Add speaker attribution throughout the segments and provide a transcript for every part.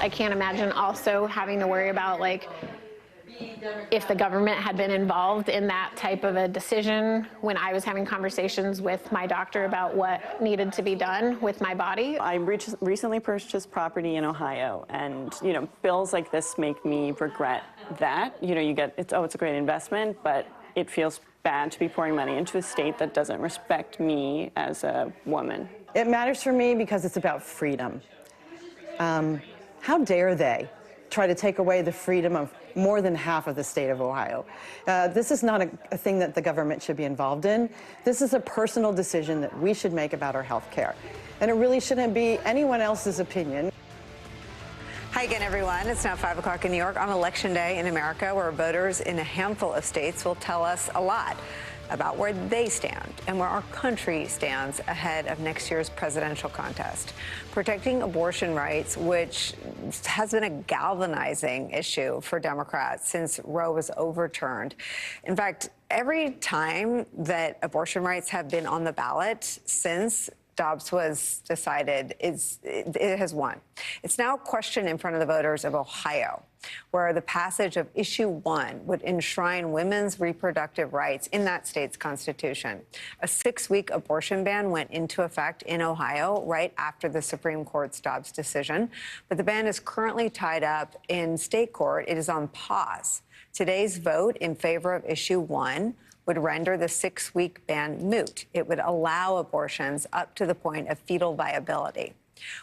Speaker 1: I can't imagine also having to worry about, like, if the government had been involved in that type of a decision when I was having conversations with my doctor about what needed to be done with my body.
Speaker 2: I recently purchased property in Ohio, and, bills like this make me regret that. You get, it's a great investment, but it feels bad to be pouring money into a state that doesn't respect me as a woman.
Speaker 3: It matters for me because it's about freedom. How dare they try to take away the freedom of more than half of the state of Ohio? This is not a thing that the government should be involved in. This is a personal decision that we should make about our health care. And it really shouldn't be anyone else's opinion.
Speaker 4: Hi again, everyone. It's now 5 o'clock in New York on Election Day in America, where voters in a handful of states will tell us a lot about where they stand and where our country stands ahead of next year's presidential contest. Protecting abortion rights, which has been a galvanizing issue for Democrats since Roe was overturned. In fact, every time that abortion rights have been on the ballot since Dobbs was decided, it has won. It's now a question in front of the voters of Ohio, where the passage of Issue 1 would enshrine women's reproductive rights in that state's constitution. A 6-week abortion ban went into effect in Ohio right after the Supreme Court's Dobbs decision, but the ban is currently tied up in state court. It is on pause. Today's vote in favor of Issue 1 would render the 6-week ban moot. It would allow abortions up to the point of fetal viability.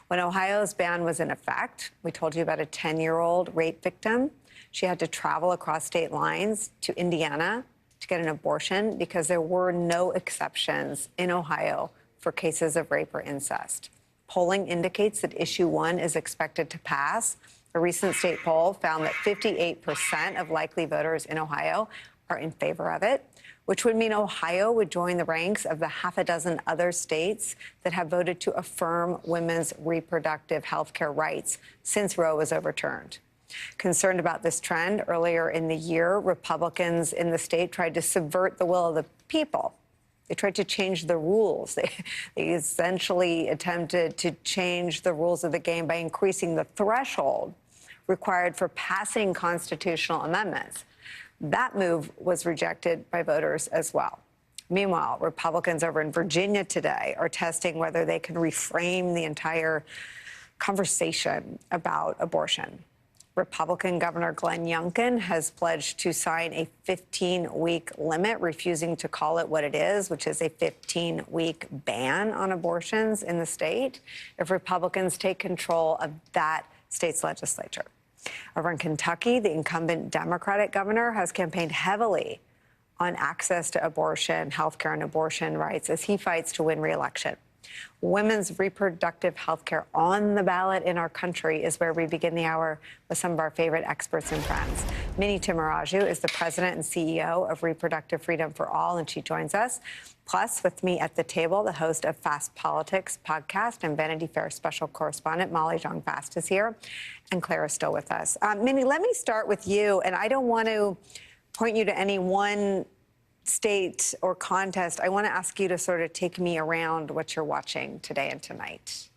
Speaker 4: When Ohio's ban was in effect, we told you about a 10-year-old rape victim. She had to travel across state lines to Indiana to get an abortion because there were no exceptions in Ohio for cases of rape or incest. Polling indicates that Issue 1 is expected to pass. A recent state poll found that 58% of likely voters in Ohio are in favor of it, which would mean Ohio would join the ranks of the half a dozen other states that have voted to affirm women's reproductive health care rights since Roe was overturned. Concerned about this trend, earlier in the year, Republicans in the state tried to subvert the will of the people. They tried to change the rules. They essentially attempted to change the rules of the game by increasing the threshold required for passing constitutional amendments. That move was rejected by voters as well. Meanwhile, Republicans over in Virginia today are testing whether they can reframe the entire conversation about abortion. Republican Governor Glenn Youngkin has pledged to sign a 15-week limit, refusing to call it what it is, which is a 15-week ban on abortions in the state, if Republicans take control of that state's legislature. Over in Kentucky, the incumbent Democratic governor has campaigned heavily on access to abortion, health care, and abortion rights as he fights to win re-election. Women's reproductive health care on the ballot in our country is where we begin the hour with some of our favorite experts and friends. Minnie Timuraju is the president and CEO of Reproductive Freedom for All, and she joins us. Plus, with me at the table, the host of Fast Politics podcast and Vanity Fair special correspondent Molly Jong-Fast is here, and Clara's still with us. Minnie, let me start with you, and I don't want to point you to any one state or contest. I want to ask you to sort of take me around what you're watching today and tonight.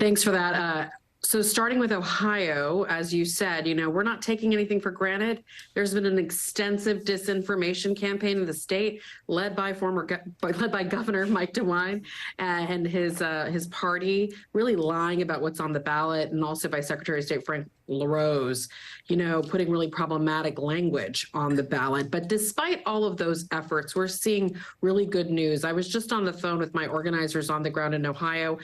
Speaker 5: Thanks for that. So starting with Ohio, as you said, we're not taking anything for granted. There's been an extensive disinformation campaign in the state led by Governor Mike DeWine and his party, really lying about what's on the ballot, and also by Secretary of State Frank LaRose, putting really problematic language on the ballot. But despite all of those efforts, we're seeing really good news. I was just on the phone with my organizers on the ground in Ohio.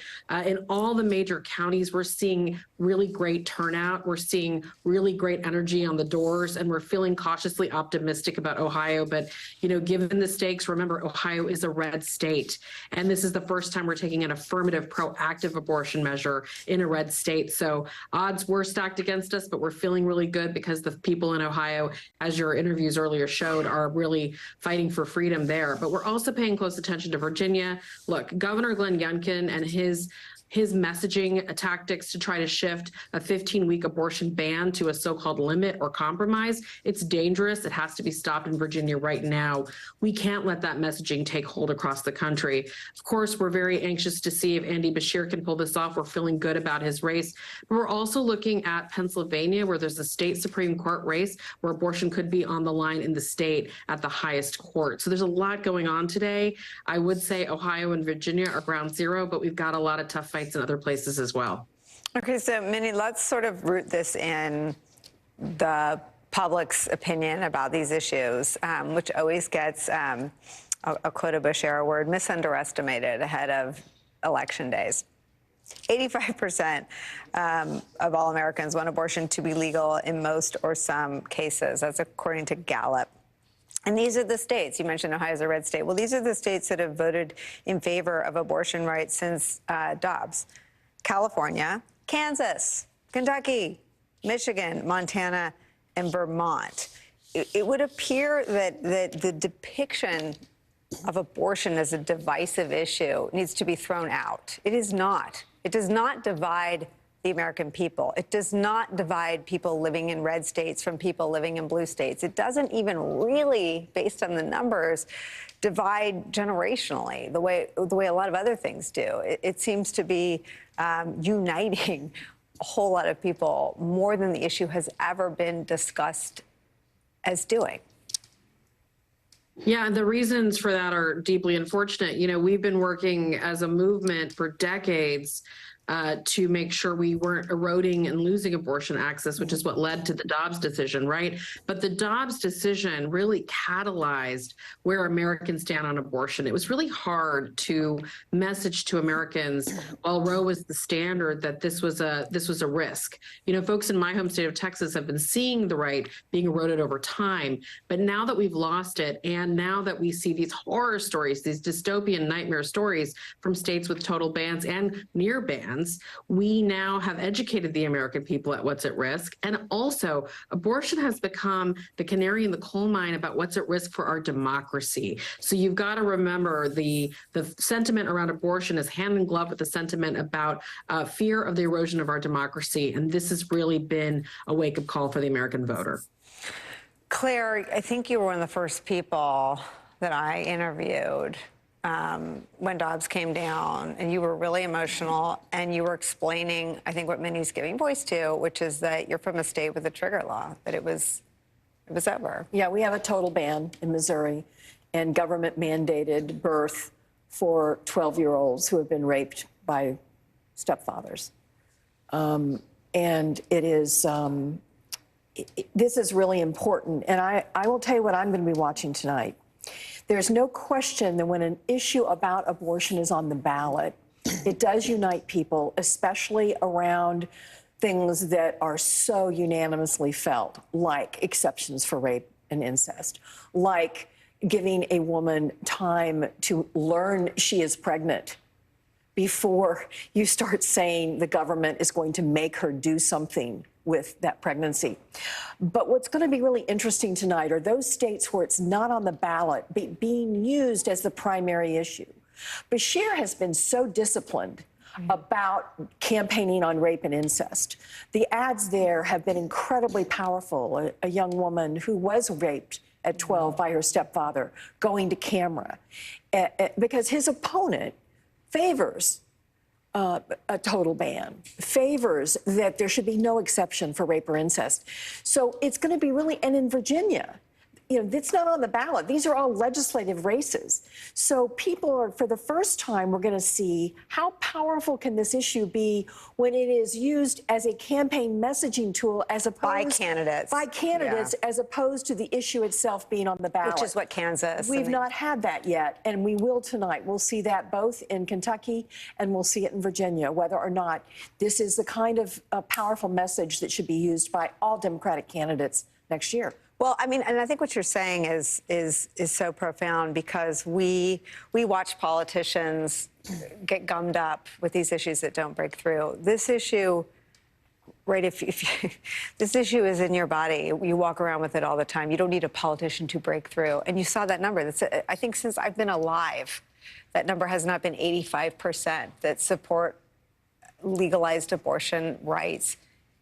Speaker 5: In all the major counties, we're seeing really great turnout. We're seeing really great energy on the doors, and we're feeling cautiously optimistic about Ohio. But, given the stakes, remember, Ohio is a red state, and this is the first time we're taking an affirmative, proactive abortion measure in a red state. So odds were stacked against us, but we're feeling really good because the people in Ohio, as your interviews earlier showed, are really fighting for freedom there. But we're also paying close attention to Virginia. Look, Governor Glenn Youngkin and his his messaging tactics to try to shift a 15-week abortion ban to a so-called limit or compromise. It's dangerous. It has to be stopped in Virginia right now. We can't let that messaging take hold across the country. Of course, we're very anxious to see if Andy Beshear can pull this off. We're feeling good about his race. But we're also looking at Pennsylvania, where there's a state Supreme Court race where abortion could be on the line in the state at the highest court. So there's a lot going on today. I would say Ohio and Virginia are ground zero, but we've got a lot of tough fights in other places as well. Okay, so Minnie, let's sort of root this in the public's opinion about these issues, which always gets, a quote a Beshear word, misunderestimated ahead of election days. 85% of all Americans want abortion to be legal in most or some cases. That's according to Gallup. And these are the states, you mentioned Ohio's a red state. Well, these are the states that have voted in favor of abortion rights since Dobbs. California, Kansas, Kentucky, Michigan, Montana, and Vermont. It would appear that the depiction of abortion as a divisive issue needs to be thrown out. It is not. It does not divide the American people. It does not divide people living in red states from people living in blue states. It doesn't even really, based on the numbers, divide generationally the way a lot of other things do. It seems to be uniting a whole lot of people more than the issue has ever been discussed as doing. Yeah, and the reasons for that are deeply unfortunate. You know, we've been working as a movement for decades to make sure we weren't eroding and losing abortion access, which is what led to the Dobbs decision, right? But the Dobbs decision really catalyzed where Americans stand on abortion. It was really hard to message to Americans while Roe was the standard that this was a risk. You know, folks in my home state of Texas have been seeing the right being eroded over time, but now that we've lost it, and now that we see these horror stories, these dystopian nightmare stories from states with total bans and near bans, we now have educated the American people at what's at risk. And also, abortion has become the canary in the coal mine about what's at risk for our democracy. So you've got to remember the sentiment around abortion is hand in glove with the sentiment about fear of the erosion of our democracy. And this has really been a wake-up call for the American voter. Claire, I think you were one of the first people that I interviewed when Dobbs came down, and you were really emotional, and you were explaining, I think, what Minnie's giving voice to, which is that you're from a state with a trigger law, that it was over.
Speaker 6: Yeah, we have a total ban in Missouri and government-mandated birth for 12-year-olds who have been raped by stepfathers. And it is, this is really important. And I will tell you what I'm going to be watching tonight. There's no question that when an issue about abortion is on the ballot, it does unite people, especially around things that are so unanimously felt, like exceptions for rape and incest, like giving a woman time to learn she is pregnant before you start saying the government is going to make her do something with that pregnancy. But what's going to be really interesting tonight are those states where it's not on the ballot being used as the primary issue. Beshear has been so disciplined about campaigning on rape and incest. The ads there have been incredibly powerful. A young woman who was raped at 12 by her stepfather going to camera because his opponent favors a total ban, favors that there should be no exception for rape or incest. So it's going to be really, and in Virginia, you know, it's not on the ballot. These are all legislative races. So people are, for the first time, we're going to see how powerful can this issue be when it is used as a campaign messaging tool as opposed
Speaker 4: by candidates.
Speaker 6: Yeah. As opposed to the issue itself being on the ballot.
Speaker 4: Which is what Kansas.
Speaker 6: We've not had that yet, and we will tonight. We'll see that both in Kentucky and we'll see it in Virginia, whether or not this is the kind of powerful message that should be used by all Democratic candidates next year.
Speaker 4: Well, I mean, and I think what you're saying is so profound because we watch politicians get gummed up with these issues that don't break through. This issue, right, if this issue is in your body, you walk around with it all the time. You don't need a politician to break through. And you saw that number. That's, I think since I've been alive, that number has not been 85% that support legalized abortion rights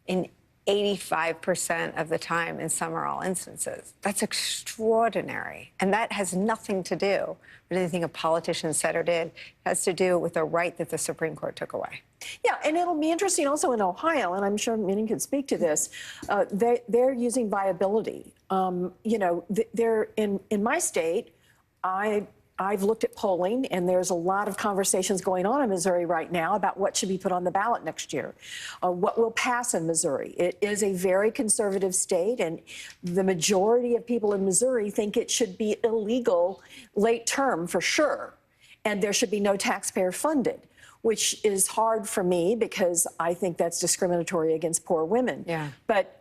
Speaker 4: in 85% of the time in some or all instances. That's extraordinary. And that has nothing to do with anything a politician said or did. It has to do with a right that the Supreme Court took away.
Speaker 6: Yeah, and it'll be interesting also in Ohio, and I'm sure Minnie could speak to this. They're using viability. You know, they're in my state. I've looked at polling, and there's a lot of conversations going on in Missouri right now about what should be put on the ballot next year, what will pass in Missouri. It is a very conservative state, and the majority of people in Missouri think it should be illegal late term for sure, and there should be no taxpayer funded, which is hard for me because I think that's discriminatory against poor women.
Speaker 4: Yeah.
Speaker 6: But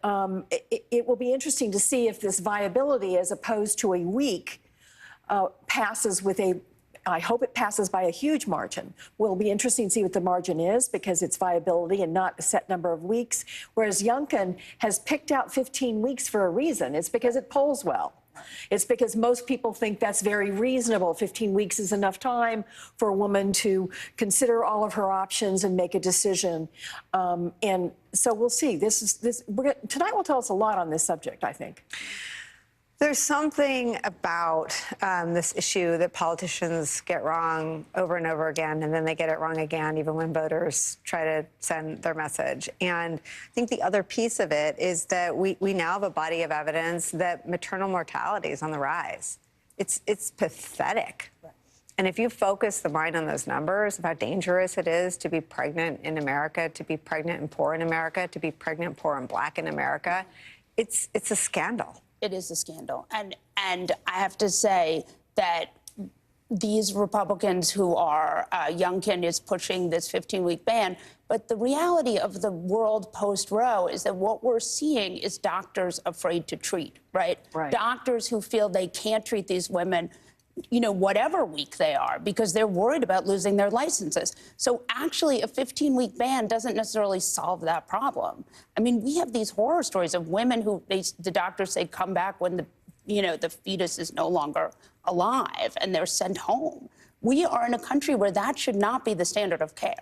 Speaker 6: it will be interesting to see if this viability, as opposed to a week, passes with I hope it passes by a huge margin. Will be interesting to see what the margin is because it's viability and not a set number of weeks. Whereas Youngkin has picked out 15 weeks for a reason. It's because it polls well. It's because most people think that's very reasonable. 15 weeks is enough time for a woman to consider all of her options and make a decision. And so we'll see. Tonight will tell us a lot on this subject, I think.
Speaker 4: There's something about this issue that politicians get wrong over and over again, and then they get it wrong again, even when voters try to send their message. And I think the other piece of it is that we now have a body of evidence that maternal mortality is on the rise. It's pathetic. Right. And if you focus the mind on those numbers, of how dangerous it is to be pregnant in America, to be pregnant and poor in America, to be pregnant, poor, and black in America, it's a scandal.
Speaker 7: It is a scandal. And I have to say that these Republicans who are, Youngkin is pushing this 15-week ban, but the reality of the world post-Roe is that what we're seeing is doctors afraid to treat, right? Doctors who feel they can't treat these women, you know, whatever week they are, because they're worried about losing their licenses. So actually, a 15-week ban doesn't necessarily solve that problem. I mean, we have these horror stories of women who the doctors say come back when the fetus is no longer alive and they're sent home. We are in a country where that should not be the standard of care.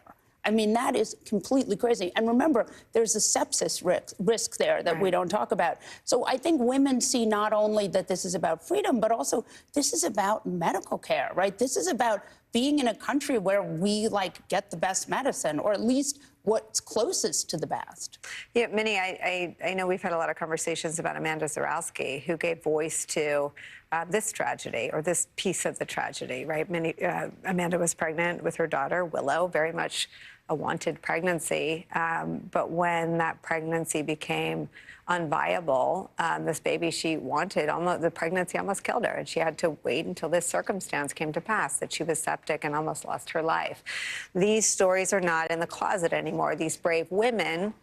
Speaker 7: I mean, that is completely crazy. And remember, there's a sepsis risk there that we don't talk about. So I think women see not only that this is about freedom, but also this is about medical care, right? This is about being in a country where we, get the best medicine, or at least what's closest to the best.
Speaker 4: Yeah, Minnie, I know we've had a lot of conversations about Amanda Zarowski, who gave voice to this tragedy, or this piece of the tragedy, right? Amanda was pregnant with her daughter, Willow, very much a wanted pregnancy. But when that pregnancy became unviable, this baby she wanted, the pregnancy almost killed her. And she had to wait until this circumstance came to pass, that she was septic and almost lost her life. These stories are not in the closet anymore. These brave women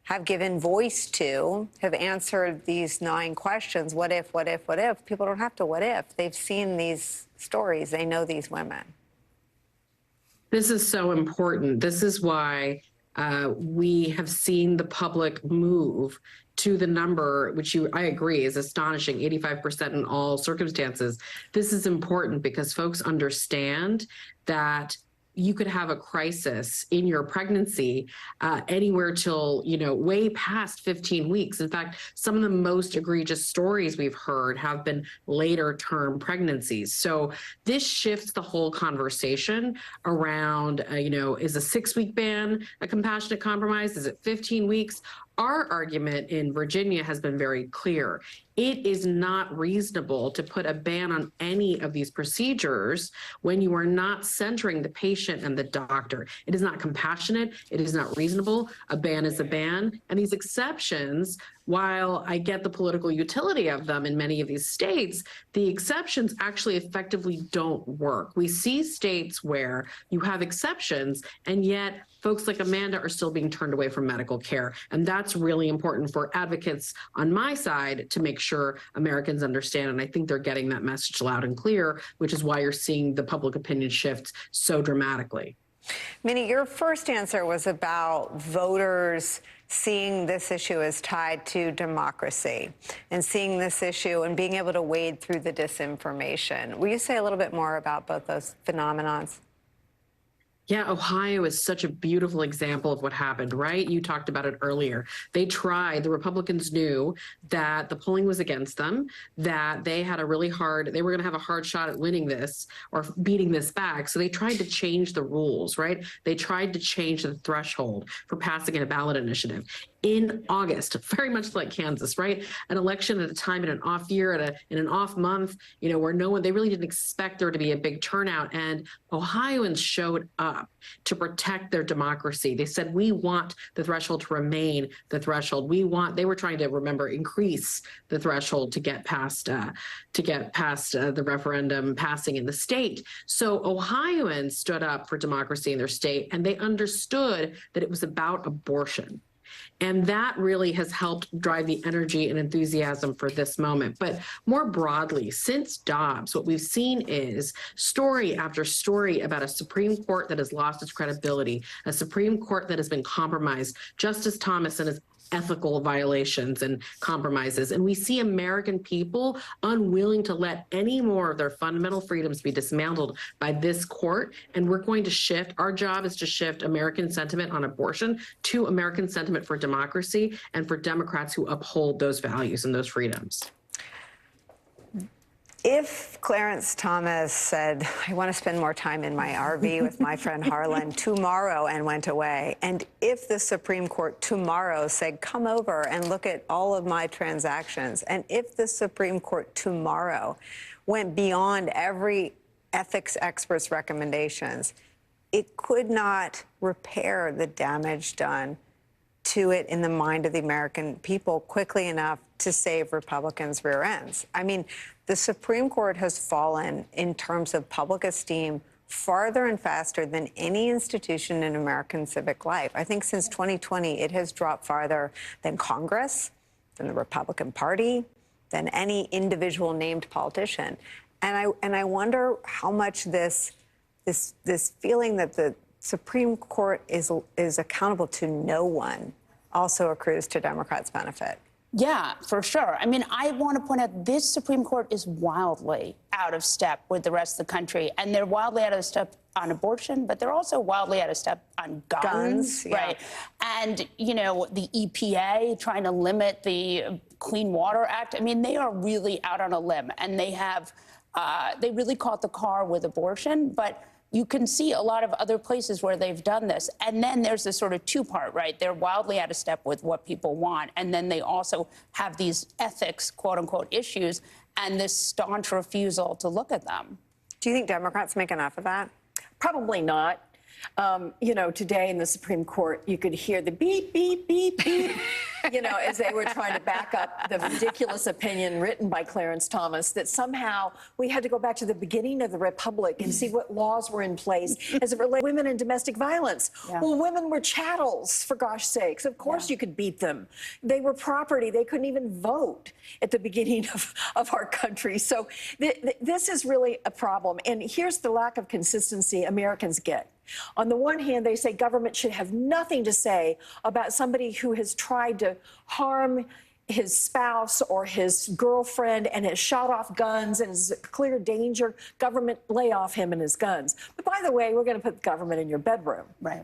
Speaker 4: have given voice to, have answered these gnawing questions. What if, what if, what if? People don't have to what if. They've seen these stories. They know these women.
Speaker 5: This is so important. This is why we have seen the public move to the number, which I agree is astonishing, 85% in all circumstances. This is important because folks understand that you could have a crisis in your pregnancy anywhere till, way past 15 weeks. In fact, some of the most egregious stories we've heard have been later term pregnancies. So this shifts the whole conversation around, is a 6-week ban a compassionate compromise? Is it 15 weeks? Our argument in Virginia has been very clear. It is not reasonable to put a ban on any of these procedures when you are not centering the patient and the doctor. It is not compassionate. It is not reasonable. A ban is a ban. And these exceptions, while I get the political utility of them in many of these states, the exceptions actually effectively don't work. We see states where you have exceptions, and yet folks like Amanda are still being turned away from medical care. And that's really important for advocates on my side to make sure Americans understand. And I think they're getting that message loud and clear, which is why you're seeing the public opinion shift so dramatically.
Speaker 4: Minnie, your first answer was about voters seeing this issue as tied to democracy and seeing this issue and being able to wade through the disinformation. Will you say a little bit more about both those phenomenons?
Speaker 5: Yeah, Ohio is such a beautiful example of what happened, right? You talked about it earlier. They tried, the Republicans knew that the polling was against them, that they had a really hard, they were going to have a hard shot at winning this or beating this back. So they tried to change the rules, right? They tried to change the threshold for passing a ballot initiative in August, very much like Kansas, right? An election at a time in an off year, in an off month, you know, where they really didn't expect there to be a big turnout. And Ohioans showed up to protect their democracy. They said, we want the threshold to remain the threshold. They were trying to, remember, increase the threshold to get past the referendum passing in the state. So Ohioans stood up for democracy in their state, and they understood that it was about abortion. And that really has helped drive the energy and enthusiasm for this moment. But more broadly, since Dobbs, what we've seen is story after story about a Supreme Court that has lost its credibility, a Supreme Court that has been compromised. Justice Thomas and his ethical violations and compromises. And we see American people unwilling to let any more of their fundamental freedoms be dismantled by this court. And we're going to shift. Our job is to shift American sentiment on abortion to American sentiment for democracy and for Democrats who uphold those values and those freedoms.
Speaker 4: If Clarence Thomas said, I want to spend more time in my RV with my friend Harlan tomorrow and went away, and if the Supreme Court tomorrow said, come over and look at all of my transactions, and if the Supreme Court tomorrow went beyond every ethics expert's recommendations, it could not repair the damage done to it in the mind of the American people quickly enough to save Republicans' rear ends. I mean, the Supreme Court has fallen in terms of public esteem farther and faster than any institution in American civic life. I think since 2020, it has dropped farther than Congress, than the Republican Party, than any individual named politician. And I wonder how much this feeling that the Supreme Court is accountable to no one also accrues to Democrats' benefit.
Speaker 7: Yeah, for sure. I mean, I want to point out this Supreme Court is wildly out of step with the rest of the country. And they're wildly out of step on abortion, but they're also wildly out of step on guns, right? Yeah. And, you know, the EPA trying to limit the Clean Water Act. I mean, they are really out on a limb. And they have, they really caught the car with abortion. But you can see a lot of other places where they've done this. And then there's this sort of two-part, right? They're wildly out of step with what people want. And then they also have these ethics, quote unquote, issues and this staunch refusal to look at them.
Speaker 4: Do you think Democrats make enough of that?
Speaker 6: Probably not. You know, today in the Supreme Court, you could hear the beep, beep, beep, beep, you know, as they were trying to back up the ridiculous opinion written by Clarence Thomas that somehow we had to go back to the beginning of the Republic and see what laws were in place as it relates to women and domestic violence. Yeah. Well, women were chattels, for gosh sakes. Of course you could beat them. They were property. They couldn't even vote at the beginning of our country. So this is really a problem. And here's the lack of consistency Americans get. On the one hand, they say government should have nothing to say about somebody who has tried to harm his spouse or his girlfriend and has shot off guns and is a clear danger. Government, lay off him and his guns. But by the way, we're going to put government in your bedroom. Right.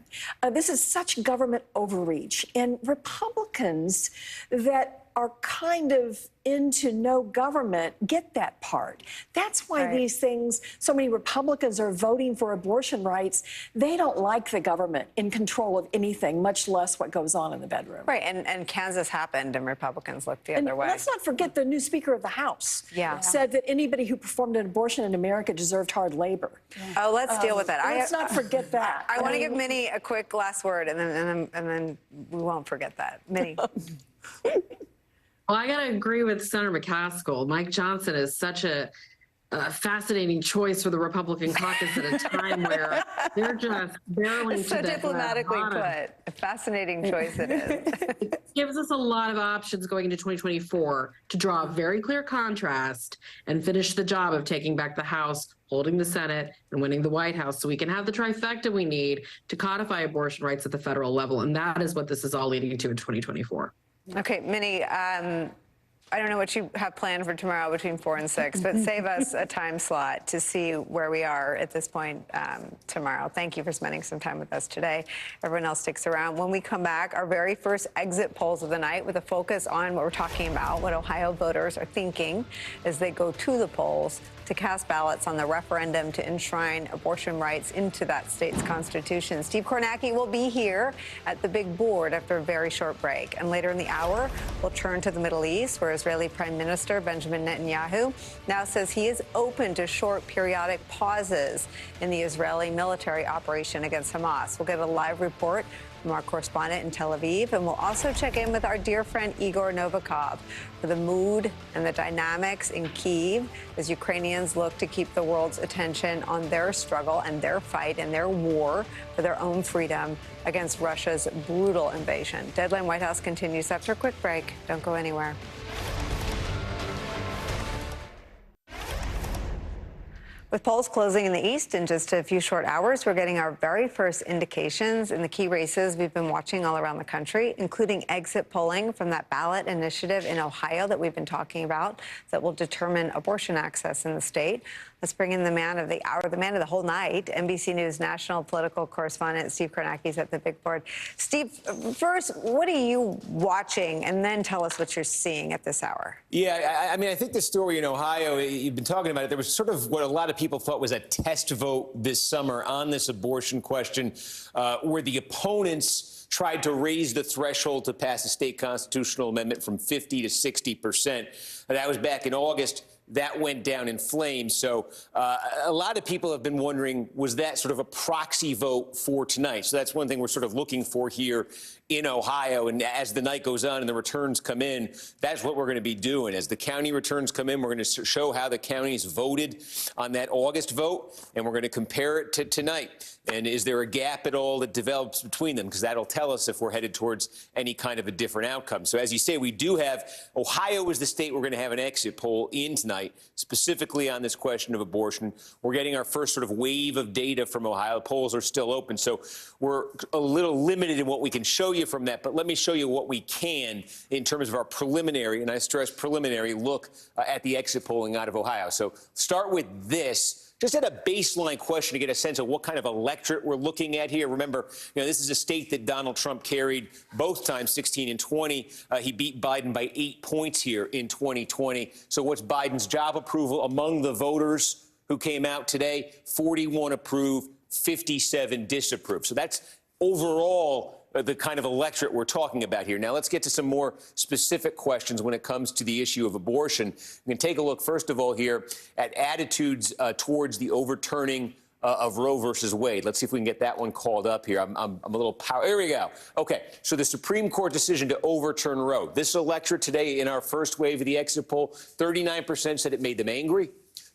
Speaker 6: This is such government overreach. And Republicans that are kind of into no government get that part. That's why these things, so many Republicans are voting for abortion rights. They don't like the government in control of anything, much less what goes on in the bedroom.
Speaker 4: Right, and Kansas happened and Republicans looked the other way.
Speaker 6: Let's not forget the new Speaker of the House said that anybody who performed an abortion in America deserved hard labor.
Speaker 4: Oh, let's deal with that.
Speaker 6: Let's not forget that.
Speaker 4: I want to give Minnie a quick last word and then we won't forget that. Minnie.
Speaker 5: Well, I got to agree with Senator McCaskill. Mike Johnson is such a fascinating choice for the Republican caucus at a time where they're just barreling to
Speaker 4: so diplomatically put. A fascinating choice it is.
Speaker 5: It gives us a lot of options going into 2024 to draw a very clear contrast and finish the job of taking back the House, holding the Senate, and winning the White House so we can have the trifecta we need to codify abortion rights at the federal level. And that is what this is all leading to in 2024.
Speaker 4: Okay, Minnie, I don't know what you have planned for tomorrow between 4 and 6, but save us a time slot to see where we are at this point tomorrow. Thank you for spending some time with us today. Everyone else sticks around. When we come back, our very first exit polls of the night with a focus on what we're talking about, what Ohio voters are thinking as they go to the polls to cast ballots on the referendum to enshrine abortion rights into that state's constitution. Steve Kornacki will be here at the big board after a very short break. And later in the hour, we'll turn to the Middle East, where Israeli Prime Minister Benjamin Netanyahu now says he is open to short periodic pauses in the Israeli military operation against Hamas. We'll get a live report from our correspondent in Tel Aviv, and we'll also check in with our dear friend Igor Novikov for the mood and the dynamics in Kyiv as Ukrainians look to keep the world's attention on their struggle and their fight and their war for their own freedom against Russia's brutal invasion. Deadline White House continues after a quick break. Don't go anywhere. With polls closing in the East in just a few short hours, we're getting our very first indications in the key races we've been watching all around the country, including exit polling from that ballot initiative in Ohio that we've been talking about that will determine abortion access in the state. Let's bring in the man of the hour, the man of the whole night, NBC News national political correspondent Steve Kornacki's at the big board. Steve, first, what are you watching? And then tell us what you're seeing at this hour.
Speaker 8: Yeah, I mean, I think the story in Ohio, you've been talking about it, there was sort of what a lot of people thought was a test vote this summer on this abortion question, where the opponents tried to raise the threshold to pass a state constitutional amendment from 50 to 60%. That was back in August. That went down in flames. So a lot of people have been wondering, was that sort of a proxy vote for tonight? So that's one thing we're sort of looking for here in Ohio. And as the night goes on and the returns come in, that's what we're going to be doing. As the county returns come in, we're going to show how the counties voted on that August vote, and we're going to compare it to tonight. And is there a gap at all that develops between them? Because that'll tell us if we're headed towards any kind of a different outcome. So as you say, we do have Ohio is the state we're going to have an exit poll in tonight, specifically on this question of abortion. We're getting our first sort of wave of data from Ohio. Polls are still open, so we're a little limited in what we can show you from that. But let me show you what we can in terms of our preliminary, and I stress preliminary, look at the exit polling out of Ohio. So start with this. Just at a baseline question to get a sense of what kind of electorate we're looking at here. Remember, this is a state that Donald Trump carried both times, 16 and 20. He beat Biden by 8 points here in 2020. So what's Biden's job approval among the voters who came out today? 41 approve, 57 disapprove. So that's overall the kind of electorate we're talking about here. Now, let's get to some more specific questions when it comes to the issue of abortion. We can take a look, first of all, here at attitudes towards the overturning of Roe versus Wade. Let's see if we can get that one called up here. I'm a little power. Here we go. Okay, so the Supreme Court decision to overturn Roe. This electorate today in our first wave of the exit poll, 39% said it made them angry.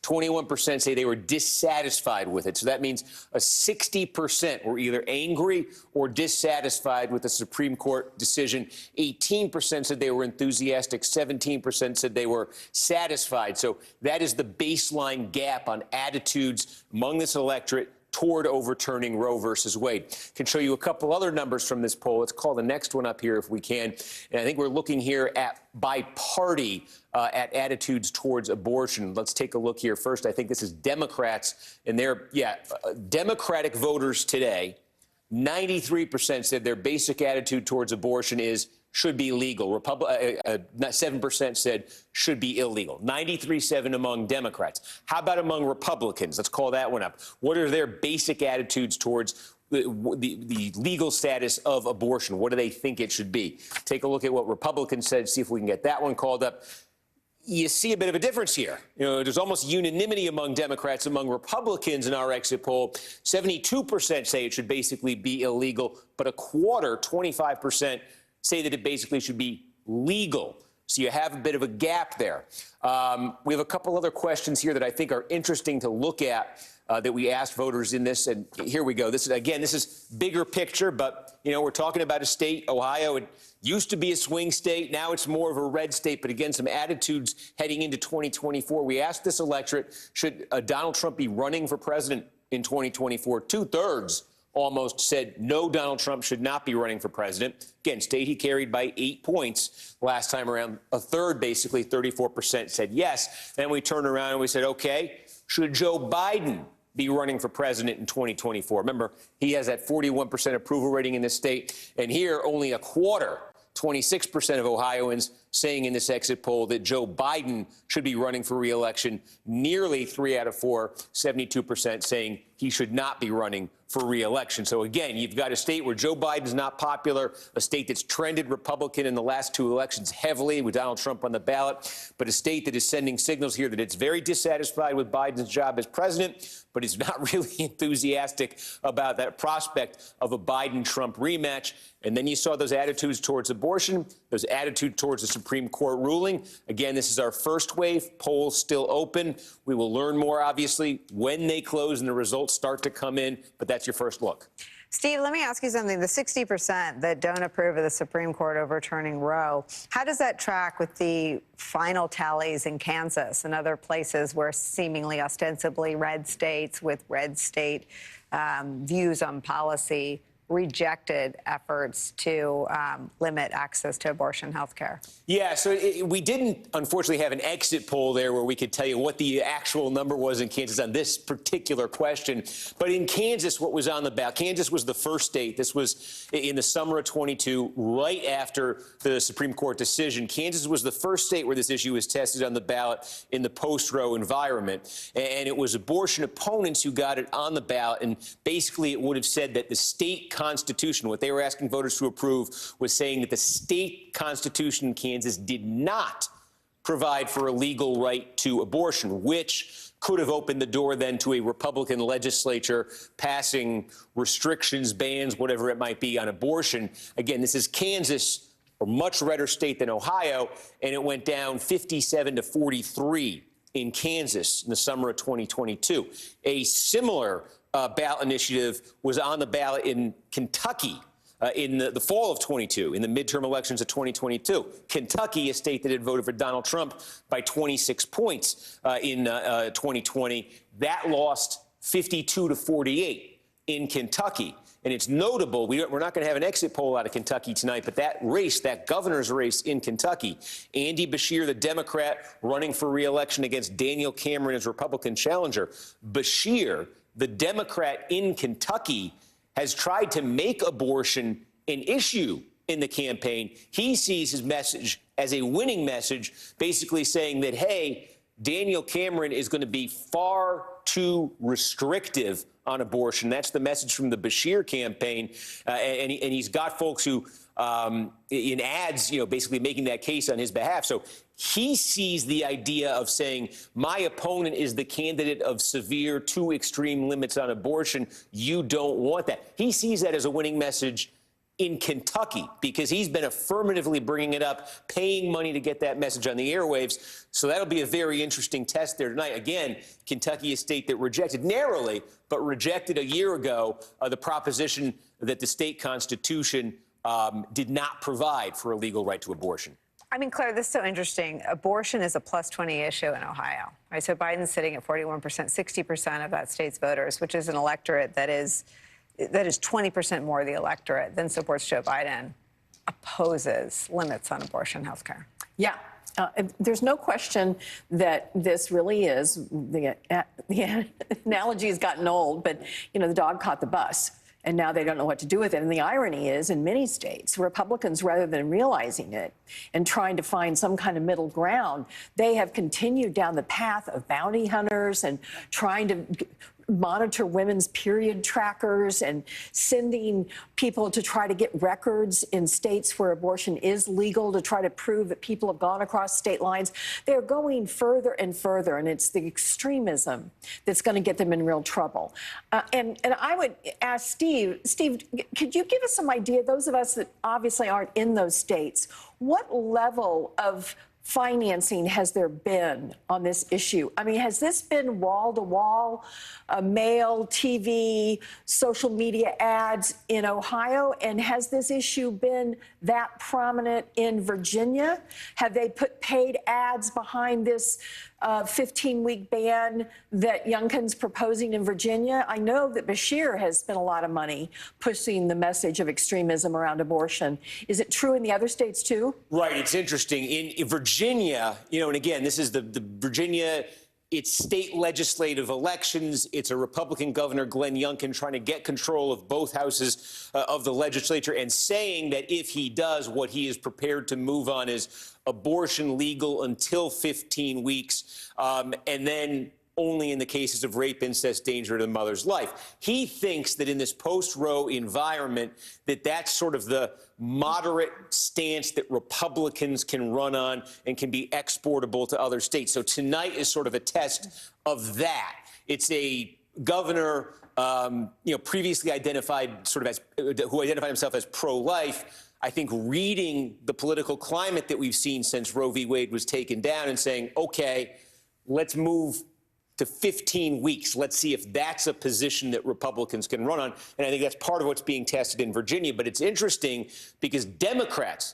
Speaker 8: 21% say they were dissatisfied with it. So that means 60% were either angry or dissatisfied with the Supreme Court decision. 18% said they were enthusiastic. 17% said they were satisfied. So that is the baseline gap on attitudes among this electorate toward overturning Roe versus Wade. Can show you a couple other numbers from this poll. Let's call the next one up here if we can. And I think we're looking here at by party at attitudes towards abortion. Let's take a look here first. I think this is Democrats and their, Democratic voters today. 93% said their basic attitude towards abortion is should be legal. 7% said should be illegal. 93.7 among Democrats. How about among Republicans? Let's call that one up. What are their basic attitudes towards the legal status of abortion? What do they think it should be? Take a look at what Republicans said, see if we can get that one called up. You see a bit of a difference here. There's almost unanimity among Democrats, among Republicans in our exit poll. 72% say it should basically be illegal, but a quarter, 25%, say that it basically should be legal. So you have a bit of a gap there. We have a couple other questions here that I think are interesting to look at that we asked voters in this. And here we go. This is bigger picture, but, we're talking about a state, Ohio. It used to be a swing state. Now it's more of a red state. But again, some attitudes heading into 2024. We asked this electorate, should Donald Trump be running for president in 2024? 2/3 almost said no, Donald Trump should not be running for president. Again, state he carried by 8 points last time around. A third, basically 34%, said yes. Then we turned around and we said, okay, should Joe Biden be running for president in 2024? Remember, he has that 41% approval rating in this state. And here, only a quarter, 26% of Ohioans saying in this exit poll that Joe Biden should be running for re-election. Nearly 3 out of 4, 72% saying he should not be running for re-election. So again, you've got a state where Joe Biden's not popular, a state that's trended Republican in the last 2 elections heavily with Donald Trump on the ballot, but a state that is sending signals here that it's very dissatisfied with Biden's job as president, but is not really enthusiastic about that prospect of a Biden-Trump rematch. And then you saw those attitudes towards abortion, those attitudes towards the Supreme Court ruling. Again, this is our first wave. Polls still open. We will learn more, obviously, when they close and the results start to come in, but that's your first look.
Speaker 4: Steve, let me ask you something. The 60% that don't approve of the Supreme Court overturning Roe, how does that track with the final tallies in Kansas and other places where seemingly ostensibly red states with red state views on policy rejected efforts to limit access to abortion health care?
Speaker 8: Yeah, so we didn't, unfortunately, have an exit poll there where we could tell you what the actual number was in Kansas on this particular question. But in Kansas, what was on the ballot? Kansas was the first state. This was in the summer of 22, right after the Supreme Court decision. Kansas was the first state where this issue was tested on the ballot in the post-Roe environment. And it was abortion opponents who got it on the ballot. And basically, it would have said that the state Constitution, what they were asking voters to approve, was saying that the state constitution in Kansas did not provide for a legal right to abortion, which could have opened the door then to a Republican legislature passing restrictions, bans, whatever it might be on abortion. Again, this is Kansas, a much redder state than Ohio, and it went down 57 to 43 in Kansas in the summer of 2022. A similar ballot initiative was on the ballot in Kentucky in the fall of 22, in the midterm elections of 2022. Kentucky, a state that had voted for Donald Trump by 26 points in 2020, that lost 52 to 48 in Kentucky. And it's notable, we're not going to have an exit poll out of Kentucky tonight, but that race, that governor's race in Kentucky, Andy Beshear, the Democrat, running for re-election against Daniel Cameron as Republican challenger. Beshear, the Democrat in Kentucky, has tried to make abortion an issue in the campaign. He sees his message as a winning message, basically saying that, hey, Daniel Cameron is going to be far too restrictive on abortion. That's the message from the Beshear campaign. And he's got folks who, in ads, basically making that case on his behalf. So he sees the idea of saying, my opponent is the candidate of severe, too extreme limits on abortion. You don't want that. He sees that as a winning message in Kentucky because he's been affirmatively bringing it up, paying money to get that message on the airwaves. So that'll be a very interesting test there tonight. Again, Kentucky, a state that rejected narrowly, but rejected a year ago the proposition that the state constitution did not provide for a legal right to abortion.
Speaker 4: I mean, Claire, this is so interesting. Abortion is a plus 20 issue in Ohio, right? So Biden's sitting at 41%, 60% of that state's voters, which is an electorate that is 20% more of the electorate than supports Joe Biden, opposes limits on abortion health care.
Speaker 6: Yeah. There's no question that this really is, the analogy has gotten old, but, the dog caught the bus. And now they don't know what to do with it. And the irony is, in many states, Republicans, rather than realizing it and trying to find some kind of middle ground, they have continued down the path of bounty hunters and trying to monitor women's period trackers and sending people to try to get records in states where abortion is legal to try to prove that people have gone across state lines. They're going further and further, and it's the extremism that's going to get them in real trouble. And I would ask Steve, could you give us some idea, those of us that obviously aren't in those states, what level of financing has there been on this issue? I mean, has this been wall-to-wall, mail, TV, social media ads in Ohio? And has this issue been that prominent in Virginia? Have they put paid ads behind this 15-week ban that Youngkin's proposing in Virginia? I know that Bashir has spent a lot of money pushing the message of extremism around abortion. Is it true in the other states too?
Speaker 8: Right. It's interesting. In Virginia, and again, this is the Virginia, it's state legislative elections. It's a Republican governor, Glenn Youngkin, trying to get control of both houses of the legislature and saying that if he does, what he is prepared to move on is abortion legal until 15 weeks, and then only in the cases of rape, incest, danger to the mother's life. He thinks that in this post-Roe environment, that's sort of the moderate stance that Republicans can run on and can be exportable to other states. So tonight is sort of a test of that. It's a governor, previously identified sort of as, who identified himself as pro-life, I think reading the political climate that we've seen since Roe v. Wade was taken down and saying, okay, let's move to 15 weeks. Let's see if that's a position that Republicans can run on. And I think that's part of what's being tested in Virginia. But it's interesting because Democrats,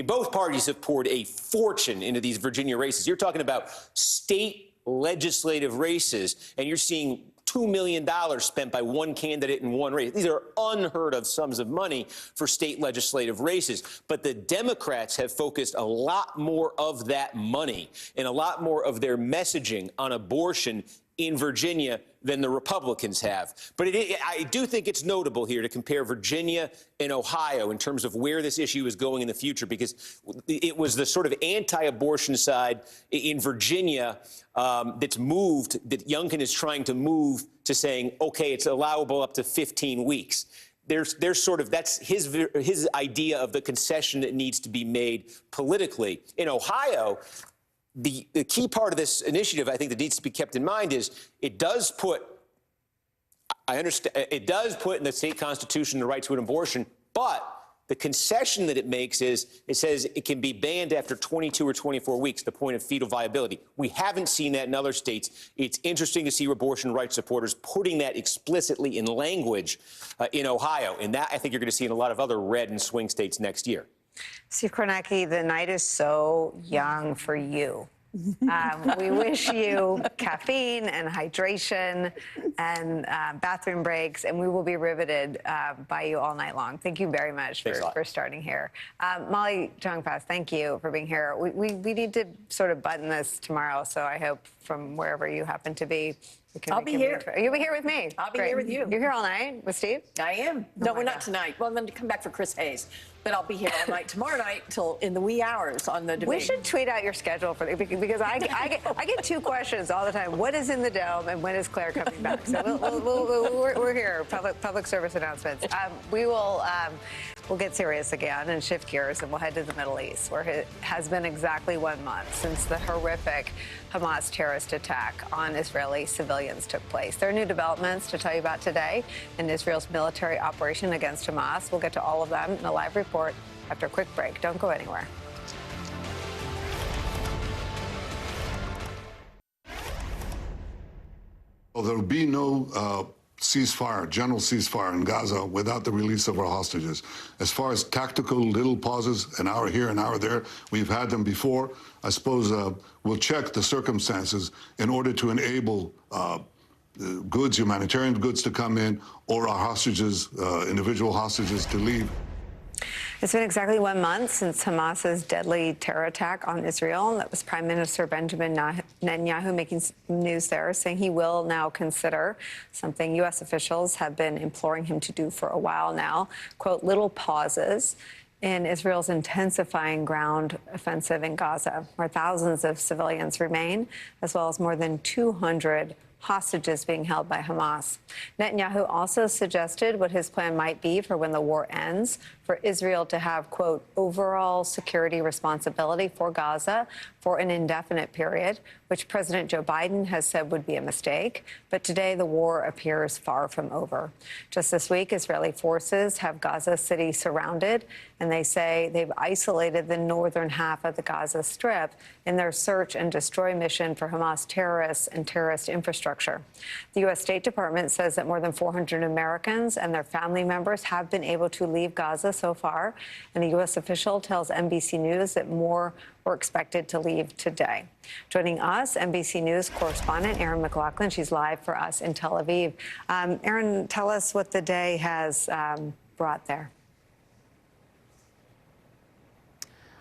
Speaker 8: both parties have poured a fortune into these Virginia races. You're talking about state legislative races, and you're seeing $2 million spent by one candidate in one race. These are unheard of sums of money for state legislative races. But the Democrats have focused a lot more of that money and a lot more of their messaging on abortion in Virginia than the Republicans have. But I do think it's notable here to compare Virginia and Ohio in terms of where this issue is going in the future, because it was the sort of anti-abortion side in Virginia that Youngkin is trying to move to saying, okay, it's allowable up to 15 weeks. There's sort of, that's his idea of the concession that needs to be made politically. In Ohio, the key part of this initiative, I think, that needs to be kept in mind is it does put in the state constitution the right to an abortion, but the concession that it makes is it says it can be banned after 22 or 24 weeks, the point of fetal viability. We haven't seen that in other states. It's interesting to see abortion rights supporters putting that explicitly in language in Ohio. And that, I think, you're going to see in a lot of other red and swing states next year.
Speaker 4: Steve Kornacki, the night is so young for you. We wish you caffeine and hydration and bathroom breaks, and we will be riveted by you all night long. Thank you very much for starting here. Molly Jong-Pass, thank you for being here. We need to sort of button this tomorrow, so I hope from wherever you happen to be,
Speaker 6: I'll be here.
Speaker 4: You'll be here with me.
Speaker 6: I'll be here with you.
Speaker 4: You're here all night with Steve?
Speaker 6: I am. No, we're not tonight. Well, I'm going to come back for Chris Hayes. But I'll be here all night tomorrow night till in the wee hours on the debate.
Speaker 4: We should tweet out your schedule for because I get two questions all the time. What is in the dome and when is Claire coming back? So we're here. Public service announcements. We'll get serious again and shift gears, and we'll head to the Middle East, where it has been exactly 1 month since the horrific Hamas terrorist attack on Israeli civilians took place. There are new developments to tell you about today in Israel's military operation against Hamas. We'll get to all of them in a live report after a quick break. Don't go anywhere.
Speaker 9: Well, there will be no ceasefire, general ceasefire in Gaza without the release of our hostages. As far as tactical little pauses, an hour here, an hour there, we've had them before. I suppose we'll check the circumstances in order to enable goods, humanitarian goods to come in, or our hostages, individual hostages to leave.
Speaker 4: It's been exactly 1 month since Hamas's deadly terror attack on Israel. That was Prime Minister Benjamin Netanyahu making news there, saying he will now consider something U.S. officials have been imploring him to do for a while now, quote, little pauses in Israel's intensifying ground offensive in Gaza, where thousands of civilians remain, as well as more than 200 hostages being held by Hamas. Netanyahu also suggested what his plan might be for when the war ends, for Israel to have, quote, overall security responsibility for Gaza for an indefinite period, which President Joe Biden has said would be a mistake. But today, the war appears far from over. Just this week, Israeli forces have Gaza City surrounded, and they say they've isolated the northern half of the Gaza Strip in their search and destroy mission for Hamas terrorists and terrorist infrastructure. The U.S. State Department says that more than 400 Americans and their family members have been able to leave Gaza so far, and a U.S. official tells NBC News that more were expected to leave today. Joining us, NBC News correspondent Erin McLaughlin. She's live for us in Tel Aviv. Erin, tell us what the day has brought there.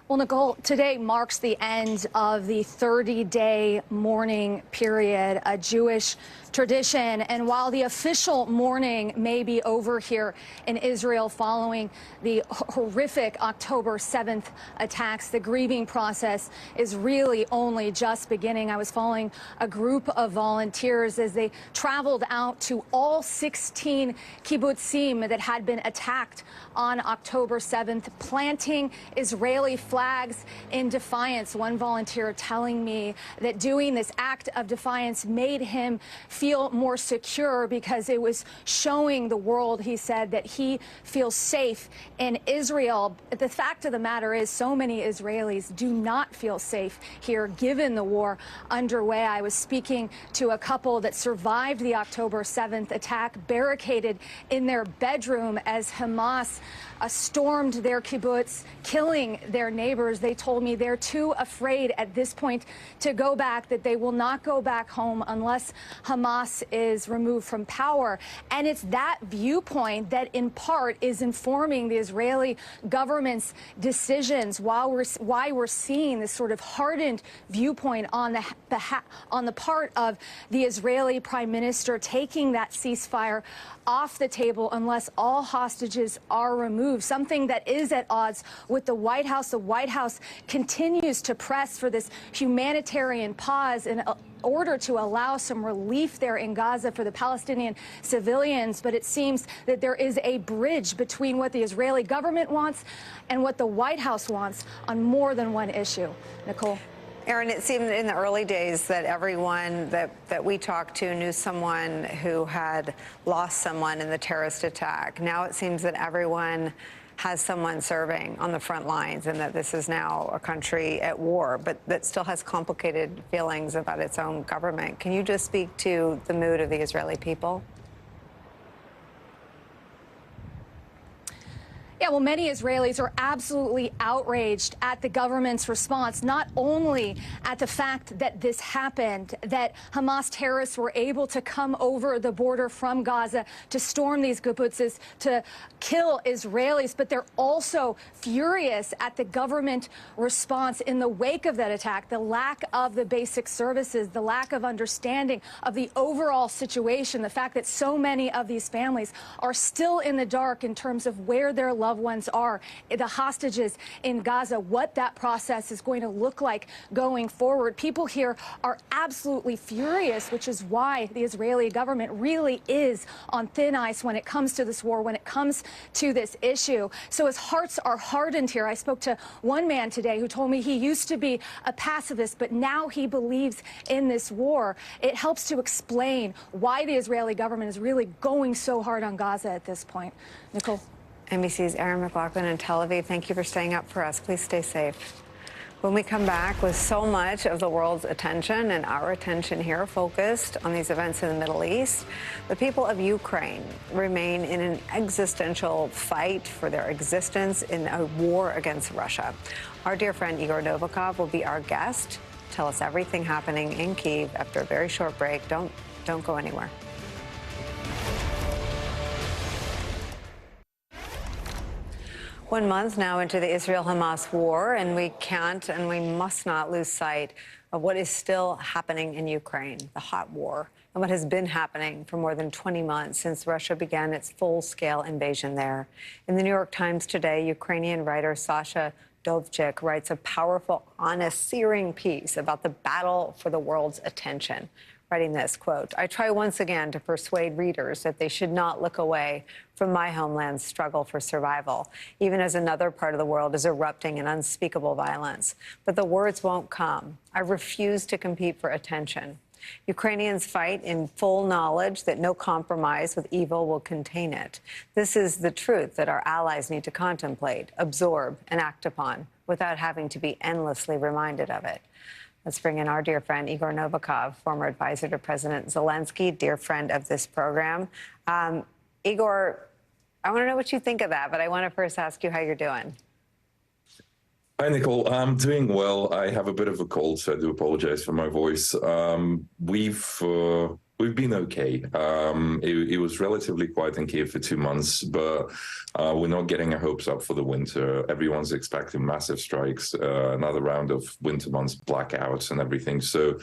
Speaker 10: Well, Nicole, today marks the end of the 30-day mourning period, a Jewish tradition. And while the official mourning may be over here in Israel following the horrific October 7th attacks, the grieving process is really only just beginning. I was following a group of volunteers as they traveled out to all 16 kibbutzim that had been attacked on October 7th, planting Israeli flags in defiance. One volunteer telling me that doing this act of defiance made him feel more secure because it was showing the world, he said, that he feels safe in Israel. The fact of the matter is so many Israelis do not feel safe here given the war underway. I was speaking to a couple that survived the October 7th attack, barricaded in their bedroom as Hamas stormed their kibbutz, killing their neighbors. They told me they're too afraid at this point to go back, that they will not go back home unless Hamas is removed from power. And it's that viewpoint that in part is informing the Israeli government's decisions, why we're seeing this sort of hardened viewpoint on the part of the Israeli prime minister taking that ceasefire off the table unless all hostages are removed, something that is at odds with the White House. The White House continues to press for this humanitarian pause in order to allow some relief there in Gaza for the Palestinian civilians. But it seems that there is a bridge between what the Israeli government wants and what the White House wants on more than one issue. Nicole.
Speaker 4: Erin, it seemed in the early days that everyone that we talked to knew someone who had lost someone in the terrorist attack. Now it seems that everyone has someone serving on the front lines and that this is now a country at war, but that still has complicated feelings about its own government. Can you just speak to the mood of the Israeli people?
Speaker 10: Yeah, well, many Israelis are absolutely outraged at the government's response, not only at the fact that this happened, that Hamas terrorists were able to come over the border from Gaza to storm these kibbutzes, to kill Israelis, but they're also furious at the government response in the wake of that attack, the lack of the basic services, the lack of understanding of the overall situation, the fact that so many of these families are still in the dark in terms of where their loved ones are, the hostages in Gaza, what that process is going to look like going forward. People here are absolutely furious, which is why the Israeli government really is on thin ice when it comes to this war, when it comes to this issue. So his hearts are hardened here. I spoke to one man today who told me he used to be a pacifist, but now he believes in this war. It helps to explain why the Israeli government is really going so hard on Gaza at this point. Nicole.
Speaker 4: NBC's Erin McLaughlin in Tel Aviv. Thank you for staying up for us. Please stay safe. When we come back, with so much of the world's attention and our attention here focused on these events in the Middle East, the people of Ukraine remain in an existential fight for their existence in a war against Russia. Our dear friend Igor Novikov will be our guest. Tell us everything happening in Kyiv after a very short break. Don't go anywhere. 1 month now into the Israel-Hamas war, and we can't and we must not lose sight of what is still happening in Ukraine, the hot war, and what has been happening for more than 20 months since Russia began its full-scale invasion there. In the New York Times today, Ukrainian writer Sasha Dovchik writes a powerful, honest, searing piece about the battle for the world's attention. writing this, quote, "I try once again to persuade readers that they should not look away from my homeland's struggle for survival, even as another part of the world is erupting in unspeakable violence. But the words won't come. I refuse to compete for attention. Ukrainians fight in full knowledge that no compromise with evil will contain it. This is the truth that our allies need to contemplate, absorb, and act upon without having to be endlessly reminded of it." Let's bring in our dear friend, Igor Novikov, former advisor to President Zelensky, dear friend of this program. Igor, I want to know what you think of that, but I want to first ask you how you're doing.
Speaker 11: Hi, Nicole. I'm doing well. I have a bit of a cold, so I do apologize for my voice. We've been okay. It was relatively quiet in Kiev for 2 months, but we're not getting our hopes up for the winter. Everyone's expecting massive strikes, another round of winter months, blackouts and everything. So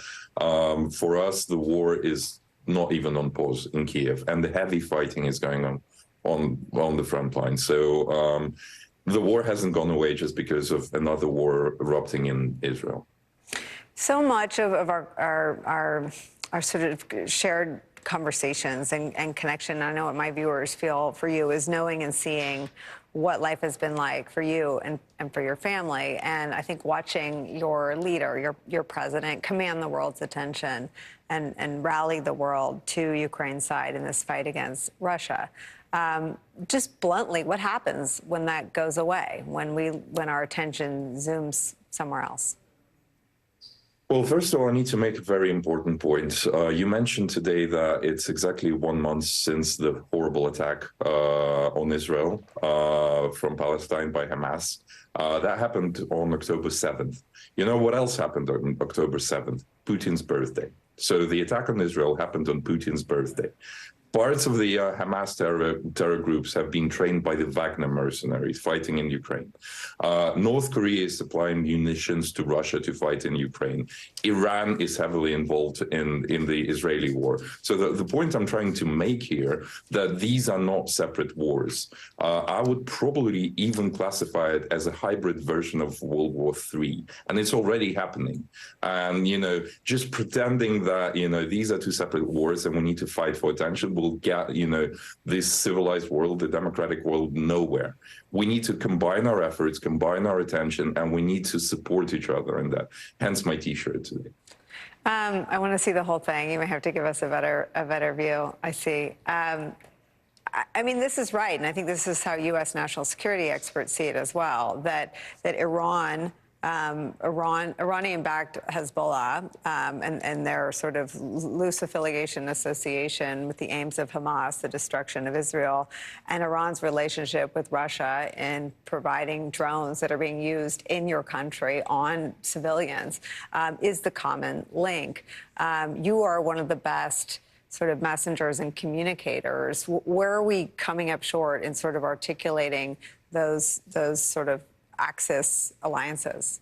Speaker 11: for us, the war is not even on pause in Kiev, and the heavy fighting is going on the front line. So the war hasn't gone away just because of another war erupting in Israel.
Speaker 4: So much of our sort of shared conversations and connection, I know what my viewers feel for you, is knowing and seeing what life has been like for you and for your family. And I think watching your leader, your president, command the world's attention and rally the world to Ukraine's side in this fight against Russia. Just bluntly, what happens when that goes away, when our attention zooms somewhere else?
Speaker 11: Well, first of all, I need to make a very important point. You mentioned today that it's exactly 1 month since the horrible attack on Israel from Palestine by Hamas. That happened on October 7th. You know what else happened on October 7th? Putin's birthday. So the attack on Israel happened on Putin's birthday. Parts of the Hamas terror groups have been trained by the Wagner mercenaries fighting in Ukraine. North Korea is supplying munitions to Russia to fight in Ukraine. Iran is heavily involved in the Israeli war. So the point I'm trying to make here, that these are not separate wars. I would probably even classify it as a hybrid version of World War III. And it's already happening. And, just pretending that, these are two separate wars and we need to fight for attention will get, this civilized world, the democratic world, nowhere. We need to combine our efforts, combine our attention, and we need to support each other in that. Hence my T-shirt today.
Speaker 4: I want to see the whole thing. You may have to give us a better view. I see. I mean, this is right, and I think this is how U.S. national security experts see it as well. That Iranian-backed Hezbollah and their sort of loose affiliation association with the aims of Hamas, the destruction of Israel, and Iran's relationship with Russia in providing drones that are being used in your country on civilians is the common link. You are one of the best sort of messengers and communicators. Where are we coming up short in sort of articulating those sort of Axis alliances?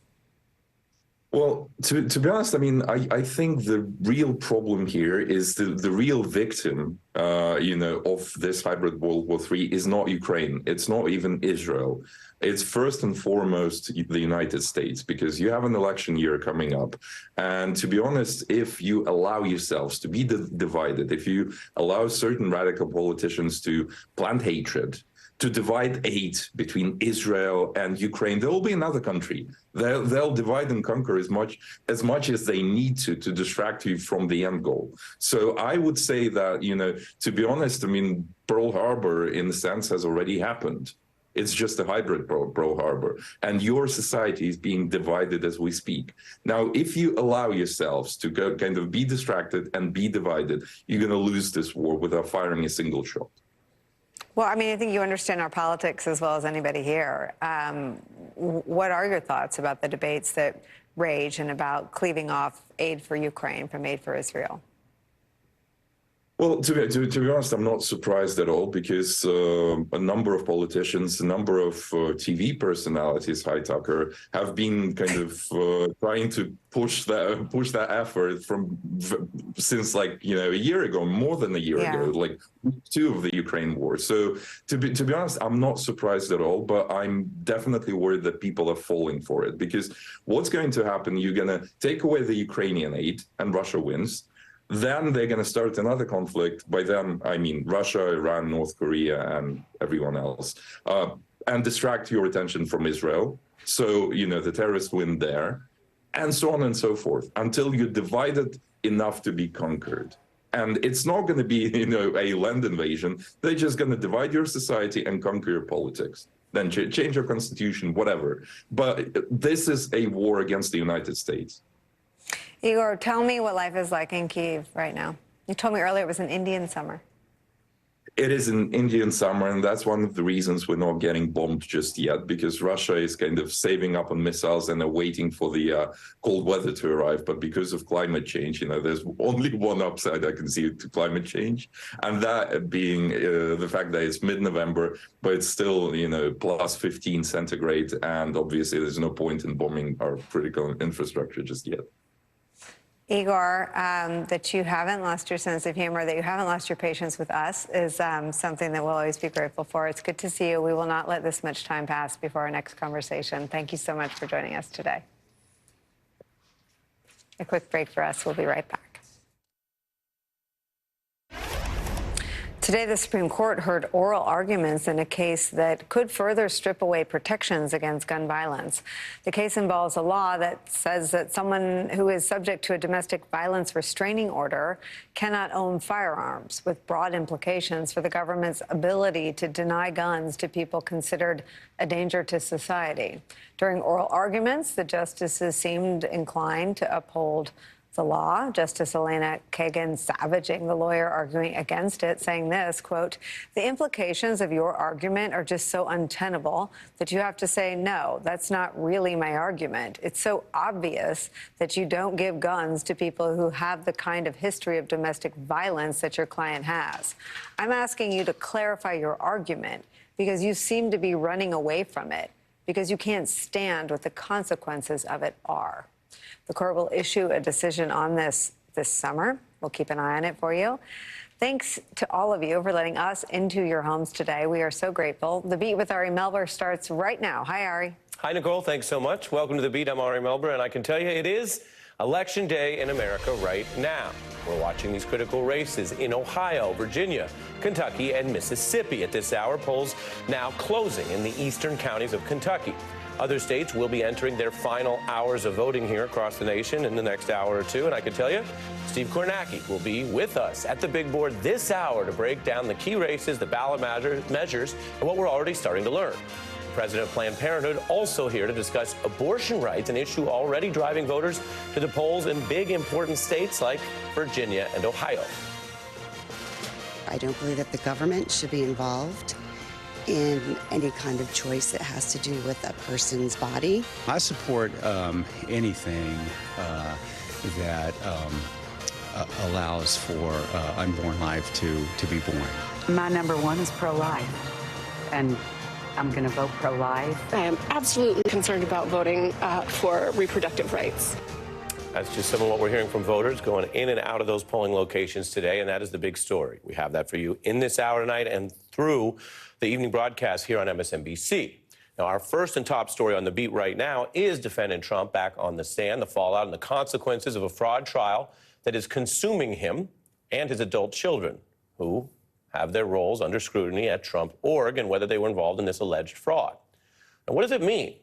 Speaker 11: Well, to be honest, I mean, I think the real problem here is the real victim, of this hybrid World War III is not Ukraine. It's not even Israel. It's first and foremost the United States, because you have an election year coming up. And to be honest, if you allow yourselves to be divided, if you allow certain radical politicians to plant hatred, to divide aid between Israel and Ukraine, there will be another country. They'll divide and conquer as much as they need to distract you from the end goal. So I would say that, to be honest, I mean, Pearl Harbor, in a sense, has already happened. It's just a hybrid Pearl Harbor. And your society is being divided as we speak. Now, if you allow yourselves to go kind of be distracted and be divided, you're going to lose this war without firing a single shot.
Speaker 4: Well, I mean, I think you understand our politics as well as anybody here. What are your thoughts about the debates that rage and about cleaving off aid for Ukraine from aid for Israel?
Speaker 11: Well, to be honest, I'm not surprised at all, because a number of politicians, a number of TV personalities, Hi Tucker, have been kind of trying to push that effort since a year ago, more than a year ago, like two of the Ukraine war. So to be honest, I'm not surprised at all, but I'm definitely worried that people are falling for it, because what's going to happen? You're going to take away the Ukrainian aid and Russia wins. then they're going to start another conflict. By them, I mean Russia, Iran, North Korea, and everyone else, and distract your attention from Israel. So, you know, the terrorists win there, and so on and so forth, until you're divided enough to be conquered. And it's not going to be, you know, a land invasion. They're just going to divide your society and conquer your politics. Then change your constitution, whatever. But this is a war against the United States.
Speaker 4: Igor, tell me what life is like in Kyiv right now. You told me earlier it was an Indian summer.
Speaker 11: It is an Indian summer, and that's one of the reasons we're not getting bombed just yet, because Russia is kind of saving up on missiles and they're waiting for the cold weather to arrive. But because of climate change, you know, there's only one upside I can see to climate change, and that being the fact that it's mid-November, but it's still, you know, plus 15 centigrade, and obviously there's no point in bombing our critical infrastructure just yet.
Speaker 4: Igor, that you haven't lost your sense of humor, that you haven't lost your patience with us is something that we'll always be grateful for. It's good to see you. We will not let this much time pass before our next conversation. Thank you so much for joining us today. A quick break for us. We'll be right back. Today, the Supreme Court heard oral arguments in a case that could further strip away protections against gun violence. The case involves a law that says that someone who is subject to a domestic violence restraining order cannot own firearms, with broad implications for the government's ability to deny guns to people considered a danger to society. During oral arguments, the justices seemed inclined to uphold the law. Justice Elena Kagan savaging the lawyer arguing against it, saying this, quote, "The implications of your argument are just so untenable that you have to say, no, that's not really my argument. It's so obvious that you don't give guns to people who have the kind of history of domestic violence that your client has. I'm asking you to clarify your argument because you seem to be running away from it, because you can't stand what the consequences of it are." The court will issue a decision on this summer. We'll keep an eye on it for you. Thanks to all of you for letting us into your homes today. We are so grateful. The Beat with Ari Melber starts right now. Hi, Ari.
Speaker 12: Hi, Nicole. Thanks so much. Welcome to The Beat. I'm Ari Melber, and I can tell you it is Election Day in America right now. We're watching these critical races in Ohio, Virginia, Kentucky, and Mississippi. At this hour, polls now closing in the eastern counties of Kentucky. Other states will be entering their final hours of voting here across the nation in the next hour or two. And I can tell you, Steve Kornacki will be with us at the big board this hour to break down the key races, the ballot measures, and what we're already starting to learn. The president of Planned Parenthood also here to discuss abortion rights, an issue already driving voters to the polls in big, important states like Virginia and Ohio.
Speaker 13: I don't believe that the government should be involved in any kind of choice that has to do with a person's body.
Speaker 14: I support anything that allows for unborn life to be born.
Speaker 15: My number one is pro-life, and I'm going to vote pro-life.
Speaker 16: I am absolutely concerned about voting for reproductive rights.
Speaker 12: That's just some of what we're hearing from voters going in and out of those polling locations today, and that is the big story. We have that for you in this hour tonight and through the evening broadcast here on MSNBC. Now, our first and top story on The Beat right now is defendant Trump back on the stand, the fallout and the consequences of a fraud trial that is consuming him and his adult children, who have their roles under scrutiny at Trump org and whether they were involved in this alleged fraud. Now, what does it mean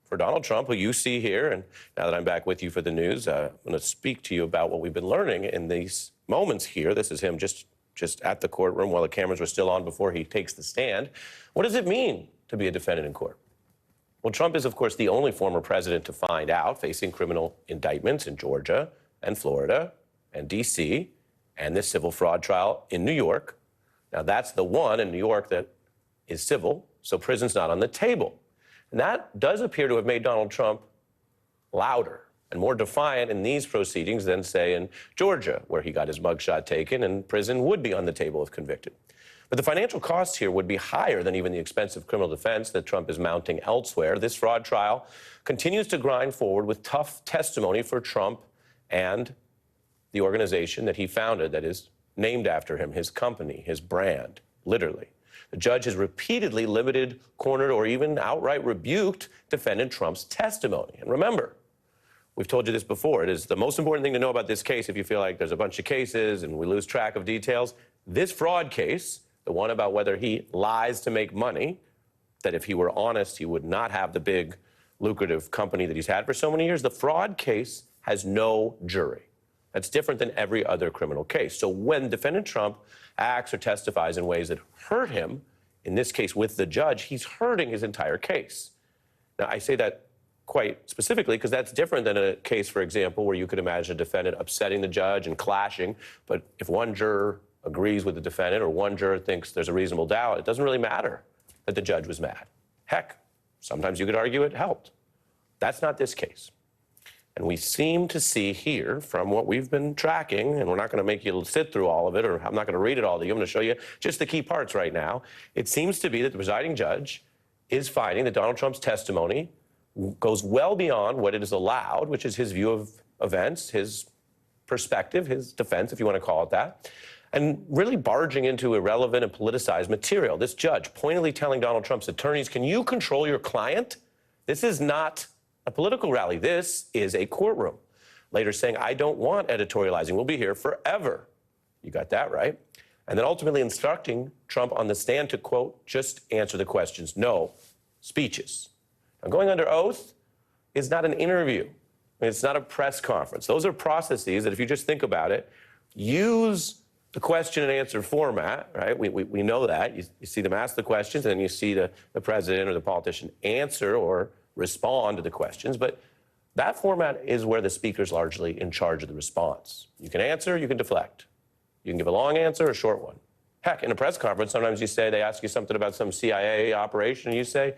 Speaker 12: for Donald Trump, who you see here? And now that I'm back with you for the news, I'm going to speak to you about what we've been learning in these moments here. This is him just at the courtroom while the cameras were still on before he takes the stand. What does it mean to be a defendant in court? Well, Trump is, of course, the only former president to find out, facing criminal indictments in Georgia and Florida and D.C. and this civil fraud trial in New York. Now, that's the one in New York that is civil, so prison's not on the table. And that does appear to have made Donald Trump louder and more defiant in these proceedings than, say, in Georgia, where he got his mugshot taken and prison would be on the table if convicted. But the financial costs here would be higher than even the expensive criminal defense that Trump is mounting elsewhere. This fraud trial continues to grind forward with tough testimony for Trump and the organization that he founded that is named after him, his company, his brand, literally. The judge has repeatedly limited, cornered, or even outright rebuked defendant Trump's testimony. And remember, We've told you this before. It is the most important thing to know about this case if you feel like there's a bunch of cases and we lose track of details. This fraud case, the one about whether he lies to make money, that if he were honest, he would not have the big lucrative company that he's had for so many years, the fraud case has no jury. That's different than every other criminal case. So when defendant Trump acts or testifies in ways that hurt him, in this case with the judge, he's hurting his entire case. Now, I say that quite specifically because that's different than a case, for example, where you could imagine a defendant upsetting the judge and clashing. But if one juror agrees with the defendant or one juror thinks there's a reasonable doubt, it doesn't really matter that the judge was mad. Heck, sometimes you could argue it helped. That's not this case. And we seem to see here, from what we've been tracking, and we're not going to make you sit through all of it, or I'm not going to read it all to you, I'm going to show you just the key parts right now. It seems to be that the presiding judge is finding that Donald Trump's testimony goes well beyond what it is allowed, which is his view of events, his perspective, his defense, if you want to call it that, and really barging into irrelevant and politicized material. This judge pointedly telling Donald Trump's attorneys, can you control your client? This is not a political rally. This is a courtroom. Later saying, I don't want editorializing. We'll be here forever. You got that right. And then ultimately instructing Trump on the stand to, quote, just answer the questions. No speeches. Now, going under oath is not an interview. It's not a press conference. Those are processes that, if you just think about it, use the question and answer format, right? We know that. You see them ask the questions, and then you see the president or the politician answer or respond to the questions. But that format is where the speaker's largely in charge of the response. You can answer, you can deflect. You can give a long answer or a short one. Heck, in a press conference, sometimes you say, they ask you something about some CIA operation, and you say,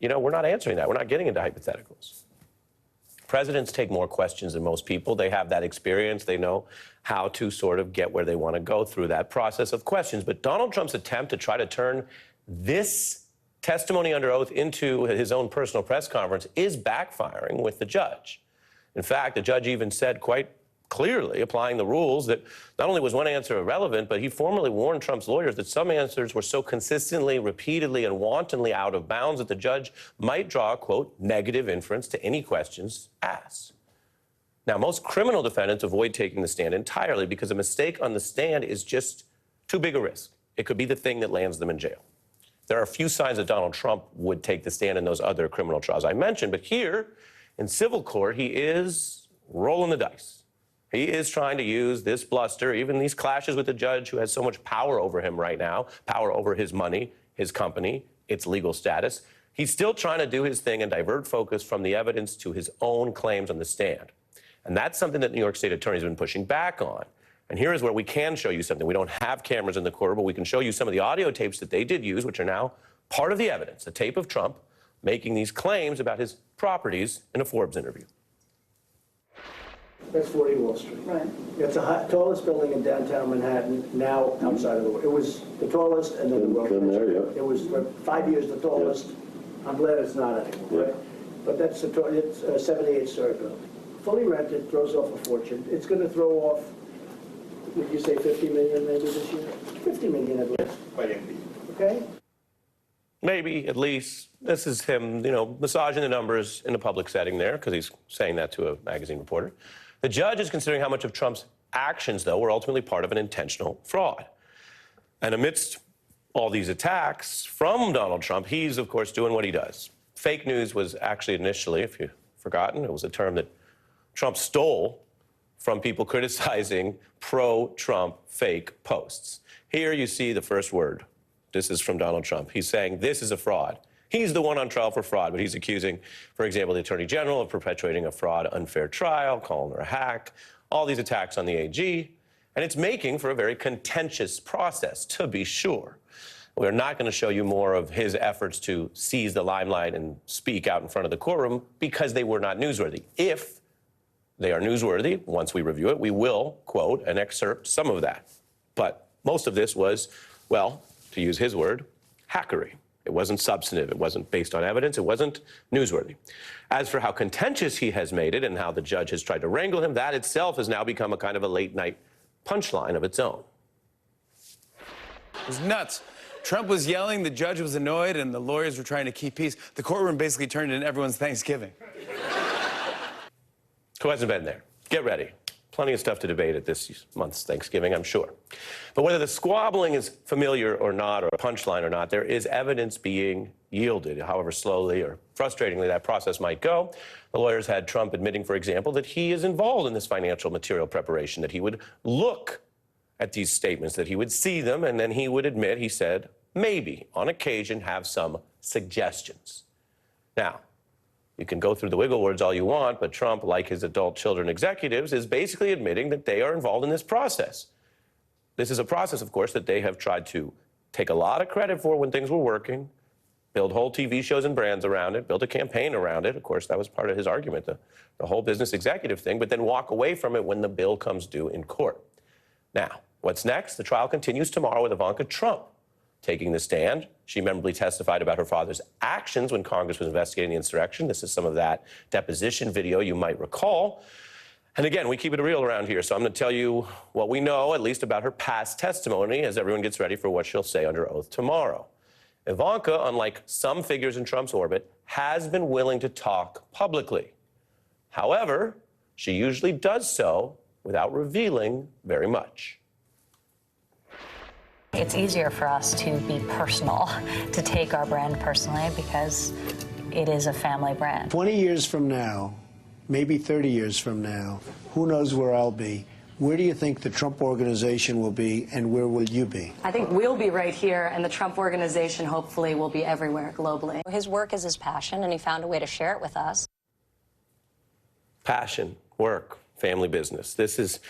Speaker 12: you know, we're not answering that. We're not getting into hypotheticals. Presidents take more questions than most people. They have that experience. They know how to sort of get where they want to go through that process of questions. But Donald Trump's attempt to try to turn this testimony under oath into his own personal press conference is backfiring with the judge. In fact, the judge even said quite clearly, applying the rules, that not only was one answer irrelevant, but he formally warned Trump's lawyers that some answers were so consistently, repeatedly, and wantonly out of bounds that the judge might draw a, quote, negative inference to any questions asked. Now, most criminal defendants avoid taking the stand entirely because a mistake on the stand is just too big a risk. It could be the thing that lands them in jail. There are a few signs that Donald Trump would take the stand in those other criminal trials I mentioned, but here in civil court, he is rolling the dice. He is trying to use this bluster, even these clashes with the judge who has so much power over him right now, power over his money, his company, its legal status. He's still trying to do his thing and divert focus from the evidence to his own claims on the stand. And that's something that New York State attorneys have been pushing back on. And here is where we can show you something. We don't have cameras in the court, but we can show you some of the audio tapes that they did use, which are now part of the evidence, a tape of Trump making these claims about his properties in a Forbes interview.
Speaker 17: That's 40 Wall Street. Right. It's the tallest building in downtown Manhattan, now outside of the world. It was the tallest, and then the world. It was for 5 years the tallest. Yep. I'm glad it's not anymore. Yep. Right? But that's it's a 78-story building. Fully rented, throws off a fortune. It's going to throw off, would you say 50 million maybe this year? 50 million at least. Okay?
Speaker 12: Maybe, at least. This is him, you know, massaging the numbers in a public setting there, because he's saying that to a magazine reporter. The judge is considering how much of Trump's actions, though, were ultimately part of an intentional fraud. And amidst all these attacks from Donald Trump, he's, of course, doing what he does. Fake news was actually initially, if you've forgotten, it was a term that Trump stole from people criticizing pro-Trump fake posts. Here you see the first word. This is from Donald Trump. He's saying this is a fraud. He's the one on trial for fraud, but he's accusing, for example, the Attorney General of perpetuating a fraud, unfair trial, calling her a hack, all these attacks on the AG. And it's making for a very contentious process, to be sure. We're not going to show you more of his efforts to seize the limelight and speak out in front of the courtroom because they were not newsworthy. If they are newsworthy, once we review it, we will quote and excerpt some of that. But most of this was, well, to use his word, hackery. It wasn't substantive. It wasn't based on evidence. It wasn't newsworthy. As for how contentious he has made it and how the judge has tried to wrangle him, that itself has now become a kind of a late-night punchline of its own.
Speaker 18: It was nuts. Trump was yelling, the judge was annoyed, and the lawyers were trying to keep peace. The courtroom basically turned into everyone's Thanksgiving.
Speaker 12: Who hasn't been there? Get ready. Plenty of stuff to debate at this month's Thanksgiving, I'm sure. But whether the squabbling is familiar or not, or a punchline or not, there is evidence being yielded, however slowly or frustratingly that process might go. The lawyers had Trump admitting, for example, that he is involved in this financial material preparation, that he would look at these statements, that he would see them, and then he would admit, he said, maybe, on occasion, have some suggestions. Now, you can go through the wiggle words all you want, but Trump, like his adult children executives, is basically admitting that they are involved in this process. This is a process, of course, that they have tried to take a lot of credit for when things were working, build whole TV shows and brands around it, build a campaign around it. Of course, that was part of his argument, the whole business executive thing, but then walk away from it when the bill comes due in court. Now, what's next? The trial continues tomorrow with Ivanka Trump taking the stand. She memorably testified about her father's actions when Congress was investigating the insurrection. This is some of that deposition video you might recall. And again, we keep it real around here, so I'm going to tell you what we know, at least about her past testimony, as everyone gets ready for what she'll say under oath tomorrow. Ivanka, unlike some figures in Trump's orbit, has been willing to talk publicly. However, she usually does so without revealing very much.
Speaker 19: It's easier for us to be personal, to take our brand personally, because it is a family brand.
Speaker 20: 20 years from now, maybe 30 years from now, who knows where I'll be? Where do you think the Trump organization will be, and where will you be?
Speaker 21: I think we'll be right here, and the Trump organization hopefully will be everywhere globally.
Speaker 19: His work is his passion, and he found a way to share it with us.
Speaker 12: Passion, work, family business. This is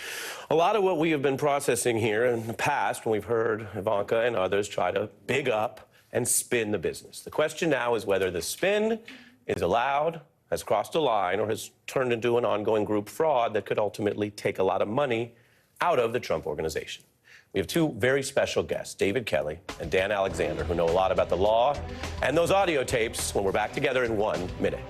Speaker 12: a lot of what we have been processing here in the past when we've heard Ivanka and others try to big up and spin the business. The question now is whether the spin is allowed, has crossed a line, or has turned into an ongoing group fraud that could ultimately take a lot of money out of the Trump organization. We have two very special guests, David Kelly and Dan Alexander, who know a lot about the law and those audio tapes when we're back together in 1 minute.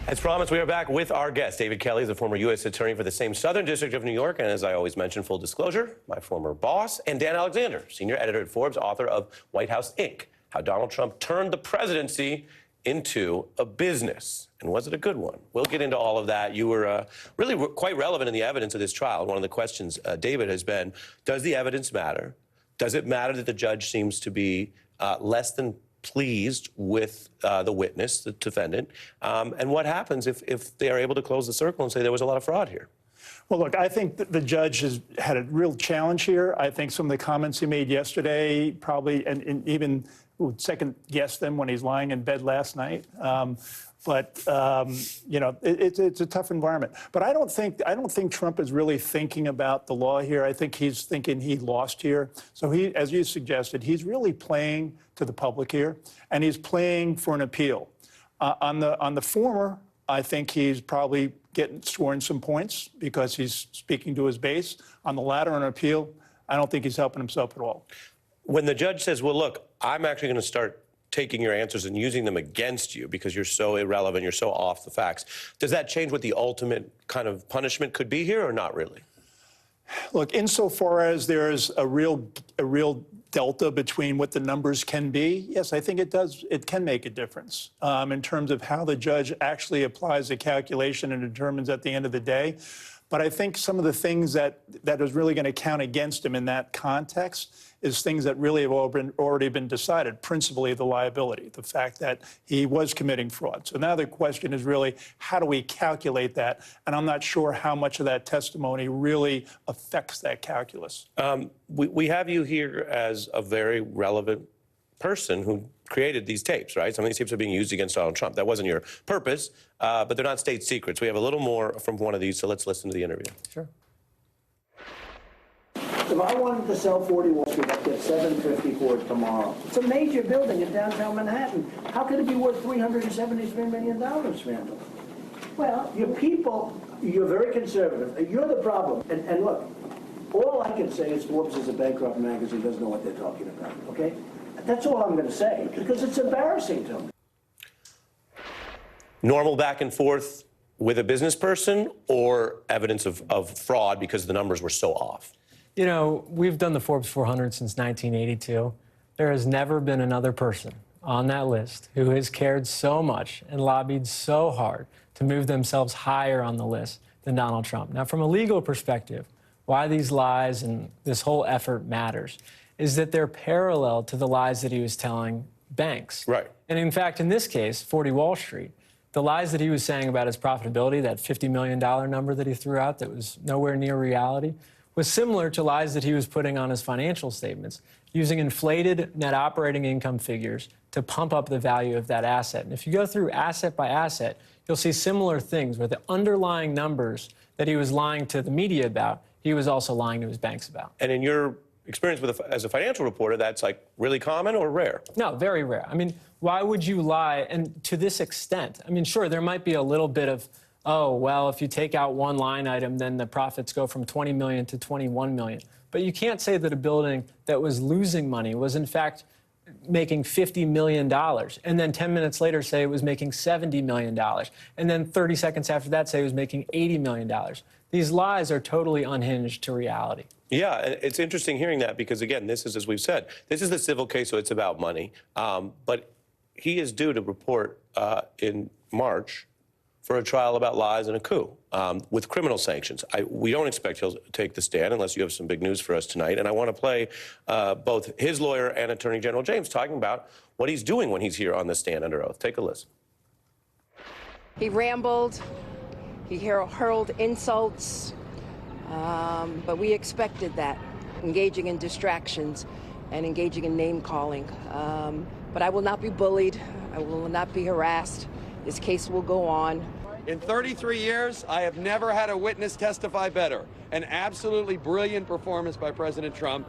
Speaker 12: As promised, we are back with our guest. David Kelly is a former U.S. attorney for the same Southern District of New York, and as I always mention, full disclosure, my former boss, and Dan Alexander, senior editor at Forbes, author of White House Inc., How Donald Trump Turned the Presidency into a Business. And was it a good one? We'll get into all of that. You were really quite relevant in the evidence of this trial. One of the questions, David, has been, does the evidence matter? Does it matter that the judge seems to be less than pleased with the witness, the defendant, and what happens if they are able to close the circle and say there was a lot of fraud here?
Speaker 22: Well, look, I think that the judge has had a real challenge here. I think some of the comments he made yesterday probably, and even would second guess them when he's lying in bed last night. You know, it's a tough environment. But I don't think Trump is really thinking about the law here. I think he's thinking he lost here. So he, as you suggested, he's really playing to the public here, and he's playing for an appeal. On the former, I think he's probably scoring some points because he's speaking to his base. On the latter, on appeal, I don't think he's helping himself at all.
Speaker 12: When the judge says, well, look, I'm actually going to start taking your answers and using them against you because you're so irrelevant, you're so off the facts, does that change what the ultimate kind of punishment could be here or not really?
Speaker 22: Look, insofar as there's a real delta between what the numbers can be, yes, I think it does. It can make a difference in terms of how the judge actually applies the calculation and determines at the end of the day. But I think some of the things that is really going to count against him in that context is things that really have already been decided, principally the liability, the fact that he was committing fraud. So now the question is really, how do we calculate that? And I'm not sure how much of that testimony really affects that calculus.
Speaker 12: We have you here as a very relevant person who created these tapes, right? Some of these tapes are being used against Donald Trump. That wasn't your purpose, but they're not state secrets. We have a little more from one of these, so let's listen to the interview.
Speaker 22: Sure.
Speaker 17: If I wanted to sell 40 Wall Street, I'd get $750 for it tomorrow. It's a major building in downtown Manhattan. How could it be worth $373 million, Randall? Well, your people, you're very conservative. You're the problem. And look, all I can say is Forbes is a bankrupt magazine, doesn't know what they're talking about, okay? That's all I'm going to say, because it's embarrassing to them.
Speaker 12: Normal back and forth with a business person or evidence of fraud because the numbers were so off?
Speaker 23: You know, we've done the Forbes 400 since 1982. There has never been another person
Speaker 1: on that list who has cared so much and lobbied so hard to move themselves higher on the list than Donald Trump. Now, from a legal perspective, why these lies and this whole effort matters is that they're parallel to the lies that he was telling banks.
Speaker 12: Right.
Speaker 1: And in fact, in this case, 40 Wall Street, the lies that he was saying about his profitability, that $50 million number that he threw out that was nowhere near reality, was similar to lies that he was putting on his financial statements, using inflated net operating income figures to pump up the value of that asset. And if you go through asset by asset, you'll see similar things where the underlying numbers that he was lying to the media about, he was also lying to his banks about.
Speaker 12: And in your experience as a financial reporter, that's like really common or rare?
Speaker 1: No, very rare. I mean, why would you lie? And to this extent, I mean, sure, there might be a little bit of, oh, well, if you take out one line item, then the profits go from 20 million to 21 million. But you can't say that a building that was losing money was in fact making $50 million, and then 10 minutes later say it was making $70 million, and then 30 seconds after that say it was making $80 million. These lies are totally unhinged to reality.
Speaker 12: Yeah, it's interesting hearing that because, again, this is, as we've said, this is a civil case, so it's about money. But he is due to report in March for a trial about lies and a coup with criminal sanctions. We don't expect he'll take the stand unless you have some big news for us tonight. And I want to play both his lawyer and Attorney General James talking about what he's doing when he's here on the stand under oath. Take a listen.
Speaker 2: He rambled. He hurled insults. But we expected that, engaging in distractions and engaging in name-calling. But I will not be bullied. I will not be harassed. This case will go on.
Speaker 23: In 33 years, I have never had a witness testify better. An absolutely brilliant performance by President Trump.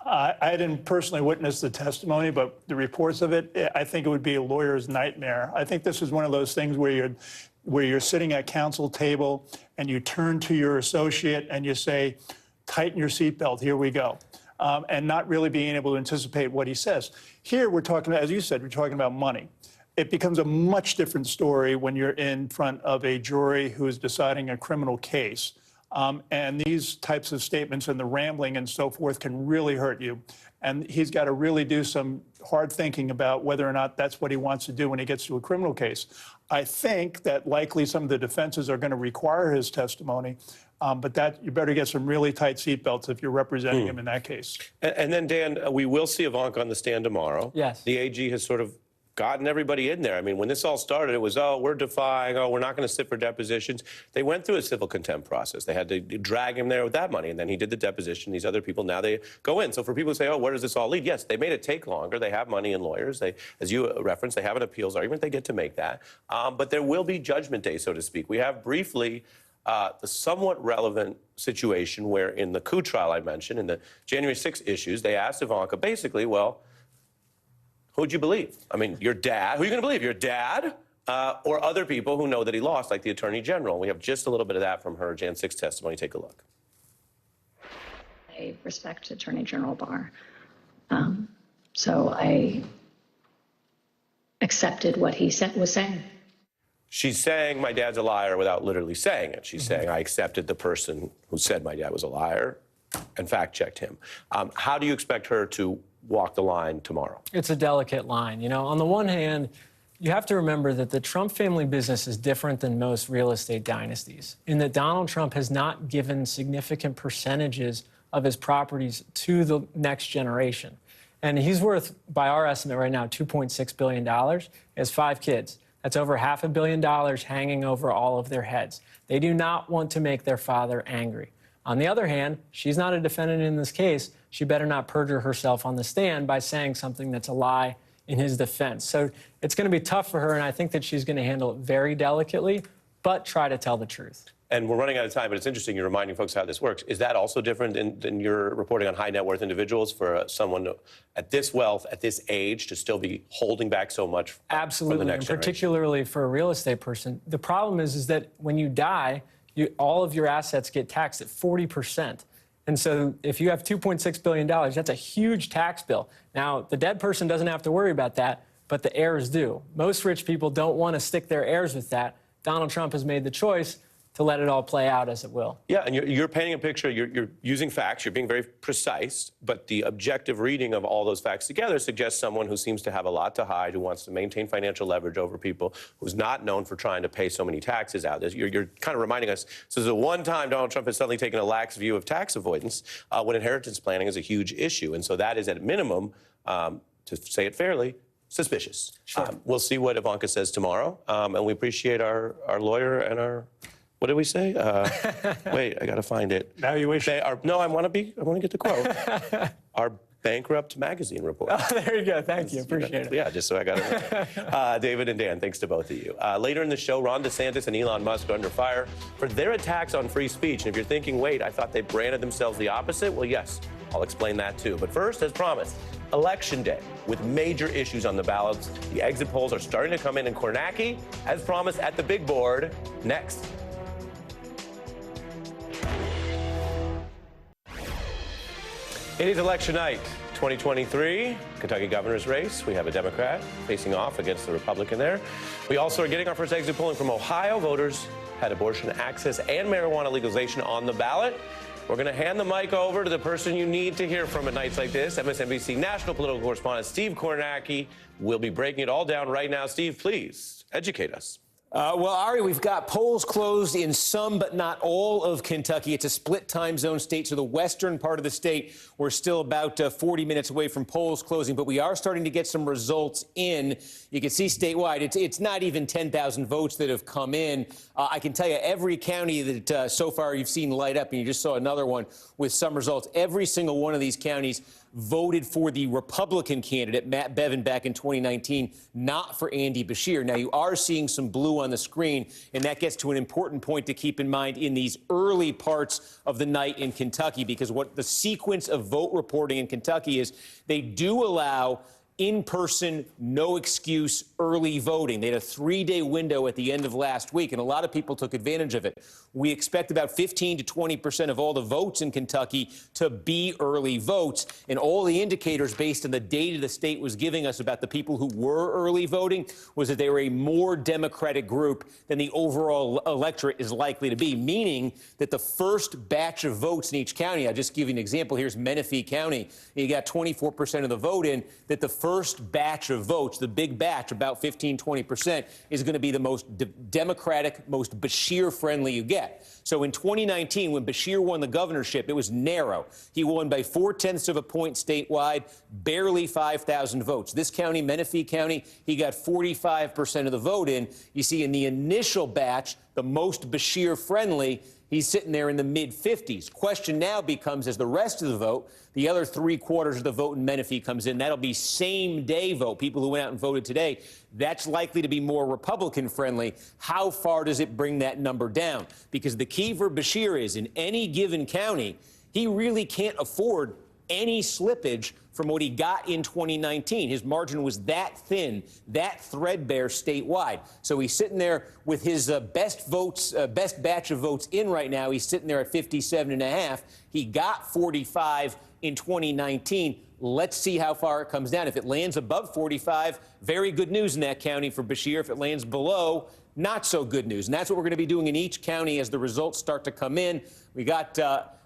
Speaker 22: I didn't personally witness the testimony, but the reports of it, I think it would be a lawyer's nightmare. I think this is one of those things where you're sitting at counsel table and you turn to your associate and you say, tighten your seatbelt, here we go. And not really being able to anticipate what he says. Here we're talking about, as you said, we're talking about money. It becomes a much different story when you're in front of a jury who is deciding a criminal case. And these types of statements and the rambling and so forth can really hurt you. And he's got to really do some hard thinking about whether or not that's what he wants to do when he gets to a criminal case. I think that likely some of the defenses are going to require his testimony, but that you better get some really tight seatbelts if you're representing him in that case.
Speaker 12: And then, Dan, we will see Ivanka on the stand tomorrow.
Speaker 1: Yes.
Speaker 12: The AG has sort of gotten everybody in there. I mean, when this all started, it was, oh, we're defying, oh, we're not going to sit for depositions. They went through a civil contempt process. They had to drag him there with that money, and then he did the deposition. These other people, now they go in. So for people who say, oh, where does this all lead? Yes, they made it take longer. They have money and lawyers. They, as you referenced, they have an appeals argument. They get to make that. But there will be judgment day, so to speak. We have briefly the somewhat relevant situation where in the coup trial I mentioned, in the January 6 issues, they asked Ivanka basically, well, who'd you believe? I mean, your dad. Who are you going to believe? Your dad or other people who know that he lost, like the Attorney General? We have just a little bit of that from her Jan 6 testimony. Take a look.
Speaker 24: I respect Attorney General Barr. So I accepted what he was saying.
Speaker 12: She's saying my dad's a liar without literally saying it. She's saying I accepted the person who said my dad was a liar and fact-checked him. How do you expect her to walk the line tomorrow?
Speaker 1: It's a delicate line. You know, on the one hand, you have to remember that the Trump family business is different than most real estate dynasties in that Donald Trump has not given significant percentages of his properties to the next generation. And he's worth, by our estimate right now, $2.6 billion. He has 5 kids. That's over $500 million hanging over all of their heads. They do not want to make their father angry. On the other hand, she's not a defendant in this case. She better not perjure herself on the stand by saying something that's a lie in his defense. So it's going to be tough for her, and I think that she's going to handle it very delicately, but try to tell the truth.
Speaker 12: And we're running out of time, but it's interesting you're reminding folks how this works. Is that also different than your reporting on high net worth individuals for someone at this wealth, at this age, to still be holding back so much
Speaker 1: Absolutely,
Speaker 12: from the next
Speaker 1: and particularly for a real estate person? The problem is that when you die, all of your assets get taxed at 40%. And so if you have $2.6 billion, that's a huge tax bill. Now, the dead person doesn't have to worry about that, but the heirs do. Most rich people don't want to stick their heirs with that. Donald Trump has made the choice to let it all play out as it will.
Speaker 12: Yeah, and you're painting a picture, you're using facts, you're being very precise, but the objective reading of all those facts together suggests someone who seems to have a lot to hide, who wants to maintain financial leverage over people, who's not known for trying to pay so many taxes out. You're kind of reminding us, this is the one time Donald Trump has suddenly taken a lax view of tax avoidance when inheritance planning is a huge issue. And so that is, at minimum, to say it fairly, suspicious.
Speaker 1: Sure.
Speaker 12: We'll see what Ivanka says tomorrow, and we appreciate our lawyer and our... What did we say? Wait, I got to find it.
Speaker 22: Valuation.
Speaker 12: No, I want to get the quote. Our bankrupt magazine report.
Speaker 1: Oh, there you go. Thank you. Appreciate it.
Speaker 12: Yeah, just so I got it. David and Dan, thanks to both of you. Later in the show, Ron DeSantis and Elon Musk are under fire for their attacks on free speech. And if you're thinking, wait, I thought they branded themselves the opposite, well, yes, I'll explain that too. But first, as promised, Election Day with major issues on the ballots. The exit polls are starting to come in Kornacki, as promised, at the big board. Next. It is election night, 2023, Kentucky governor's race. We have a Democrat facing off against the Republican there. We also are getting our first exit polling from Ohio. Voters had abortion access and marijuana legalization on the ballot. We're going to hand the mic over to the person you need to hear from at nights like this, MSNBC national political correspondent Steve Kornacki. We'll be breaking it all down right now. Steve, please educate us.
Speaker 3: Well, Ari, we've got polls closed in some but not all of Kentucky. It's a split time zone state, so the western part of the state, we're still about 40 minutes away from polls closing, but we are starting to get some results in. You can see statewide, it's not even 10,000 votes that have come in. I can tell you every county that so far you've seen light up, and you just saw another one with some results, every single one of these counties voted for the Republican candidate, Matt Bevin, back in 2019, not for Andy Beshear. Now, you are seeing some blue on the screen, and that gets to an important point to keep in mind in these early parts of the night in Kentucky, because what the sequence of vote reporting in Kentucky is, they do allow in-person, no-excuse early voting. They had a 3-day window at the end of last week, and a lot of people took advantage of it. We expect about 15 to 20% of all the votes in Kentucky to be early votes, and all the indicators based on the data the state was giving us about the people who were early voting was that they were a more Democratic group than the overall electorate is likely to be, meaning that the first batch of votes in each county, I'll just give you an example. Here's Menifee County. You got 24% of the vote in, that the first batch of votes, the big batch, about 15, 20%, is going to be the most Democratic, most Beshear-friendly you get. So in 2019, when Beshear won the governorship, it was narrow. He won by 0.4 of a point statewide, barely 5,000 votes. This county, Menifee County, he got 45% of the vote in. You see, in the initial batch, the most Beshear-friendly, he's sitting there in the mid-50s. Question now becomes, as the rest of the vote, the other 3/4 of the vote in Menifee comes in, that'll be same-day vote, people who went out and voted today. That's likely to be more Republican-friendly. How far does it bring that number down? Because the key for Beshear is, in any given county, he really can't afford any slippage from what he got in 2019. His margin was that thin, that threadbare statewide. So he's sitting there with his best batch of votes in right now. He's sitting there at 57.5. He got 45 in 2019. Let's see how far it comes down. If it lands above 45, very good news in that county for Beshear. If it lands below, not so good news. And that's what we're going to be doing in each county as the results start to come in. We got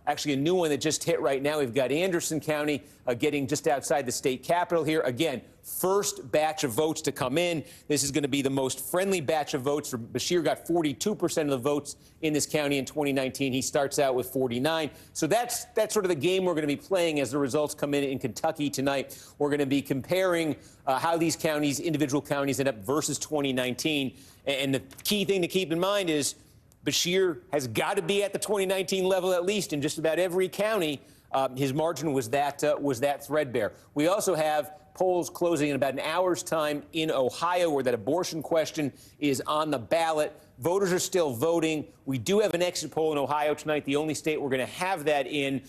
Speaker 3: actually a new one that just hit right now. We've got Anderson County getting just outside the state capitol here. Again, first batch of votes to come in. This is going to be the most friendly batch of votes. For Beshear got 42% of the votes in this county in 2019. He starts out with 49. So that's sort of the game we're going to be playing as the results come in Kentucky tonight. We're going to be comparing how these counties, individual counties, end up versus 2019. And the key thing to keep in mind is Beshear has got to be at the 2019 level at least in just about every county. His margin was that threadbare. We also have polls closing in about an hour's time in Ohio, where that abortion question is on the ballot. Voters are still voting. We do have an exit poll in Ohio tonight, the only state we're going to have that in.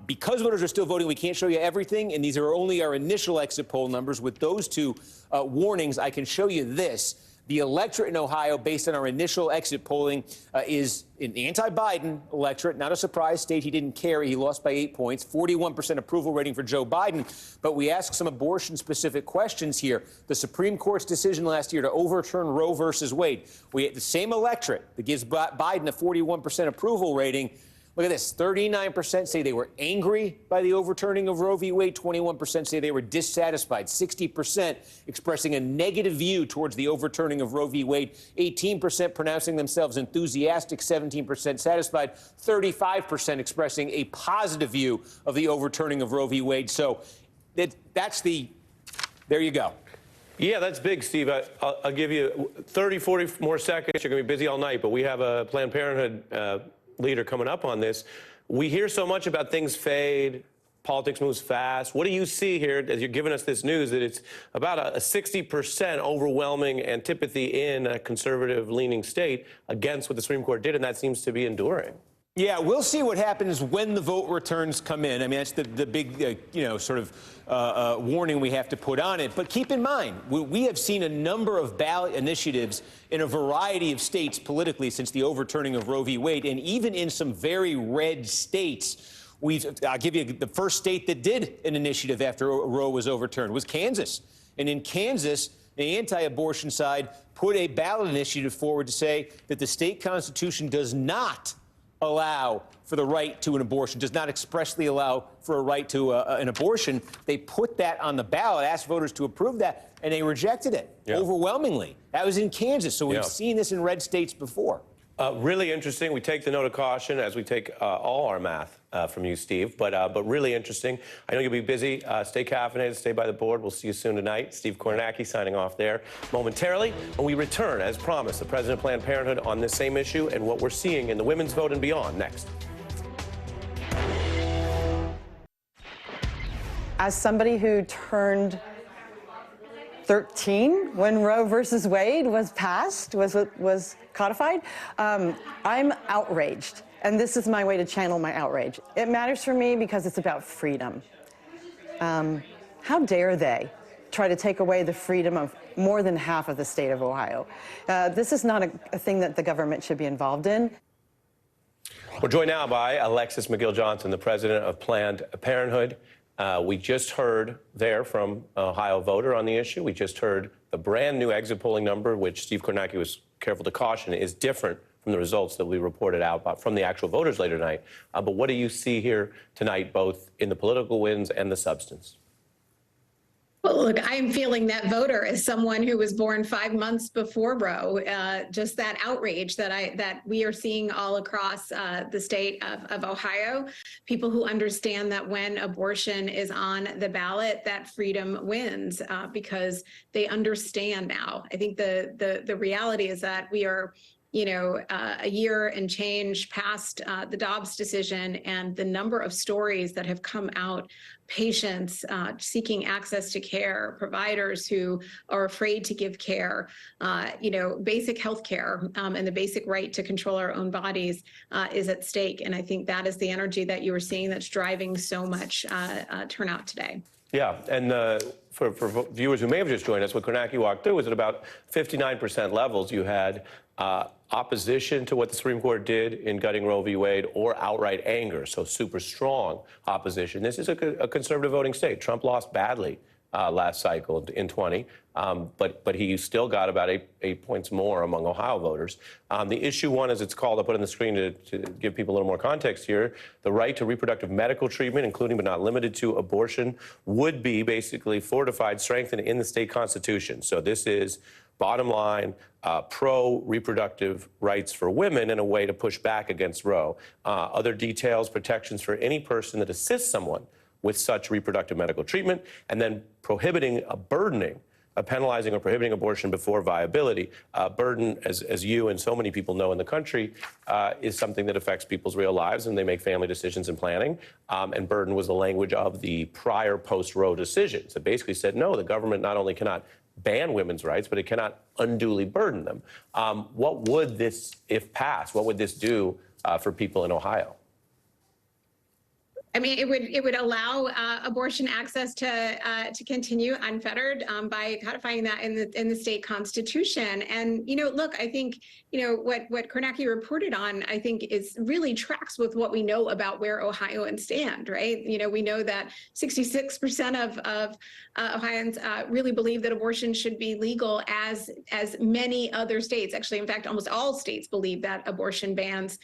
Speaker 3: Because voters are still voting, we can't show you everything, and these are only our initial exit poll numbers. With those two warnings, I can show you this. The electorate in Ohio, based on our initial exit polling, is an anti-Biden electorate. Not a surprise state. He didn't carry. He lost by 8 points. 41% approval rating for Joe Biden. But we asked some abortion-specific questions here. The Supreme Court's decision last year to overturn Roe versus Wade. We had the same electorate that gives Biden a 41% approval rating. Look at this. 39% say they were angry by the overturning of Roe v. Wade. 21% say they were dissatisfied. 60% expressing a negative view towards the overturning of Roe v. Wade. 18% pronouncing themselves enthusiastic. 17% satisfied. 35% expressing a positive view of the overturning of Roe v. Wade. So that's there you go.
Speaker 12: Yeah, that's big, Steve. I'll give you 30, 40 more seconds. You're going to be busy all night, but we have a Planned Parenthood leader coming up on this. We hear so much about things fade, politics moves fast. What do you see here as you're giving us this news that it's about a 60% overwhelming antipathy in a conservative-leaning state against what the Supreme Court did, and that seems to be enduring?
Speaker 3: Yeah, we'll see what happens when the vote returns come in. I mean, that's the big, sort of warning we have to put on it. But keep in mind, we have seen a number of ballot initiatives in a variety of states politically since the overturning of Roe v. Wade, and even in some very red states. I'll give you the first state that did an initiative after Roe was overturned was Kansas. And in Kansas, the anti-abortion side put a ballot initiative forward to say that the state constitution does not allow for the right to an abortion, does not expressly allow for a right to an abortion. They put that on the ballot, asked voters to approve that, and they rejected it overwhelmingly. That was in Kansas, so we've seen this in red states before.
Speaker 12: Really interesting. We take the note of caution as we take all our math from you, Steve, but really interesting. I know you'll be busy. Stay caffeinated, stay by the board. We'll see you soon tonight. Steve Kornacki signing off there momentarily. When we return, as promised, the president of Planned Parenthood on this same issue and what we're seeing in the women's vote and beyond next.
Speaker 5: As somebody who turned 13 when Roe versus Wade was passed, was codified, I'm outraged. And this is my way to channel my outrage. It matters for me because it's about freedom. How dare they try to take away the freedom of more than half of the state of Ohio? This is not a thing that the government should be involved in.
Speaker 12: We're joined now by Alexis McGill-Johnson, the president of Planned Parenthood. We just heard there from Ohio voter on the issue. We just heard the brand new exit polling number, which Steve Kornacki was careful to caution is different from the results that we reported out from the actual voters later tonight. But what do you see here tonight, both in the political wins and the substance?
Speaker 6: Well, look, I'm feeling that voter as someone who was born 5 months before Roe. Just that outrage that we are seeing all across the state of Ohio. People who understand that when abortion is on the ballot, that freedom wins because they understand now. I think the reality is that we are, a year and change past the Dobbs decision, and the number of stories that have come out, patients seeking access to care, providers who are afraid to give care, basic health care and the basic right to control our own bodies is at stake. And I think that is the energy that you are seeing that's driving so much turnout today.
Speaker 12: Yeah, and for viewers who may have just joined us, what Kornacki walked through was at about 59% levels. You had opposition to what the Supreme Court did in gutting Roe v. Wade or outright anger, so super strong opposition. This is a conservative voting state. Trump lost badly last cycle in 20, but he still got about 8 points more among Ohio voters. The issue one, as it's called, I'll put on the screen to give people a little more context here, the right to reproductive medical treatment, including but not limited to abortion, would be basically fortified, strengthened in the state constitution. So this is, bottom line, pro-reproductive rights for women in a way to push back against Roe. Other details, protections for any person that assists someone with such reproductive medical treatment, and then prohibiting penalizing or prohibiting abortion before viability. Burden, as you and so many people know in the country, is something that affects people's real lives, and they make family decisions and planning. And burden was the language of the prior post-Roe decisions. It basically said, no, the government not only cannot ban women's rights, but it cannot unduly burden them. What would this, if passed, what would this do for people in Ohio?
Speaker 6: I mean, it would allow abortion access to continue unfettered by codifying that in the state constitution. And look, I think what Kornacki reported on, I think, is really tracks with what we know about where Ohioans stand, right? We know that 66% of Ohioans really believe that abortion should be legal, as many other states, actually, in fact, almost all states believe that abortion bans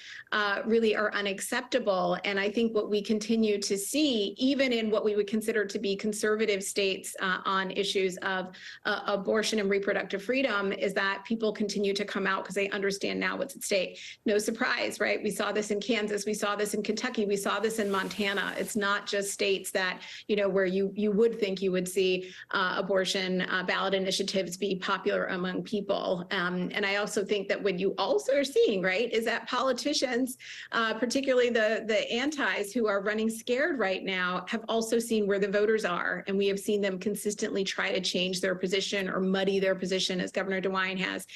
Speaker 6: really are unacceptable. And I think what we continue to see, even in what we would consider to be conservative states on issues of abortion and reproductive freedom, is that people continue to come out because they understand now what's at stake. No surprise, right? We saw this in Kansas, we saw this in Kentucky, we saw this in Montana. It's not just states that, where you would think you would see abortion ballot initiatives be popular among people. And I also think that what you also are seeing, right, is that politicians, particularly the antis who are running scared right now, have also seen where the voters are. And we have seen them consistently try to change their position or muddy their position, as Governor DeWine has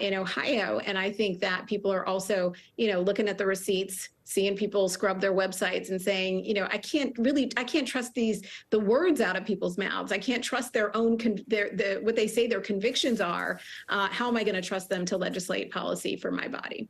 Speaker 6: in Ohio. And I think that people are also, looking at the receipts, seeing people scrub their websites and saying, I can't trust the words out of people's mouths. I can't trust their own, what they say their convictions are. How am I going to trust them to legislate policy for my body?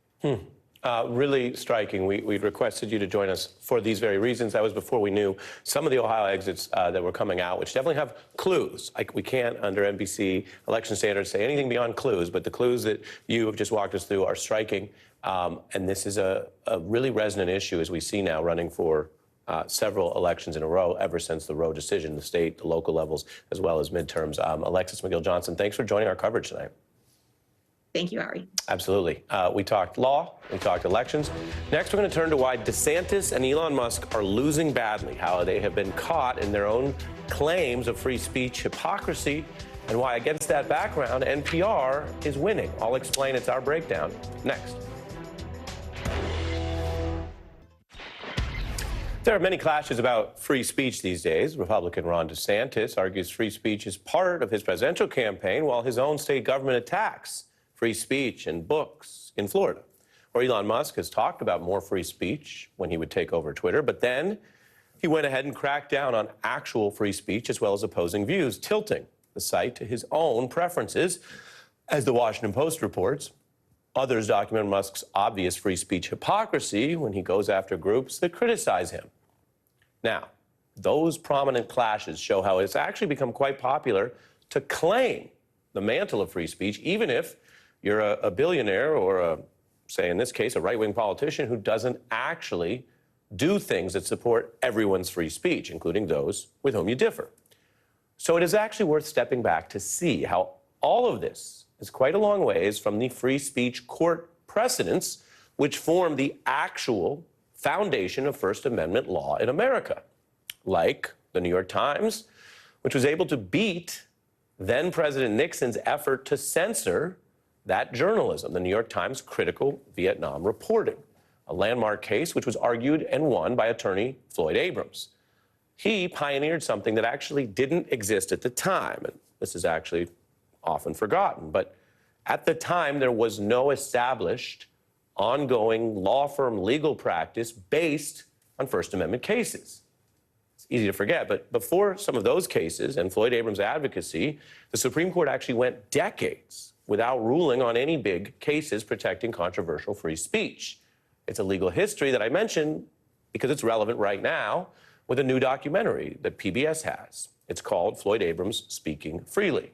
Speaker 12: Really striking. We requested you to join us for these very reasons. That was before we knew some of the Ohio exits that were coming out, which definitely have clues. We can't, under NBC election standards, say anything beyond clues, but the clues that you have just walked us through are striking. And this is a really resonant issue, as we see now, running for several elections in a row ever since the Roe decision, the state, the local levels, as well as midterms. Alexis McGill-Johnson, thanks for joining our coverage tonight.
Speaker 6: Thank you, Ari.
Speaker 12: Absolutely. We talked law, we talked elections. Next, we're going to turn to why DeSantis and Elon Musk are losing badly, how they have been caught in their own claims of free speech hypocrisy, and why, against that background, NPR is winning. I'll explain. It's our breakdown next. There are many clashes about free speech these days. Republican Ron DeSantis argues free speech is part of his presidential campaign, while his own state government attacks free speech and books in Florida. Or Elon Musk has talked about more free speech when he would take over Twitter, but then he went ahead and cracked down on actual free speech as well as opposing views, tilting the site to his own preferences. As the Washington Post reports, others document Musk's obvious free speech hypocrisy when he goes after groups that criticize him. Now, those prominent clashes show how it's actually become quite popular to claim the mantle of free speech, even if you're a billionaire or, say in this case, a right-wing politician who doesn't actually do things that support everyone's free speech, including those with whom you differ. So it is actually worth stepping back to see how all of this is quite a long ways from the free speech court precedents which form the actual foundation of First Amendment law in America, like the New York Times, which was able to beat then President Nixon's effort to censor that journalism, the New York Times' critical Vietnam reporting, a landmark case which was argued and won by attorney Floyd Abrams. He pioneered something that actually didn't exist at the time, and this is actually often forgotten, but at the time there was no established, ongoing law firm legal practice based on First Amendment cases. It's easy to forget, but before some of those cases and Floyd Abrams' advocacy, the Supreme Court actually went decades without ruling on any big cases protecting controversial free speech. It's a legal history that I mention because it's relevant right now with a new documentary that PBS has. It's called Floyd Abrams Speaking Freely.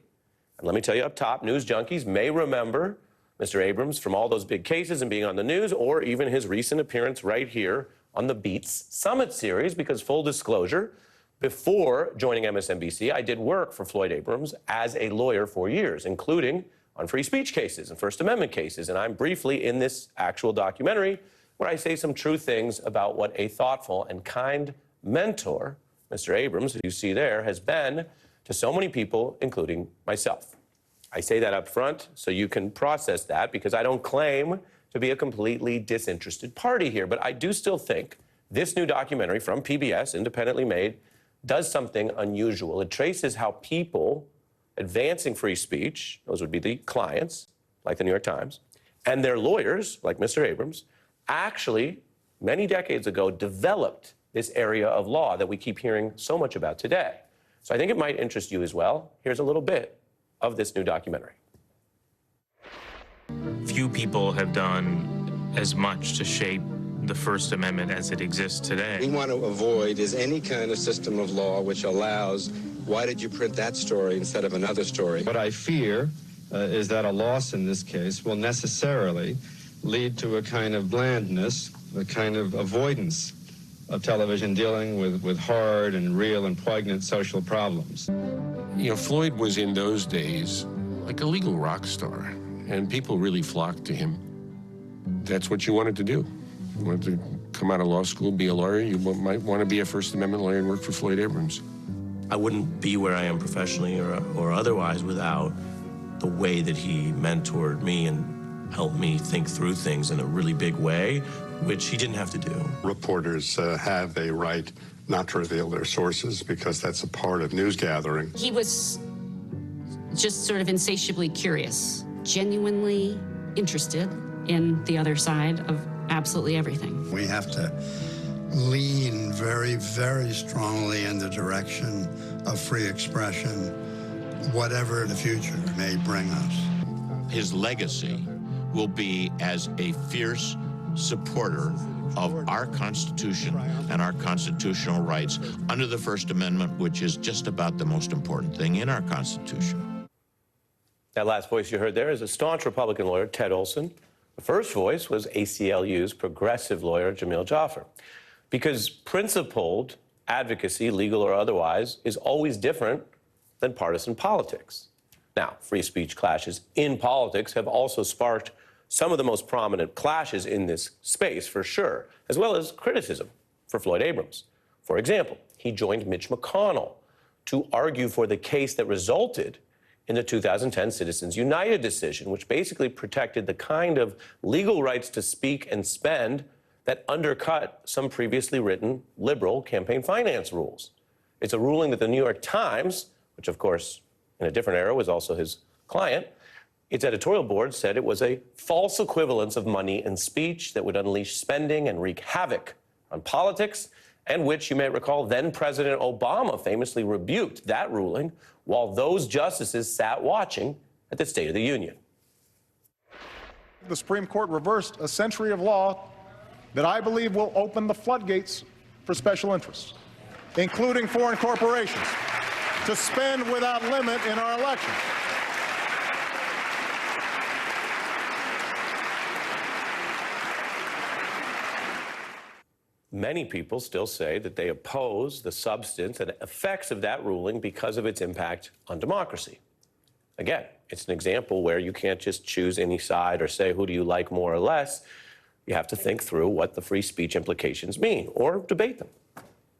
Speaker 12: And let me tell you up top, news junkies may remember Mr. Abrams from all those big cases and being on the news, or even his recent appearance right here on the Beats Summit series, because full disclosure, before joining MSNBC, I did work for Floyd Abrams as a lawyer for years, including on free speech cases and First Amendment cases. And I'm briefly in this actual documentary where I say some true things about what a thoughtful and kind mentor, Mr. Abrams, who you see there, has been to so many people, including myself. I say that up front so you can process that, because I don't claim to be a completely disinterested party here, but I do still think this new documentary from PBS, independently made, does something unusual. It traces how people advancing free speech, those would be the clients, like the New York Times, and their lawyers, like Mr. Abrams, actually, many decades ago, developed this area of law that we keep hearing so much about today. So I think it might interest you as well. Here's a little bit of this new documentary.
Speaker 7: Few people have done as much to shape the First Amendment as it exists today.
Speaker 8: We want to avoid is any kind of system of law which allows, why did you print that story instead of another story? What I fear is that a loss in this case will necessarily lead to a kind of blandness, a kind of avoidance of television dealing with hard and real and poignant social problems.
Speaker 9: You know, Floyd was in those days like a legal rock star, and people really flocked to him. That's what you wanted to do. You wanted to come out of law school, be a lawyer. You might want to be a First Amendment lawyer and work for Floyd Abrams.
Speaker 10: I wouldn't be where I am professionally or otherwise without the way that he mentored me and helped me think through things in a really big way, which he didn't have to do.
Speaker 25: Reporters have a right not to reveal their sources because that's a part of news gathering.
Speaker 26: He was just sort of insatiably curious, genuinely interested in the other side of absolutely everything.
Speaker 27: We have to lean very, very strongly in the direction of free expression, whatever the future may bring us.
Speaker 28: His legacy will be as a fierce supporter of our Constitution and our constitutional rights under the First Amendment, which is just about the most important thing in our Constitution.
Speaker 12: That last voice you heard there is a staunch Republican lawyer, Ted Olson. The first voice was ACLU's progressive lawyer, Jamil Jaffer. Because principled advocacy, legal or otherwise, is always different than partisan politics. Now, free speech clashes in politics have also sparked some of the most prominent clashes in this space, for sure, as well as criticism for Floyd Abrams. For example, he joined Mitch McConnell to argue for the case that resulted in the 2010 Citizens United decision, which basically protected the kind of legal rights to speak and spend that undercut some previously written liberal campaign finance rules. It's a ruling that the New York Times, which of course in a different era was also his client, its editorial board said it was a false equivalence of money and speech that would unleash spending and wreak havoc on politics, and which, you may recall, then President Obama famously rebuked that ruling while those justices sat watching at the State of the Union.
Speaker 29: The Supreme Court reversed a century of law that I believe will open the floodgates for special interests, including foreign corporations, to spend without limit in our elections.
Speaker 12: Many people still say that they oppose the substance and effects of that ruling because of its impact on democracy. Again, it's an example where you can't just choose any side or say, who do you like more or less? You have to think through what the free speech implications mean or debate them.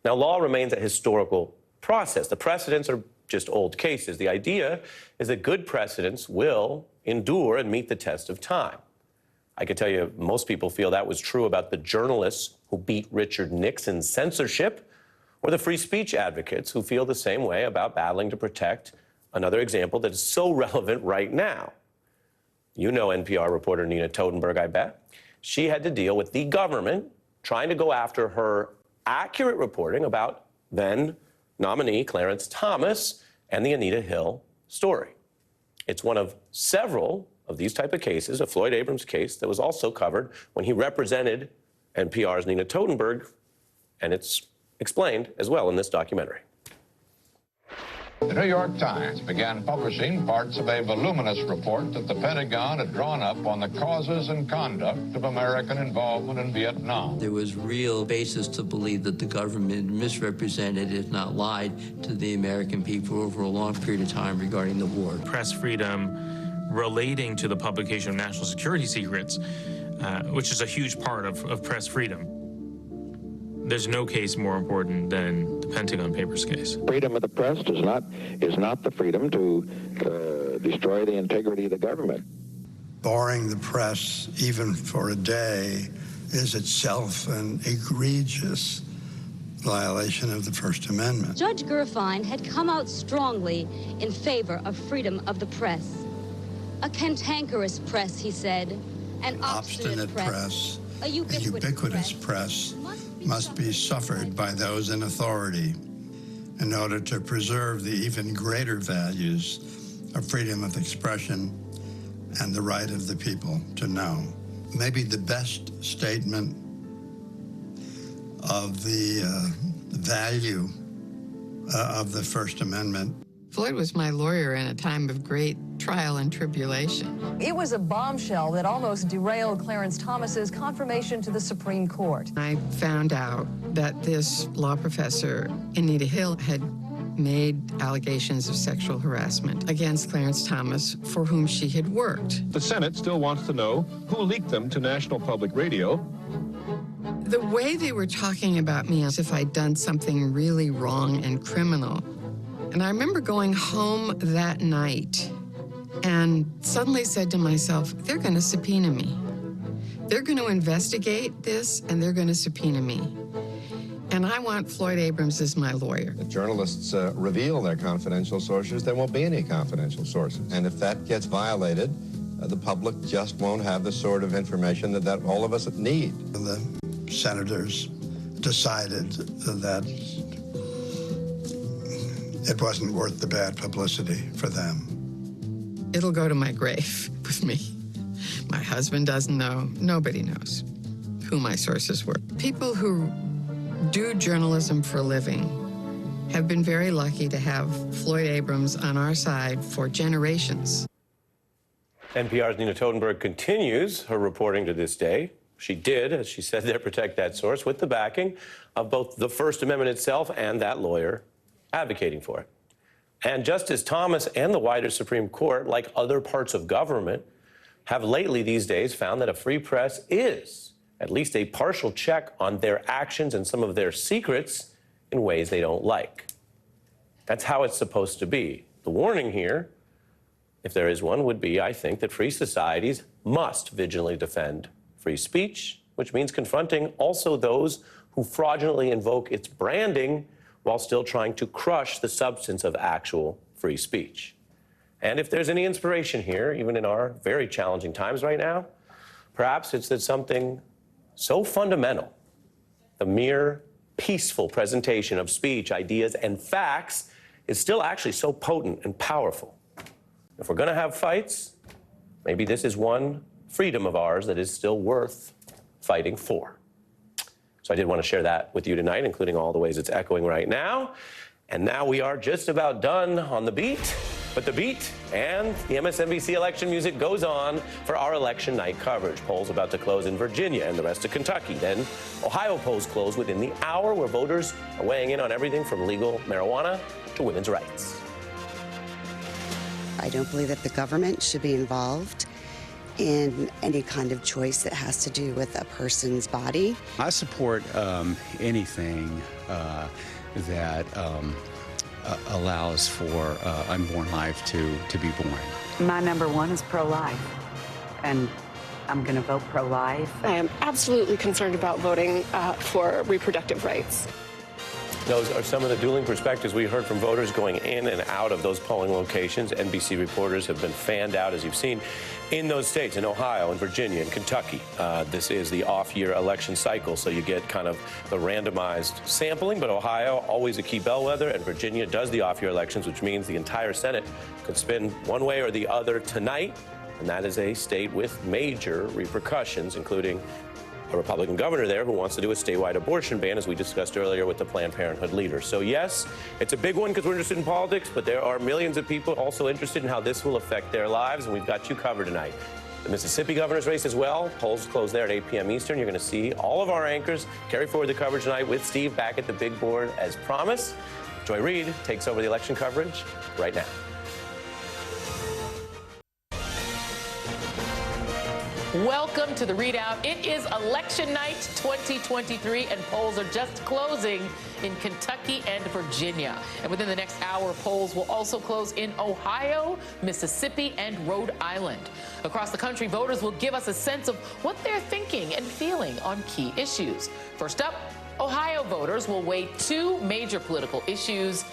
Speaker 12: Now, law remains a historical process. The precedents are just old cases. The idea is that good precedents will endure and meet the test of time. I can tell you most people feel that was true about the journalists who beat Richard Nixon's censorship, or the free speech advocates who feel the same way about battling to protect another example that is so relevant right now. You know NPR reporter Nina Totenberg, I bet. She had to deal with the government trying to go after her accurate reporting about then nominee Clarence Thomas and the Anita Hill story. It's one of several of these type of cases, a Floyd Abrams case that was also covered when he represented NPR's Nina Totenberg, and it's explained as well in this documentary.
Speaker 30: The New York Times began publishing parts of a voluminous report that the Pentagon had drawn up on the causes and conduct of American involvement in Vietnam.
Speaker 31: There was real basis to believe that the government misrepresented, if not lied, to the American people over a long period of time regarding the war.
Speaker 7: Press freedom relating to the publication of national security secrets, which is a huge part of press freedom. There's no case more important than the Pentagon Papers case.
Speaker 30: Freedom of the press is not the freedom to destroy the integrity of the government.
Speaker 27: Barring the press, even for a day, is itself an egregious violation of the First Amendment.
Speaker 32: Judge Gerfine had come out strongly in favor of freedom of the press. A cantankerous press, he said, an obstinate press, a ubiquitous press
Speaker 27: must be suffered by those in authority in order to preserve the even greater values of freedom of expression and the right of the people to know. Maybe the best statement of the value of the First Amendment.
Speaker 2: Floyd was my lawyer in a time of great trial and tribulation.
Speaker 4: It was a bombshell that almost derailed Clarence Thomas's confirmation to the Supreme Court.
Speaker 2: I found out that this law professor, Anita Hill, had made allegations of sexual harassment against Clarence Thomas, for whom she had worked.
Speaker 9: The Senate still wants to know who leaked them to National Public Radio.
Speaker 2: The way they were talking about me as if I'd done something really wrong and criminal. And I remember going home that night and suddenly said to myself, they're going to subpoena me. They're going to investigate this and they're going to subpoena me. And I want Floyd Abrams as my lawyer.
Speaker 8: If journalists reveal their confidential sources, there won't be any confidential sources. And if that gets violated, the public just won't have the sort of information that all of us need.
Speaker 27: The senators decided that it wasn't worth the bad publicity for them.
Speaker 2: It'll go to my grave with me. My husband doesn't know. Nobody knows who my sources were. People who do journalism for a living have been very lucky to have Floyd Abrams on our side for generations.
Speaker 12: NPR's Nina Totenberg continues her reporting to this day. She did, as she said there, protect that source with the backing of both the First Amendment itself and that lawyer advocating for it. And Justice Thomas and the wider Supreme Court, like other parts of government, have lately these days found that a free press is at least a partial check on their actions and some of their secrets in ways they don't like. That's how it's supposed to be. The warning here, if there is one, would be, I think, that free societies must vigilantly defend free speech, which means confronting also those who fraudulently invoke its branding while still trying to crush the substance of actual free speech. And if there's any inspiration here, even in our very challenging times right now, perhaps it's that something so fundamental, the mere peaceful presentation of speech, ideas, and facts, is still actually so potent and powerful. If we're going to have fights, maybe this is one freedom of ours that is still worth fighting for. So I did want to share that with you tonight, including all the ways it's echoing right now. And now we are just about done on the beat. But the beat and the MSNBC election music goes on for our election night coverage. Polls about to close in Virginia and the rest of Kentucky. Then Ohio polls close within the hour, where voters are weighing in on everything from legal marijuana to women's rights.
Speaker 11: I don't believe that the government should be involved in any kind of choice that has to do with a person's body.
Speaker 13: I support anything that allows for unborn life to be born.
Speaker 14: My number one is pro-life, and I'm going to vote pro-life.
Speaker 15: I am absolutely concerned about voting for reproductive rights.
Speaker 12: Those are some of the dueling perspectives we heard from voters going in and out of those polling locations. NBC reporters have been fanned out, as you've seen, in those states, in Ohio and Virginia and Kentucky. This is the off-year election cycle, so you get kind of the randomized sampling, but Ohio, always a key bellwether, and Virginia does the off-year elections, which means the entire Senate could spin one way or the other tonight, and that is a state with major repercussions, including a Republican governor there who wants to do a statewide abortion ban, as we discussed earlier with the Planned Parenthood leader. So yes, it's a big one because we're interested in politics, but there are millions of people also interested in how this will affect their lives, and we've got you covered tonight. The Mississippi governor's race as well. Polls close there at 8 p.m. Eastern. You're going to see all of our anchors carry forward the coverage tonight with Steve back at the big board as promised. Joy Reid takes over the election coverage right now.
Speaker 16: Welcome to the Readout. It is election night 2023, and polls are just closing in Kentucky and Virginia. And within the next hour, polls will also close in Ohio, Mississippi, and Rhode Island. Across the country, voters will give us a sense of what they're thinking and feeling on key issues. First up, Ohio voters will weigh two major political issues.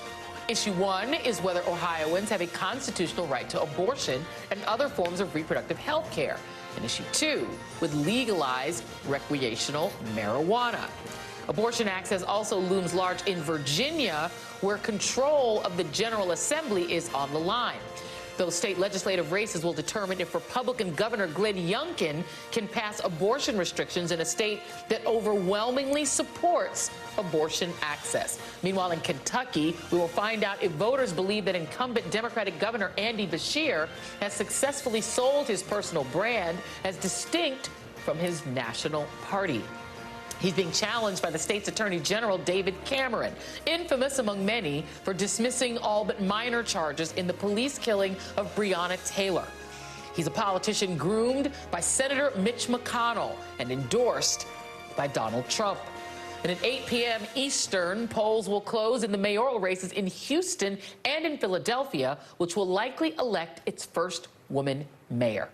Speaker 16: Issue one is whether Ohioans have a constitutional right to abortion and other forms of reproductive health care. And issue two would legalize recreational marijuana. Abortion access also looms large in Virginia, where control of the General Assembly is on the line. Those state legislative races will determine if Republican Governor Glenn Youngkin can pass abortion restrictions in a state that overwhelmingly supports abortion access. Meanwhile, in Kentucky, we will find out if voters believe that incumbent Democratic Governor Andy Beshear has successfully sold his personal brand as distinct from his national party. He's being challenged by the state's Attorney General, David Cameron, infamous among many for dismissing all but minor charges in the police killing of Breonna Taylor. He's a politician groomed by Senator Mitch McConnell and endorsed by Donald Trump. And at 8 p.m. Eastern, polls will close in the mayoral races in Houston and in Philadelphia, which will likely elect its first woman mayor.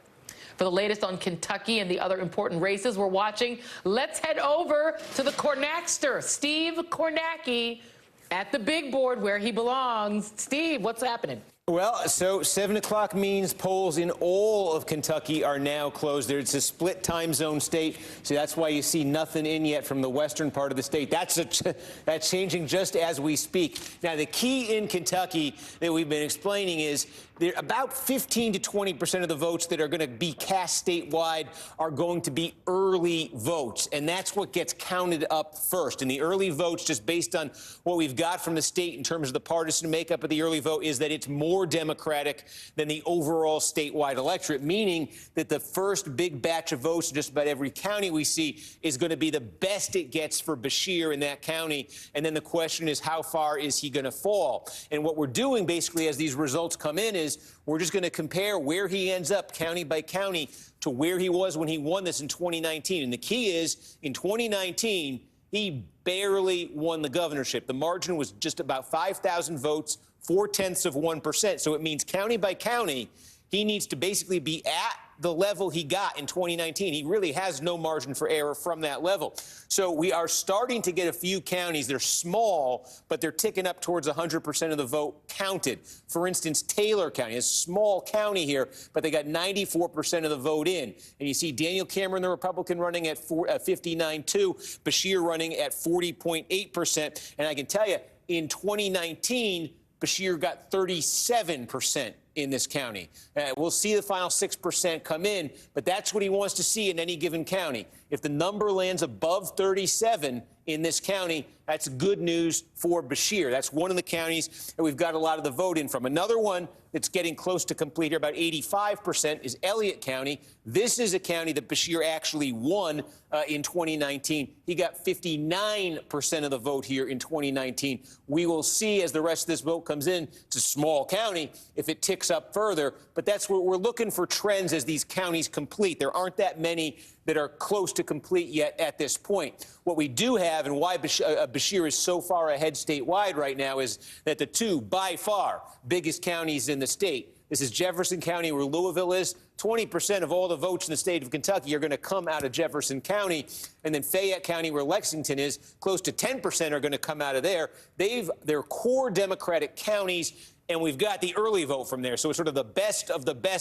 Speaker 16: For the latest on Kentucky and the other important races we're watching, let's head over to the Cornackster, Steve Kornacki, at the big board where he belongs. Steve, what's happening?
Speaker 1: Well, so 7 o'clock means polls in all of Kentucky are now closed. It's a split time zone state, so that's why you see nothing in yet from the western part of the state. That's changing just as we speak. Now, the key in Kentucky that we've been explaining is there about 15 to 20% of the votes that are going to be cast statewide are going to be early votes, and that's what gets counted up first. And the early votes, just based on what we've got from the state in terms of the partisan makeup of the early vote, is that it's more Democratic than the overall statewide electorate, meaning that the first big batch of votes in just about every county we see is going to be the best it gets for Beshear in that county. And then the question is, how far is he going to fall? And what we're doing basically as these results come in is we're just going to compare where he ends up county by county to where he was when he won this in 2019. And the key is, in 2019, he barely won the governorship. The margin was just about 5,000 votes, 0.4%. So it means county by county, he needs to basically be at the level he got in 2019. He really has no margin for error from that level. So we are starting to get a few counties. They're small, but they're ticking up towards 100% of the vote counted. For instance, Taylor County, a small county here, but they got 94% of the vote in. And you see Daniel Cameron, the Republican, running at 59.2%, Beshear running at 40.8%. And I can tell you, in 2019, Beshear got 37% in this county. We'll see the final 6% come in, but that's what he wants to see in any given county. If the number lands above 37 in this county, that's good news for Beshear. That's one of the counties that we've got a lot of the vote in from. Another one that's getting close to complete here, about 85%, is Elliott County. This is a county that Beshear actually won in 2019. He got 59% of the vote here in 2019. We will see as the rest of this vote comes in. It's a small county if it ticks up further, but that's what we're looking for, trends as these counties complete. There aren't that many that are close to complete yet at this point. What we do have, and why Beshear is so far ahead statewide right now, is that the two, by far, biggest counties in the state, this is Jefferson County, where Louisville is. 20% of all the votes in the state of Kentucky are going to come out of Jefferson County. And then Fayette County, where Lexington is, close to 10% are going to come out of there. They're core Democratic counties, and we've got the early vote from there. So it's sort of the best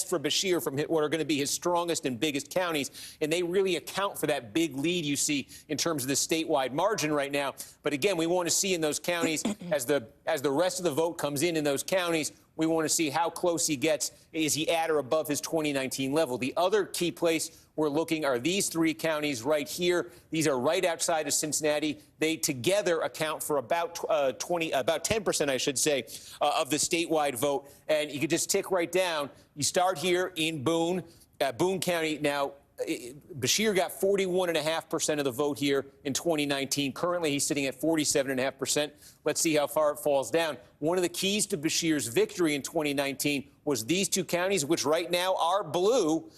Speaker 1: for Beshear from what are going to be his strongest and biggest counties. And they really account for that big lead you see in terms of the statewide margin right now. But again, we want to see in those counties, as the rest of the vote comes in those counties, we want to see how close he gets. Is he at or above his 2019 level? The other key place we're looking are these three counties right here. These are right outside of Cincinnati. They together account for about 10%, I should say, of the statewide vote. And you can just tick right down. You start here in Boone County. Now, Beshear got 41.5% of the vote here in 2019. Currently, he's sitting at 47.5%. Let's see how far it falls down. One of the keys to Beshear's victory in 2019 was these two counties, which right now are blue.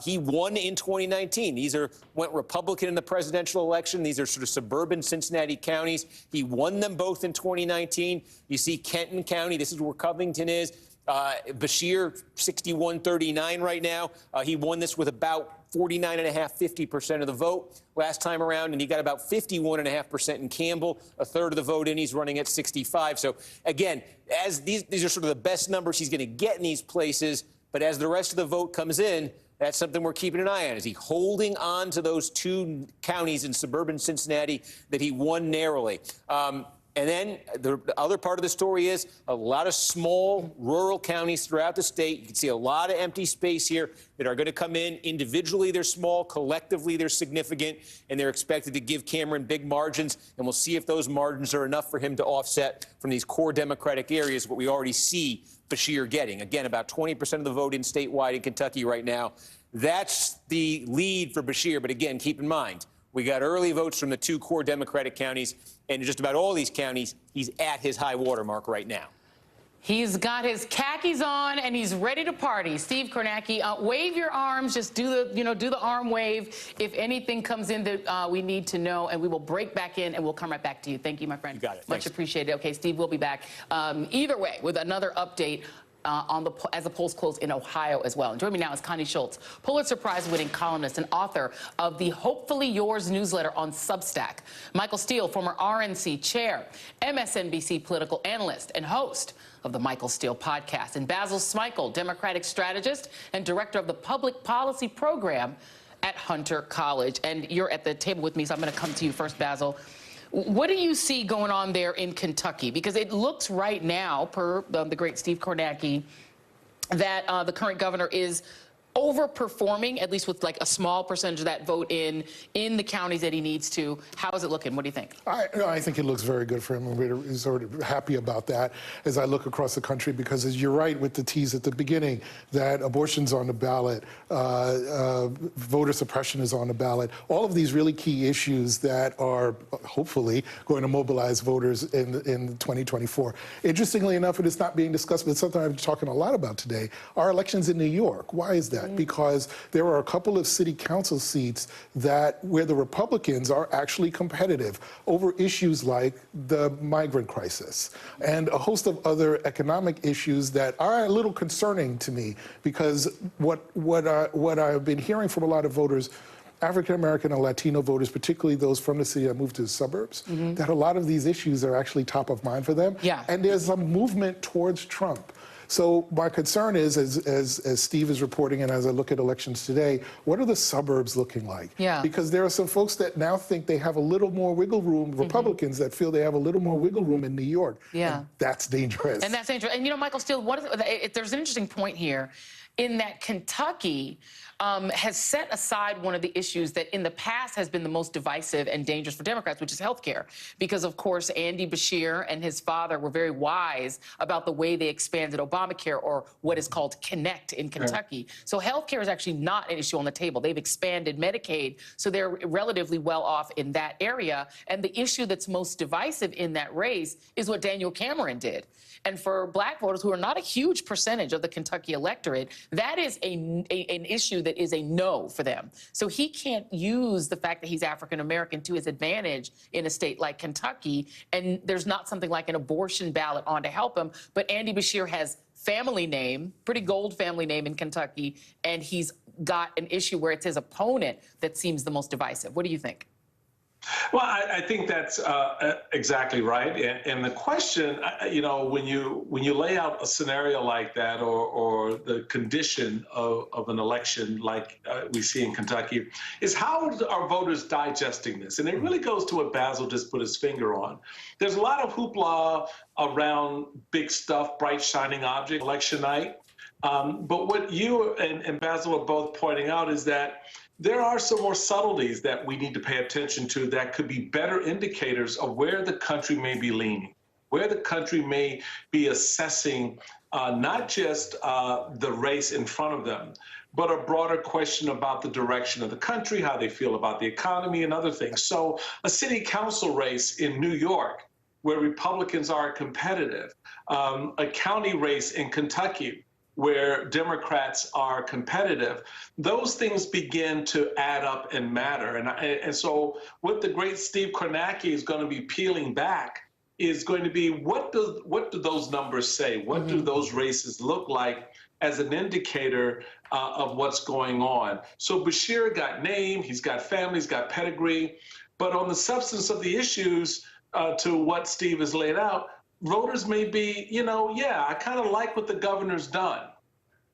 Speaker 1: He won in 2019. Went Republican in the presidential election. These are sort of suburban Cincinnati counties. He won them both in 2019. You see Kenton County. This is where Covington is. Beshear, 61-39 right now. He won this with about 49.5–50% of the vote last time around, and he got about 51.5% in Campbell, a third of the vote in. He's running at 65. So again, as these are sort of the best numbers he's going to get in these places, but as the rest of the vote comes in, That's something we're keeping an eye on. Is he holding on to those 2 counties in suburban Cincinnati that he won narrowly? And then the other part of the story is a lot of small rural counties throughout the state. You can see a lot of empty space here that are going to come in. Individually, they're small. Collectively, they're significant. And they're expected to give Cameron big margins. And we'll see if those margins are enough for him to offset from these core Democratic areas what we already see Beshear getting. Again, about 20% of the vote in statewide in Kentucky right now. That's the lead for Beshear. But again, keep in mind, we got early votes from the 2 core Democratic counties, and in just about all these counties, he's at his high water mark right now.
Speaker 16: He's got his khakis on and he's ready to party. Steve Kornacki, wave your arms. Just do the arm wave. If anything comes in that we need to know, and we will break back in and we'll come right back to you. Thank you, my friend.
Speaker 1: You got it.
Speaker 16: Much appreciated. Okay, Steve, we'll be back. Either way, with another update as the polls close in Ohio as well. And joining me now is Connie Schultz, Pulitzer Prize-winning columnist and author of the Hopefully Yours newsletter on Substack. Michael Steele, former RNC chair, MSNBC political analyst, and host of the Michael Steele podcast. And Basil Smikle, Democratic strategist and director of the public policy program at Hunter College. And you're at the table with me, so I'm going to come to you first, Basil. What do you see going on there in Kentucky? Because it looks right now, per the great Steve Kornacki, that the current governor is overperforming, at least with like a small percentage of that vote in the counties that he needs to. How is it looking? What do you think?
Speaker 3: I think it looks very good for him, and we're sort of happy about that as I look across the country, because as you're right with the tease at the beginning, that abortion's on the ballot, voter suppression is on the ballot, all of these really key issues that are hopefully going to mobilize voters in 2024. Interestingly enough, it is not being discussed, but it's something I've been talking a lot about today, our elections in New York. Why is that? Because there are a couple of city council seats where the Republicans are actually competitive over issues like the migrant crisis and a host of other economic issues that are a little concerning to me, because what I've been hearing from a lot of voters, African-American and Latino voters, particularly those from the city that moved to the suburbs, that a lot of these issues are actually top of mind for them. Yeah. And there's a movement towards Trump. So my concern is, as Steve is reporting and as I look at elections today, what are the suburbs looking like? Yeah. Because there are some folks that now think they have a little more wiggle room, Republicans that feel they have a little more wiggle room in New York. Yeah. And that's dangerous.
Speaker 16: And that's dangerous. And Michael Steele, there's an interesting point here in that Kentucky has set aside one of the issues that in the past has been the most divisive and dangerous for Democrats, which is health care. Because, of course, Andy Beshear and his father were very wise about the way they expanded Obamacare, or what is called Connect in Kentucky. Yeah. So health care is actually not an issue on the table. They've expanded Medicaid, so they're relatively well off in that area. And the issue that's most divisive in that race is what Daniel Cameron did. And for black voters, who are not a huge percentage of the Kentucky electorate, that is an issue that is a no for them. So he can't use the fact that he's African-American to his advantage in a state like Kentucky, and there's not something like an abortion ballot on to help him. But Andy Beshear has family name, pretty gold family name in Kentucky, and he's got an issue where it's his opponent that seems the most divisive. What do you think?
Speaker 5: Well, I think that's exactly right. And the question, when you lay out a scenario like that, or the condition of an election like we see in Kentucky, is how are voters digesting this? And it really goes to what Basil just put his finger on. There's a lot of hoopla around big stuff, bright, shining object, election night. But what you and Basil are both pointing out is that there are some more subtleties that we need to pay attention to that could be better indicators of where the country may be leaning, where the country may be assessing not just the race in front of them, but a broader question about the direction of the country, how they feel about the economy and other things. So a city council race in New York, where Republicans are competitive, a county race in Kentucky, where Democrats are competitive, those things begin to add up and matter. And so what the great Steve Kornacki is going to be peeling back is going to be, what do those numbers say? What do those races look like as an indicator of what's going on? So Beshear got name, he's got family, he's got pedigree, but on the substance of the issues, to what Steve has laid out, voters may be, yeah, I kind of like what the governor's done.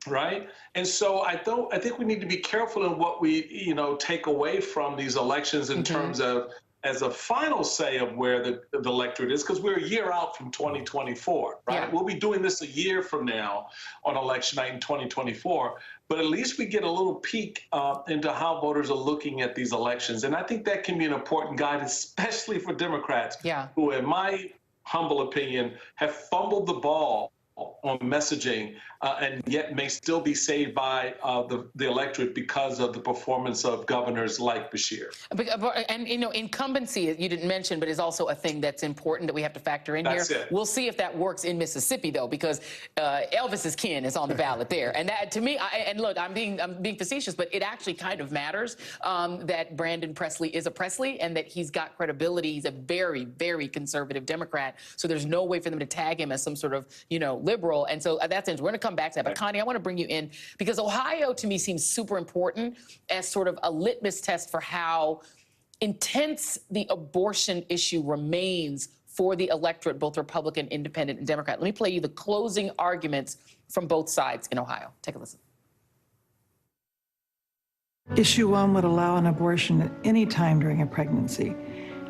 Speaker 5: right? And so I think we need to be careful in what we, take away from these elections in terms of as a final say of where the electorate is, because we're a year out from 2024, right?
Speaker 16: Yeah.
Speaker 5: We'll be doing this a year from now on election night in 2024, but at least we get a little peek into how voters are looking at these elections. And I think that can be an important guide, especially for Democrats, who, in my humble opinion, have fumbled the ball on messaging and yet may still be saved by the electorate because of the performance of governors like Bashir.
Speaker 16: And, incumbency, you didn't mention, but is also a thing that's important that we have to factor in here. We'll see if that works in Mississippi, though, because Elvis's kin is on the ballot there. And that, to me, and look, I'm being facetious, but it actually kind of matters that Brandon Presley is a Presley and that he's got credibility. He's a very, very conservative Democrat. So there's no way for them to tag him as some sort of, liberal. And so that's interesting. We're going to come back to that. But Connie, I want to bring you in because Ohio, to me, seems super important as sort of a litmus test for how intense the abortion issue remains for the electorate, both Republican, Independent, and Democrat. Let me play you the closing arguments from both sides in Ohio. Take a listen.
Speaker 6: Issue 1 would allow an abortion at any time during a pregnancy,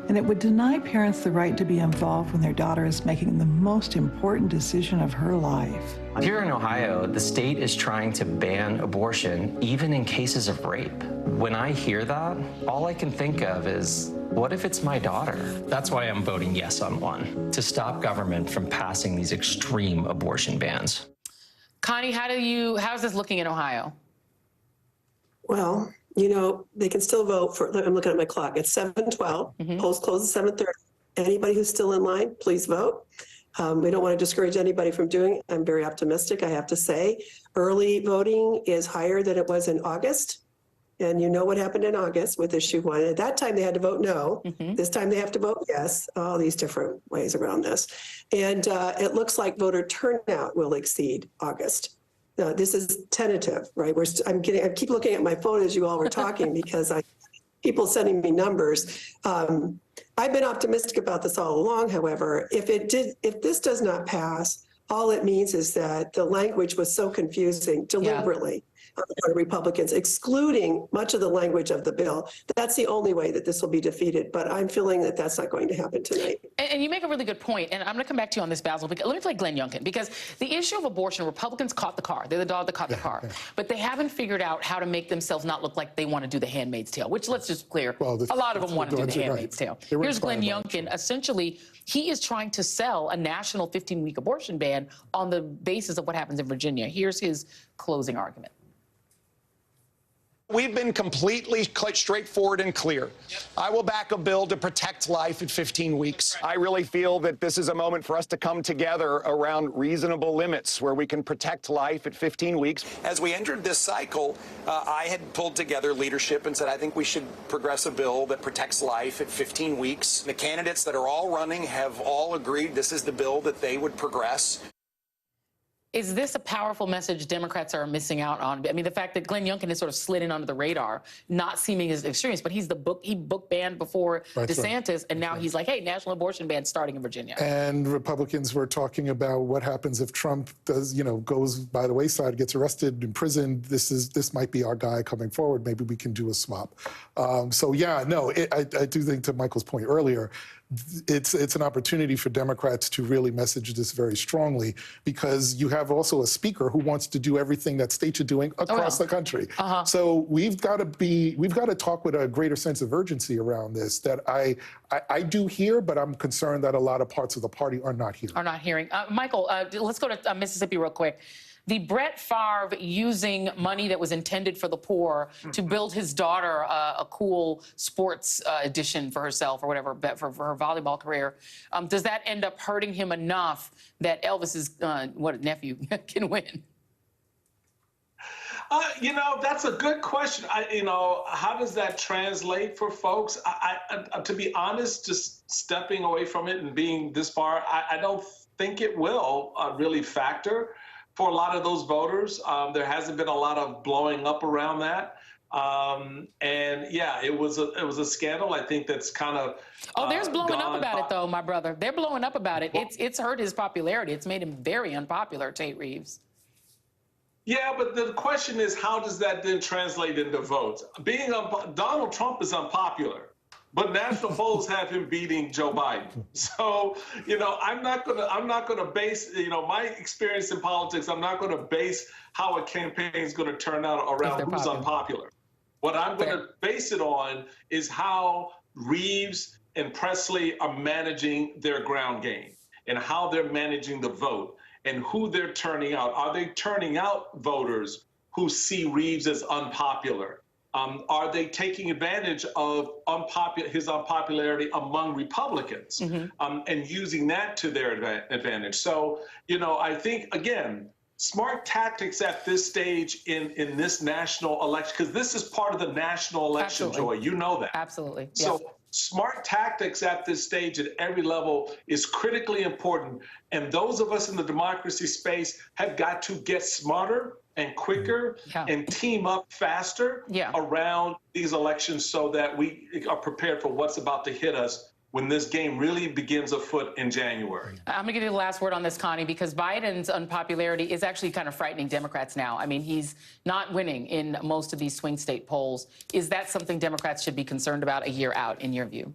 Speaker 6: and it would deny parents the right to be involved when their daughter is making the most important decision of her life.
Speaker 10: Here in Ohio, the state is trying to ban abortion even in cases of rape. When I hear that, all I can think of is, what if it's my daughter? That's why I'm voting yes on 1, to stop government from passing these extreme abortion bans.
Speaker 16: Connie, how's this looking in Ohio?
Speaker 17: Well, they can still vote for, I'm looking at my clock, it's 7:12, polls close at 7:30. Anybody who's still in line, please vote. We don't want to discourage anybody from doing it. I'm very optimistic, I have to say. Early voting is higher than it was in August. And you know what happened in August with issue 1. At that time, they had to vote no. This time they have to vote yes. All these different ways around this. And it looks like voter turnout will exceed August. No, this is tentative, right? I keep looking at my phone as you all were talking because people sending me numbers. I've been optimistic about this all along. However, if this does not pass, all it means is that the language was so confusing deliberately by Republicans, excluding much of the language of the bill. That's the only way that this will be defeated. But I'm feeling that that's not going to happen tonight.
Speaker 16: And you make a really good point. And I'm going to come back to you on this, Basil. Let me play Glenn Youngkin, because the issue of abortion, Republicans caught the car. They're the dog that caught the car. But they haven't figured out how to make themselves not look like they want to do the Handmaid's Tale, which, let's just clear, a lot of them want to do the Handmaid's Tale. Here's Glenn Youngkin. Essentially, he is trying to sell a national 15-week abortion ban on the basis of what happens in Virginia. Here's his closing argument.
Speaker 18: We've been completely straightforward and clear. I will back a bill to protect life at 15 weeks. I really feel that this is a moment for us to come together around reasonable limits where we can protect life at 15 weeks. As we entered this cycle, I had pulled together leadership and said, I think we should progress a bill that protects life at 15 weeks. The candidates that are all running have all agreed this is the bill that they would progress.
Speaker 16: Is this a powerful message Democrats are missing out on? I mean, the fact that Glenn Youngkin has sort of slid in under the radar, not seeming as extremist, but he book banned before DeSantis, and now he's like, hey, national abortion ban starting in Virginia.
Speaker 3: And Republicans were talking about what happens if Trump does, goes by the wayside, gets arrested, imprisoned. This might be our guy coming forward. Maybe we can do a swap. So yeah, no, I do think, to Michael's point earlier, it's an opportunity for Democrats to really message this very strongly, because you have also a speaker who wants to do everything that states are doing across the country. So we've got to talk with a greater sense of urgency around this that I do hear, but I'm concerned that a lot of parts of the party are not hearing.
Speaker 16: Michael, let's go to Mississippi real quick. The Brett Favre using money that was intended for the poor to build his daughter a cool sports edition for herself or whatever, for her volleyball career. Does that end up hurting him enough that Elvis's nephew can win?
Speaker 5: That's a good question. How does that translate for folks? To be honest, just stepping away from it and being this far, I don't think it will really factor for a lot of those voters. There hasn't been a lot of blowing up around that. And yeah, it was a scandal. I think that's kind of
Speaker 16: there's blowing up about it, though, my brother. They're blowing up about it. It's hurt his popularity. It's made him very unpopular, Tate Reeves.
Speaker 5: Yeah, but the question is, how does that then translate into votes? Donald Trump is unpopular, but national polls have him beating Joe Biden. So, I'm not gonna base, my experience in politics, I'm not gonna base how a campaign is gonna turn out around who's unpopular. What I'm gonna base it on is how Reeves and Presley are managing their ground game and how they're managing the vote and who they're turning out. Are they turning out voters who see Reeves as unpopular? Are they taking advantage of his unpopularity among Republicans and using that to their advantage? So, I think, again, smart tactics at this stage in this national election, because this is part of the national election, Joy. You know that.
Speaker 16: Absolutely.
Speaker 5: So smart tactics at this stage at every level is critically important. And those of us in the democracy space have got to get smarter and quicker and team up faster around these elections so that we are prepared for what's about to hit us when this game really begins afoot in January.
Speaker 16: I'm going to give you the last word on this, Connie, because Biden's unpopularity is actually kind of frightening Democrats now. I mean, he's not winning in most of these swing state polls. Is that something Democrats should be concerned about a year out, in your view?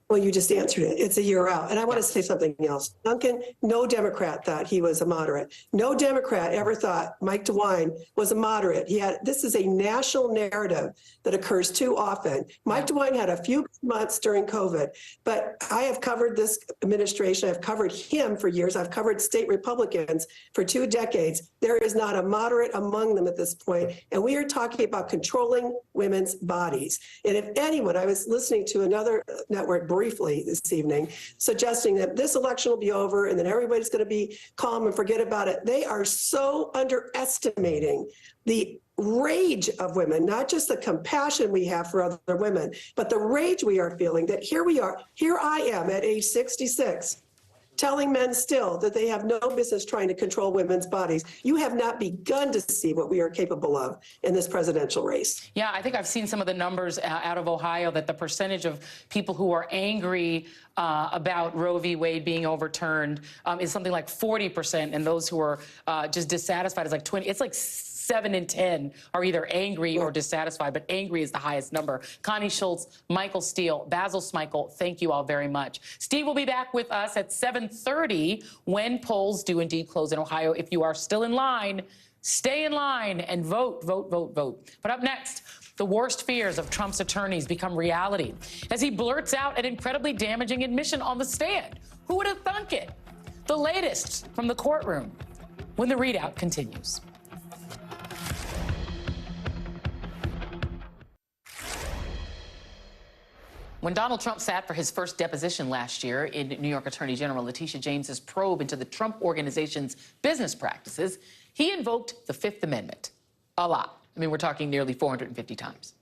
Speaker 17: Well, you just answered it. It's a year out. And I want to say something else. Duncan, no Democrat thought he was a moderate. No Democrat ever thought Mike DeWine was a moderate. This is a national narrative that occurs too often. Mike DeWine had a few months during COVID, but I have covered this administration. I've covered him for years. I've covered state Republicans for 2 decades. There is not a moderate among them at this point. And we are talking about controlling women's bodies. And if anyone, I was listening to another network briefly this evening, suggesting that this election will be over and then everybody's going to be calm and forget about it. They are so underestimating the rage of women, not just the compassion we have for other women, but the rage we are feeling that here I am at age 66, telling men still that they have no business trying to control women's bodies. You have not begun to see what we are capable of in this presidential race.
Speaker 16: Yeah, I think I've seen some of the numbers out of Ohio that the percentage of people who are angry about Roe v. Wade being overturned is something like 40%, and those who are just dissatisfied is like 20. It's like 7 in 10 are either angry or dissatisfied, but angry is the highest number. Connie Schultz, Michael Steele, Basil Smikle, thank you all very much. Steve will be back with us at 7:30 when polls do indeed close in Ohio. If you are still in line, stay in line and vote, vote, vote, vote. But up next, the worst fears of Trump's attorneys become reality as he blurts out an incredibly damaging admission on the stand. Who would have thunk it? The latest from the courtroom when the readout continues. When Donald Trump sat for his first deposition last year in New York Attorney General Letitia James's probe into the Trump Organization's business practices, he invoked the Fifth Amendment a lot. I mean, we're talking nearly 450 times.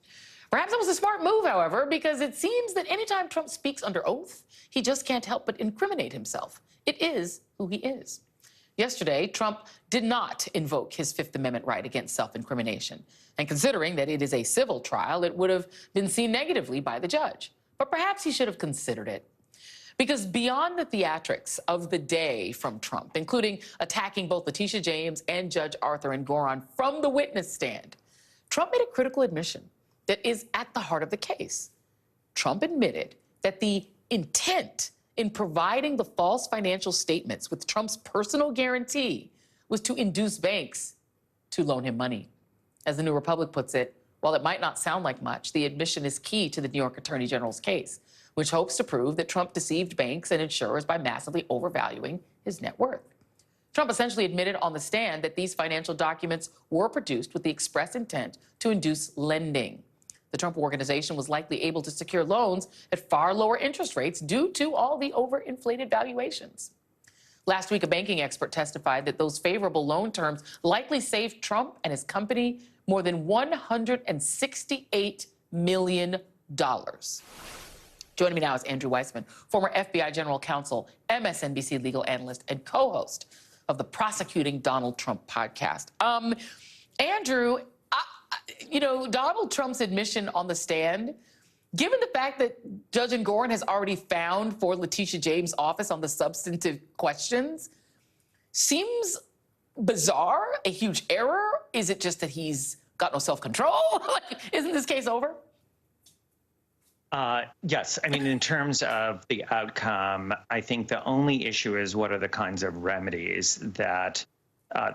Speaker 16: Perhaps it was a smart move, however, because it seems that anytime Trump speaks under oath, he just can't help but incriminate himself. It is who he is. Yesterday, Trump did not invoke his Fifth Amendment right against self-incrimination. And considering that it is a civil trial, it would have been seen negatively by the judge. But perhaps he should have considered it. Because beyond the theatrics of the day from Trump, including attacking both Letitia James and Judge Arthur Engoron from the witness stand, Trump made a critical admission that is at the heart of the case. Trump admitted that the intent in providing the false financial statements with Trump's personal guarantee was to induce banks to loan him money. As the New Republic puts it, while it might not sound like much, the admission is key to the New York Attorney General's case, which hopes to prove that Trump deceived banks and insurers by massively overvaluing his net worth. Trump essentially admitted on the stand that these financial documents were produced with the express intent to induce lending. The Trump Organization was likely able to secure loans at far lower interest rates due to all the overinflated valuations. Last week, a banking expert testified that those favorable loan terms likely saved Trump and his company more than $168 million. Joining me now is Andrew Weissman, former FBI General Counsel, MSNBC legal analyst, and co-host of the Prosecuting Donald Trump podcast. Andrew, Donald Trump's admission on the stand, given the fact that Judge Engoron has already found for Letitia James' office on the substantive questions, seems bizarre, a huge error? Is it just that he's got no self-control? Like, isn't this case over?
Speaker 7: Yes. I mean, in terms of the outcome, I think the only issue is what are the kinds of remedies that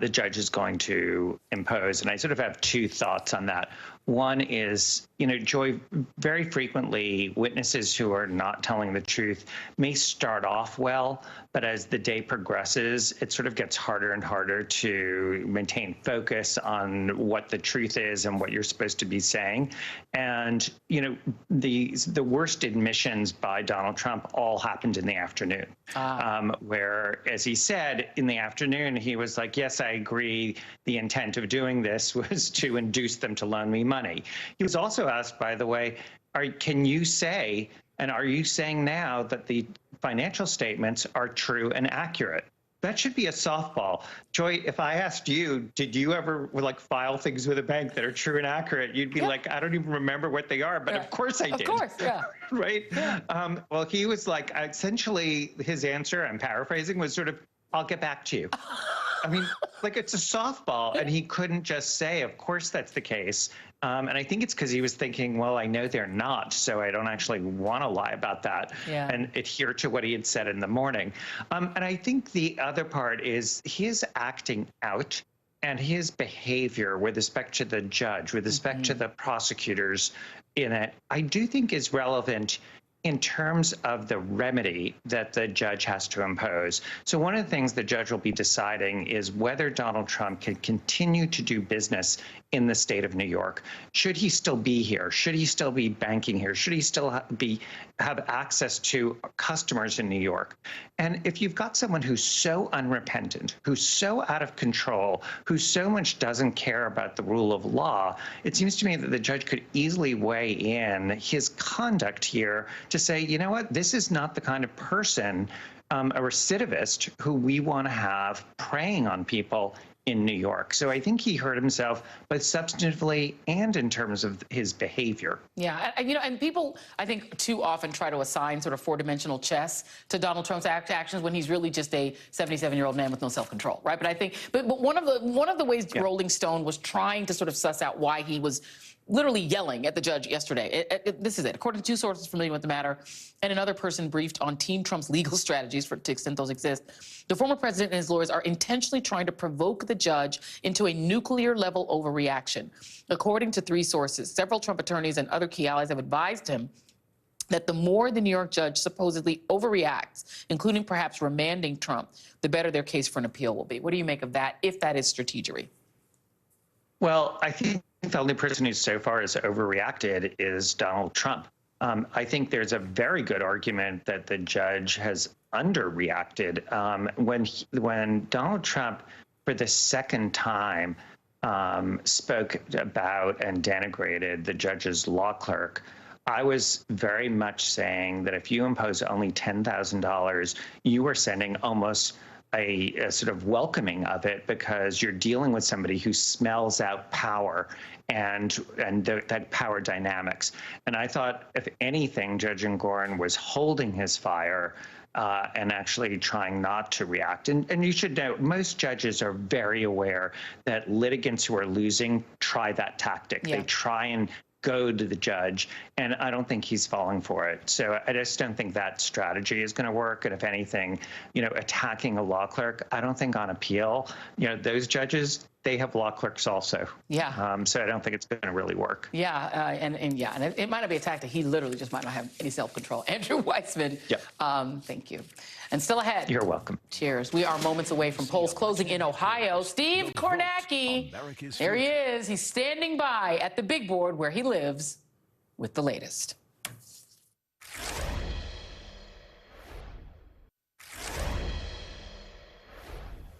Speaker 7: the judge is going to impose. And I sort of have two thoughts on that. One is, you know, Joy, very frequently witnesses who are not telling the truth may start off well, but as the day progresses, it sort of gets harder and harder to maintain focus on what the truth is and what you're supposed to be saying. And, you know, the worst admissions by Donald Trump all happened in the afternoon, where, as he said, in the afternoon, he was like, yes, I agree. The intent of doing this was to induce them to loan me money. He was also asked, by the way, can you say, and are you saying now that the financial statements are true and accurate? That should be a softball. Joy, if I asked you, did you ever like file things with a bank that are true and accurate? You'd be like, I don't even remember what they are, but of course I did.
Speaker 16: Of course, yeah.
Speaker 7: Right? Yeah. Well, he was like, essentially his answer, I'm paraphrasing, was sort of, I'll get back to you. I mean, like, it's a softball, and he couldn't just say, of course that's the case. And I think it's because he was thinking, well, I know they're not, so I don't actually want to lie about that and adhere to what he had said in the morning. And I think the other part is his acting out and his behavior with respect to the judge, with respect to the prosecutors in it, I do think is relevant in terms of the remedy that the judge has to impose. So one of the things the judge will be deciding is whether Donald Trump can continue to do business in the state of New York. Should he still be here? Should he still be banking here? Should he still have access to customers in New York? And if you've got someone who's so unrepentant, who's so out of control, who so much doesn't care about the rule of law, it seems to me that the judge could easily weigh in his conduct here to say, you know what, this is not the kind of person, a recidivist, who we want to have preying on people in New York. So I think he hurt himself both substantively and in terms of his behavior.
Speaker 16: Yeah, you know, and people, I think, too often try to assign sort of four-dimensional chess to Donald Trump's actions when he's really just a 77-year-old man with no self-control, right? But I think, but one of the ways Rolling Stone was trying to sort of suss out why he was literally yelling at the judge yesterday. This is it. According to two sources familiar with the matter, and another person briefed on Team Trump's legal strategies, to the extent those exist, the former president and his lawyers are intentionally trying to provoke the judge into a nuclear-level overreaction. According to three sources, several Trump attorneys and other key allies have advised him that the more the New York judge supposedly overreacts, including perhaps remanding Trump, the better their case for an appeal will be. What do you make of that, if that is strategery?
Speaker 7: Well, I think the only person who so far has overreacted is Donald Trump. I think there's a very good argument that the judge has underreacted. When Donald Trump, for the second time, spoke about and denigrated the judge's law clerk, I was very much saying that if you impose only $10,000, you are sending almost a sort of welcoming of it, because you're dealing with somebody who smells out power and that power dynamics. And I thought, if anything, Judge Engoron was holding his fire and actually trying not to react. And you should know, most judges are very aware that litigants who are losing try that tactic. They try and go to the judge, and I don't think he's falling for it. So I just don't think that strategy is going to work. And if anything, you know, attacking a law clerk, I don't think on appeal, you know, those judges, they have law clerks also.
Speaker 16: Yeah.
Speaker 7: So I don't think it's going to really work.
Speaker 16: Yeah, and it might not be a tactic. He literally just might not have any self-control. Andrew Weissman, thank you. And still ahead.
Speaker 7: You're welcome.
Speaker 16: Cheers. We are moments away from polls closing in Ohio. Steve Kornacki, there he is. He's standing by at the big board where he lives with the latest.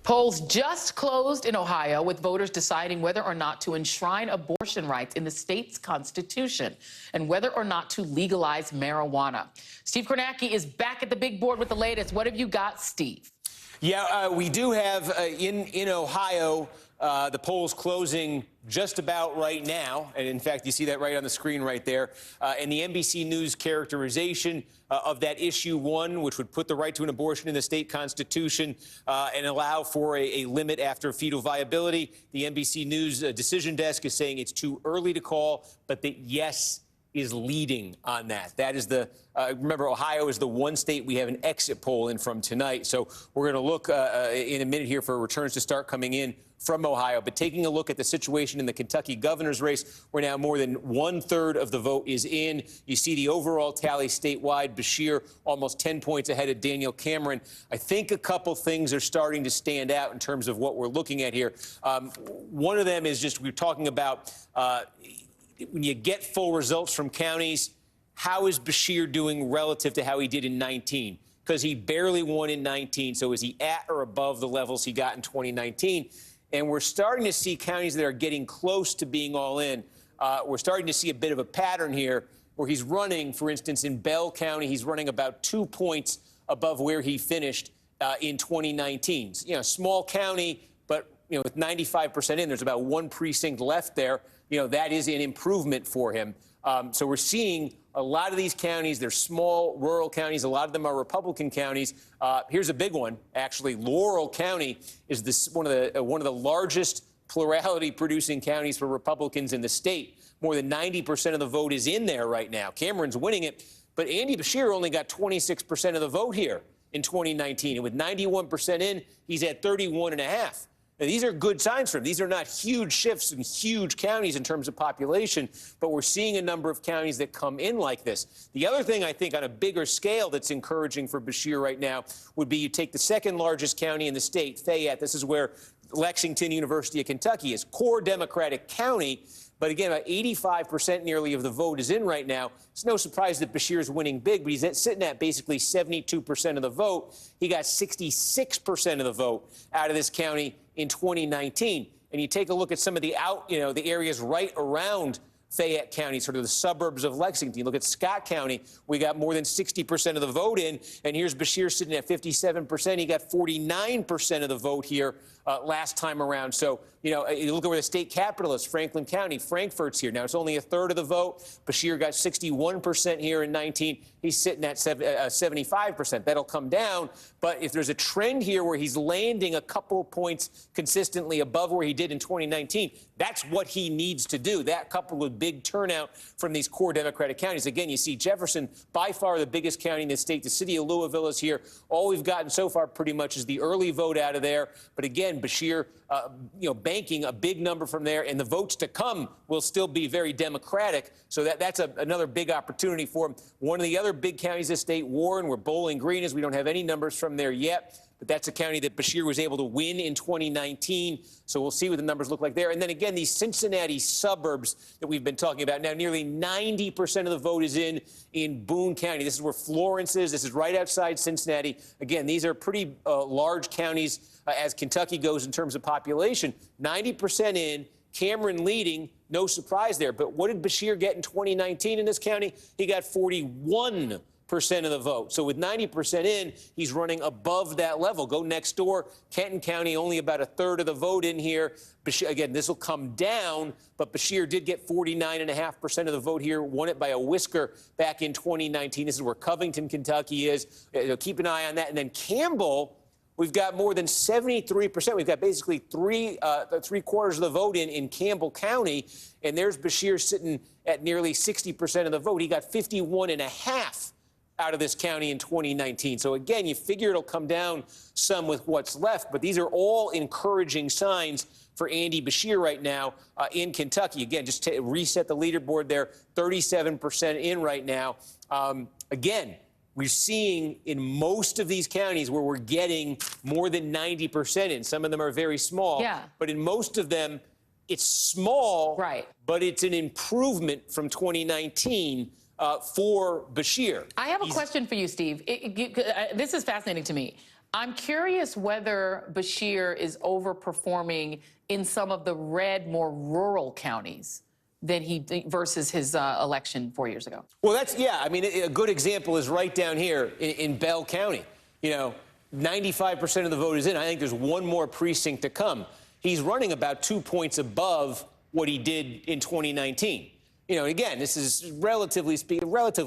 Speaker 16: Polls just closed in Ohio, with voters deciding whether or not to enshrine abortion rights in the state's constitution and whether or not to legalize marijuana. Steve Kornacki is back at the big board with the latest. What have you got, Steve?
Speaker 1: Yeah, we do have in Ohio The poll's closing just about right now. And in fact, you see that right on the screen right there. And the NBC News characterization of that issue 1, which would put the right to an abortion in the state constitution and allow for a limit after fetal viability. The NBC News decision desk is saying it's too early to call, but that yes is leading on that. That is the, remember, Ohio is the one state we have an exit poll in from tonight. So we're going to look in a minute here for returns to start coming in from Ohio. But taking a look at the situation in the Kentucky governor's race, where now more than 1/3 of the vote is in. You see the overall tally statewide. Beshear almost 10 points ahead of Daniel Cameron. I think a couple things are starting to stand out in terms of what we're looking at here. One of them is just we're talking about when you get full results from counties, how is Beshear doing relative to how he did in 19? Because he barely won in 19, so is he at or above the levels he got in 2019? And we're starting to see counties that are getting close to being all in. We're starting to see a bit of a pattern here where he's running, for instance, in Bell County, he's running about 2 points above where he finished in 2019. You know, small county, but, you know, with 95% in, there's about 1 precinct left there. You know, that is an improvement for him. So we're seeing a lot of these counties, they're small, rural counties. A lot of them are Republican counties. Here's a big one, actually. Laurel County is one of the largest plurality-producing counties for Republicans in the state. More than 90% of the vote is in there right now. Cameron's winning it, but Andy Beshear only got 26% of the vote here in 2019. And with 91% in, he's at 31.5%. Now, these are good signs for him. These are not huge shifts in huge counties in terms of population, but we're seeing a number of counties that come in like this. The other thing I think on a bigger scale that's encouraging for Beshear right now would be you take the second largest county in the state, Fayette. This is where Lexington University of Kentucky is, core Democratic county. But again, about 85% nearly of the vote is in right now. It's no surprise that Beshear is winning big, but he's sitting at basically 72% of the vote. He got 66% of the vote out of this county in 2019. And you take a look at some of the the areas right around Fayette County, sort of the suburbs of Lexington. You look at Scott County, we got more than 60% of the vote in, and here's Beshear sitting at 57%. He got 49% of the vote here last time around. So, you know, you look at where the state capital is, Franklin County, Frankfort's here. Now, it's only a third of the vote. Beshear got 61% here in 19. He's sitting at 75%. That'll come down. But if there's a trend here where he's landing a couple points consistently above where he did in 2019, that's what he needs to do. That coupled with big turnout from these core Democratic counties. Again, you see Jefferson, by far the biggest county in the state. The city of Louisville is here. All we've gotten so far pretty much is the early vote out of there. But again, Beshear, banking a big number from there, and the votes to come will still be very Democratic. So that's another big opportunity for him. One of the other big counties of the state, Warren, where Bowling Green is. We don't have any numbers from there yet, but that's a county that Beshear was able to win in 2019. So we'll see what the numbers look like there. And then again, these Cincinnati suburbs that we've been talking about. Now, nearly 90% of the vote is in Boone County. This is where Florence is. This is right outside Cincinnati. Again, these are pretty large counties as Kentucky goes in terms of population. 90% in, Cameron leading, no surprise there. But what did Beshear get in 2019 in this county? He got 41% of the vote. So with 90% in, he's running above that level. Go next door, Kenton County, only about a third of the vote in here. Beshear, again, this will come down, but Beshear did get 49.5% of the vote here, won it by a whisker back in 2019. This is where Covington, Kentucky is. Keep an eye on that. And then Campbell, we've got more than 73%. We've got basically three-quarters of the vote in Campbell County, and there's Beshear sitting at nearly 60% of the vote. He got 51.5% out of this county in 2019. So again, you figure it'll come down some with what's left, but these are all encouraging signs for Andy Beshear right now in Kentucky. Again, just to reset the leaderboard there, 37% in right now. Again, we're seeing in most of these counties where we're getting more than 90% in. Some of them are very small, but in most of them, it's small, right? But it's an improvement from 2019 for Beshear.
Speaker 16: I have a question for you, Steve. This is fascinating to me. I'm curious whether Beshear is overperforming in some of the red, more rural counties than he versus his election 4 years ago.
Speaker 1: Well, I mean, a good example is right down here in Bell County. You know, 95% of the vote is in. I think there's one more precinct to come. he's running about 2 points above what he did in 2019. You know, again, this is relatively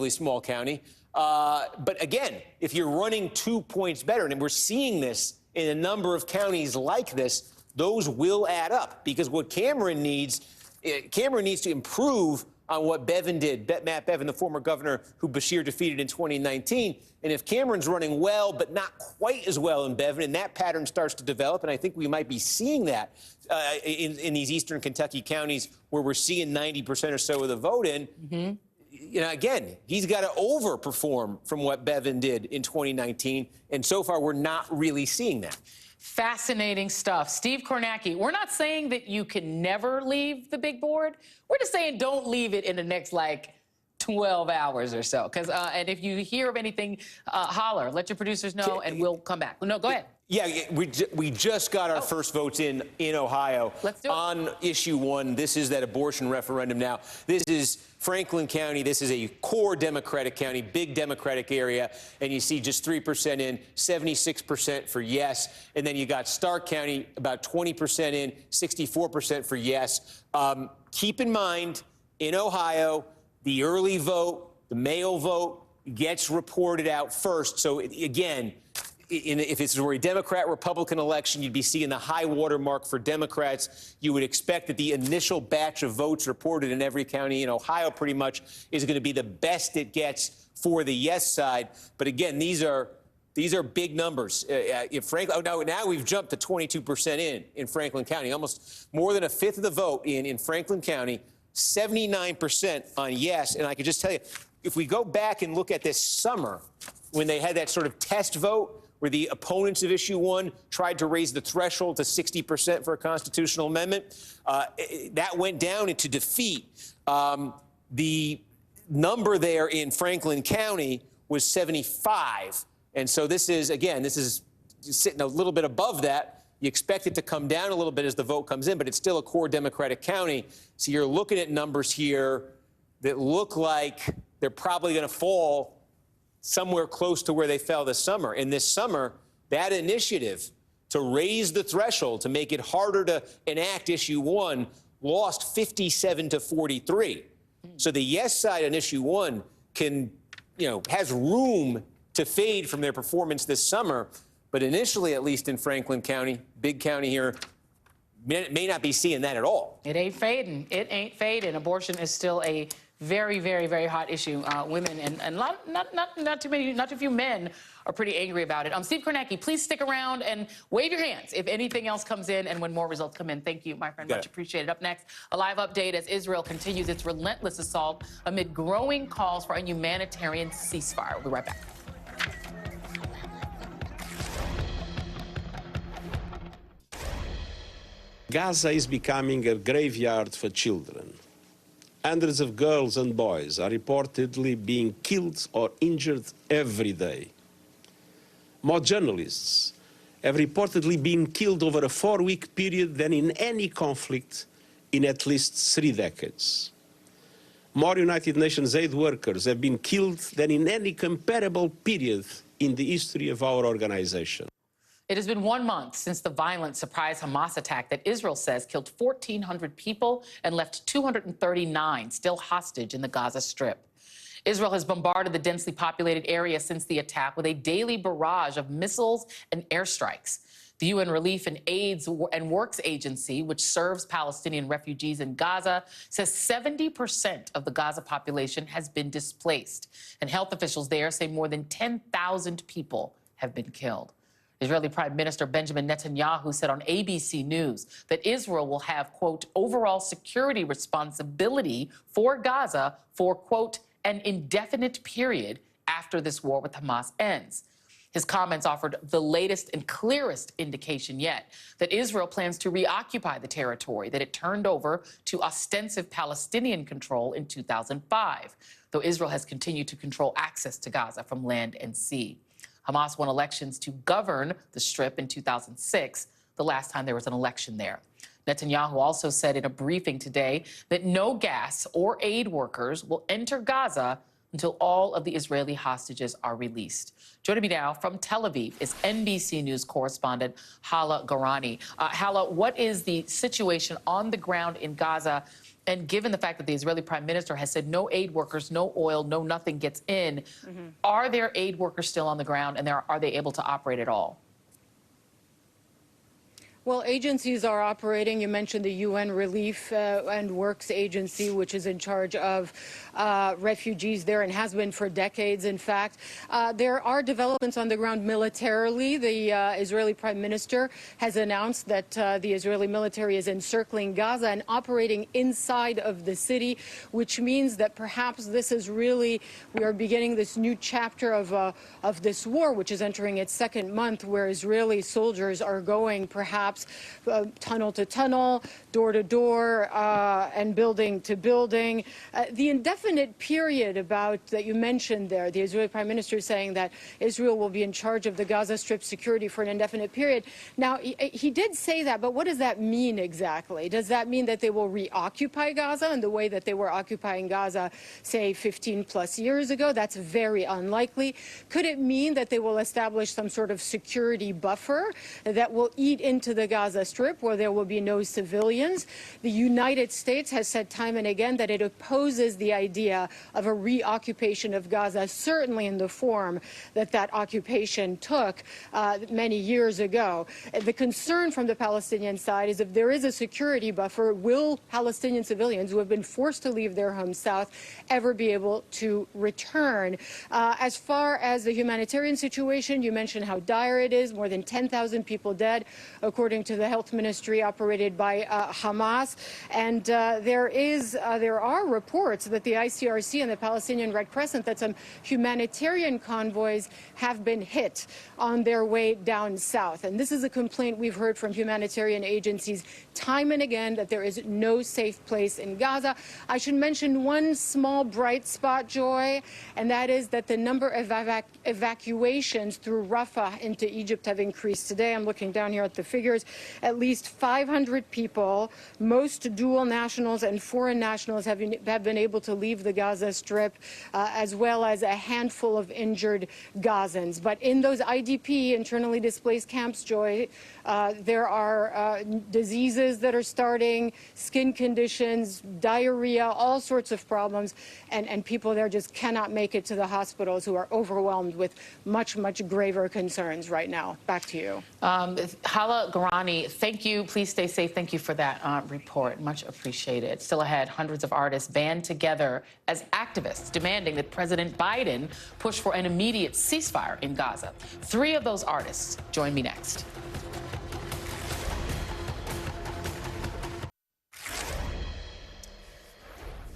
Speaker 1: small county. But again, if you're running 2 points better, and we're seeing this in a number of counties like this, those will add up, because what Cameron needs to improve on what Bevin did, Matt Bevin, the former governor who Bashir defeated in 2019. And if Cameron's running well, but not quite as well in Bevin, and that pattern starts to develop, and I think we might be seeing that in these eastern Kentucky counties where we're seeing 90% or so of the vote in, you know, again, he's got to overperform from what Bevin did in 2019. And so far, we're not really seeing that.
Speaker 16: Fascinating stuff. Steve Kornacki, we're not saying that you can never leave the big board. We're just saying don't leave it in the next, like, 12 hours or so. Because and if you hear of anything, holler. Let your producers know, and we'll come back. No, go ahead.
Speaker 1: Yeah, we just got our first votes in Ohio.
Speaker 16: Let's do it.
Speaker 1: On issue 1. This is that abortion referendum now. This is Franklin County. This is a core Democratic county, big Democratic area. And you see just 3% in, 76% for yes. And then you got Stark County, about 20% in, 64% for yes. Keep in mind, in Ohio, the early vote, the mail vote gets reported out first. So again, if it's a Democrat-Republican election, you'd be seeing the high water mark for Democrats. You would expect that the initial batch of votes reported in every county in Ohio pretty much is going to be the best it gets for the yes side. But again, these are big numbers. Now we've jumped to 22% in Franklin County, almost more than a fifth of the vote in Franklin County, 79% on yes. And I can just tell you, if we go back and look at this summer, when they had that sort of test vote, where the opponents of issue 1 tried to raise the threshold to 60% for a constitutional amendment, that went down into defeat. The number there in Franklin County was 75. And so this is sitting a little bit above that. You expect it to come down a little bit as the vote comes in, but it's still a core Democratic county. So you're looking at numbers here that look like they're probably going to fall somewhere close to where they fell this summer. And this summer, that initiative to raise the threshold, to make it harder to enact issue 1, lost 57 to 43. So the yes side on issue 1 has room to fade from their performance this summer. But initially, at least in Franklin County, big county here, may not be seeing that at all.
Speaker 16: It ain't fading. It ain't fading. Abortion is still a very, very, very hot issue. Women and not too few men are pretty angry about it. Steve Kornacki, please stick around and wave your hands if anything else comes in and when more results come in. Thank you, my friend. Much appreciated. Up next, a live update as Israel continues its relentless assault amid growing calls for a humanitarian ceasefire. We'll be right back.
Speaker 19: Gaza is becoming a graveyard for children. Hundreds of girls and boys are reportedly being killed or injured every day. More journalists have reportedly been killed over a 4-week period than in any conflict in at least 3 decades. More United Nations aid workers have been killed than in any comparable period in the history of our organization.
Speaker 16: It has been 1 month since the violent surprise Hamas attack that Israel says killed 1,400 people and left 239 still hostage in the Gaza Strip. Israel has bombarded the densely populated area since the attack with a daily barrage of missiles and airstrikes. The UN Relief and AIDS and Works Agency, which serves Palestinian refugees in Gaza, says 70% of the Gaza population has been displaced. And health officials there say more than 10,000 people have been killed. Israeli Prime Minister Benjamin Netanyahu said on ABC News that Israel will have, quote, overall security responsibility for Gaza for, quote, an indefinite period after this war with Hamas ends. His comments offered the latest and clearest indication yet that Israel plans to reoccupy the territory that it turned over to ostensive Palestinian control in 2005, though Israel has continued to control access to Gaza from land and sea. Hamas won elections to govern the Strip in 2006, the last time there was an election there. Netanyahu also said in a briefing today that no gas or aid workers will enter Gaza until all of the Israeli hostages are released. Joining me now from Tel Aviv is NBC News correspondent Hala Garani. Hala, what is the situation on the ground in Gaza? And given the fact that the Israeli prime minister has said no aid workers, no oil, no nothing gets in, are there aid workers still on the ground, and are they able to operate at all?
Speaker 20: Well, agencies are operating. You mentioned the UN Relief and Works Agency, which is in charge of refugees there and has been for decades, in fact. There are developments on the ground militarily. The Israeli Prime Minister has announced that the Israeli military is encircling Gaza and operating inside of the city, which means that perhaps this is really, we are beginning this new chapter of this war, which is entering its second month, where Israeli soldiers are going perhaps tunnel to tunnel, door to door, and building to building. The indefinite period that you mentioned there, the Israeli Prime Minister is saying that Israel will be in charge of the Gaza Strip security for an indefinite period. Now, he did say that, but what does that mean exactly? Does that mean that they will reoccupy Gaza in the way that they were occupying Gaza, say, 15 plus years ago? That's very unlikely. Could it mean that they will establish some sort of security buffer that will eat into the Gaza Strip, where there will be no civilians? The United States has said time and again that it opposes the idea of a reoccupation of Gaza, certainly in the form that occupation took many years ago. The concern from the Palestinian side is if there is a security buffer, will Palestinian civilians who have been forced to leave their home south ever be able to return? As far as the humanitarian situation, you mentioned how dire it is, more than 10,000 people dead, according to the health ministry operated by Hamas. And there are reports that the ICRC and the Palestinian Red Crescent, that some humanitarian convoys have been hit on their way down south. And this is a complaint we've heard from humanitarian agencies time and again, that there is no safe place in Gaza. I should mention one small bright spot, Joy, and that is that the number of evacuations through Rafah into Egypt have increased. Today, I'm looking down here at the figures, at least 500 people, most dual nationals and foreign nationals, have been able to leave the Gaza Strip, as well as a handful of injured Gazans. But in those IDP, internally displaced camps, Joy, there are diseases that are starting, skin conditions, diarrhea, all sorts of problems, and people there just cannot make it to the hospitals, who are overwhelmed with much, much graver concerns right now. Back to you.
Speaker 16: Hala Garani, thank you. Please stay safe. Thank you for that report. Much appreciated. Still ahead, hundreds of artists band together as activists demanding that President Biden push for an immediate ceasefire in Gaza. 3 of those artists join me next.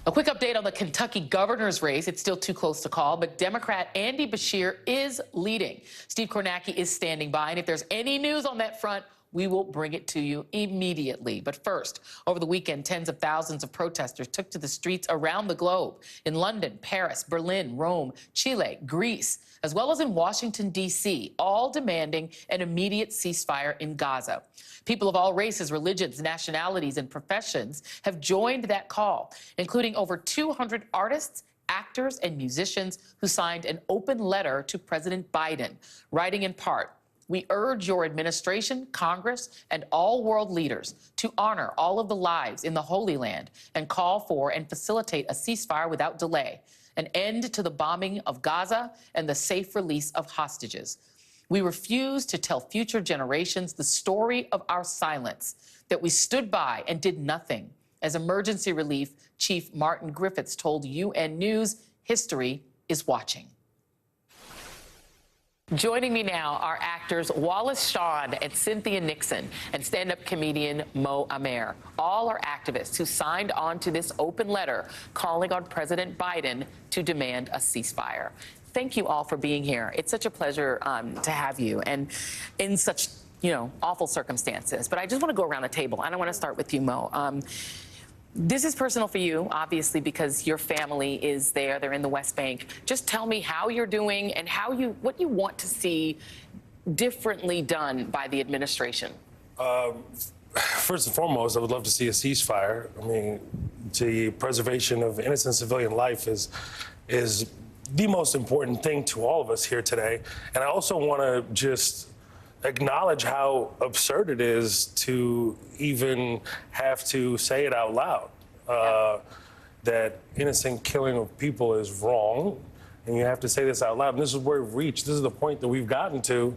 Speaker 16: A quick update on the Kentucky governor's race. It's still too close to call, but Democrat Andy Beshear is leading. Steve Kornacki is standing by, and if there's any news on that front, we will bring it to you immediately. But first, over the weekend, tens of thousands of protesters took to the streets around the globe in London, Paris, Berlin, Rome, Chile, Greece, as well as in Washington, D.C., all demanding an immediate ceasefire in Gaza. People of all races, religions, nationalities, and professions have joined that call, including over 200 artists, actors, and musicians who signed an open letter to President Biden, writing in part, "We urge your administration, Congress, and all world leaders to honor all of the lives in the Holy Land and call for and facilitate a ceasefire without delay, an end to the bombing of Gaza, and the safe release of hostages. We refuse to tell future generations the story of our silence, that we stood by and did nothing." As Emergency Relief Chief Martin Griffiths told UN News, history is watching. Joining me now are actors Wallace Shawn and Cynthia Nixon and stand-up comedian Mo Amer. All are activists who signed on to this open letter calling on President Biden to demand a ceasefire. Thank you all for being here. It's such a pleasure to have you, and in such, awful circumstances. But I just want to go around the table, and I want to start with you, Mo. This is personal for you, obviously, because your family is there. They're in the West Bank. Just tell me how you're doing and what you want to see differently done by the administration.
Speaker 21: First and foremost, I would love to see a ceasefire. I mean, the preservation of innocent civilian life is the most important thing to all of us here today. And I also want to just acknowledge how absurd it is to even have to say it out loud, that innocent killing of people is wrong. And you have to say this out loud. And this is where we've reached. This is the point that we've gotten to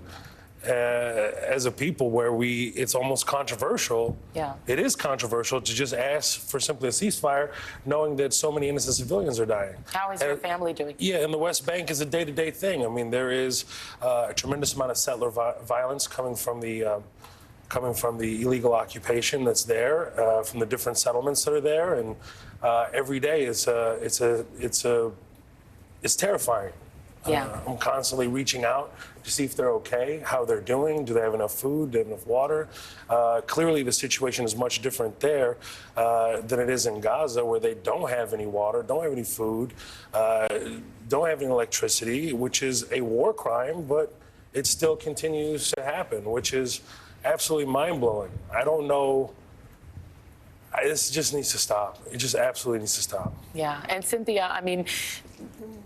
Speaker 21: as a people where it's almost controversial.
Speaker 16: Yeah.
Speaker 21: It is controversial to just ask for simply a ceasefire, knowing that so many innocent civilians are dying.
Speaker 16: How is your family doing?
Speaker 21: Yeah, and the West Bank is a day-to-day thing. I mean, there is a tremendous amount of settler violence coming from the illegal occupation that's there, from the different settlements that are there, and every day it's terrifying.
Speaker 16: Yeah.
Speaker 21: I'm constantly reaching out to see if they're okay, how they're doing, do they have enough food, do they have enough water. Clearly, the situation is much different there than it is in Gaza, where they don't have any water, don't have any food, don't have any electricity, which is a war crime, but it still continues to happen, which is absolutely mind-blowing. I don't know. This just needs to stop. It just absolutely needs to stop.
Speaker 16: Yeah, and Cynthia, I mean,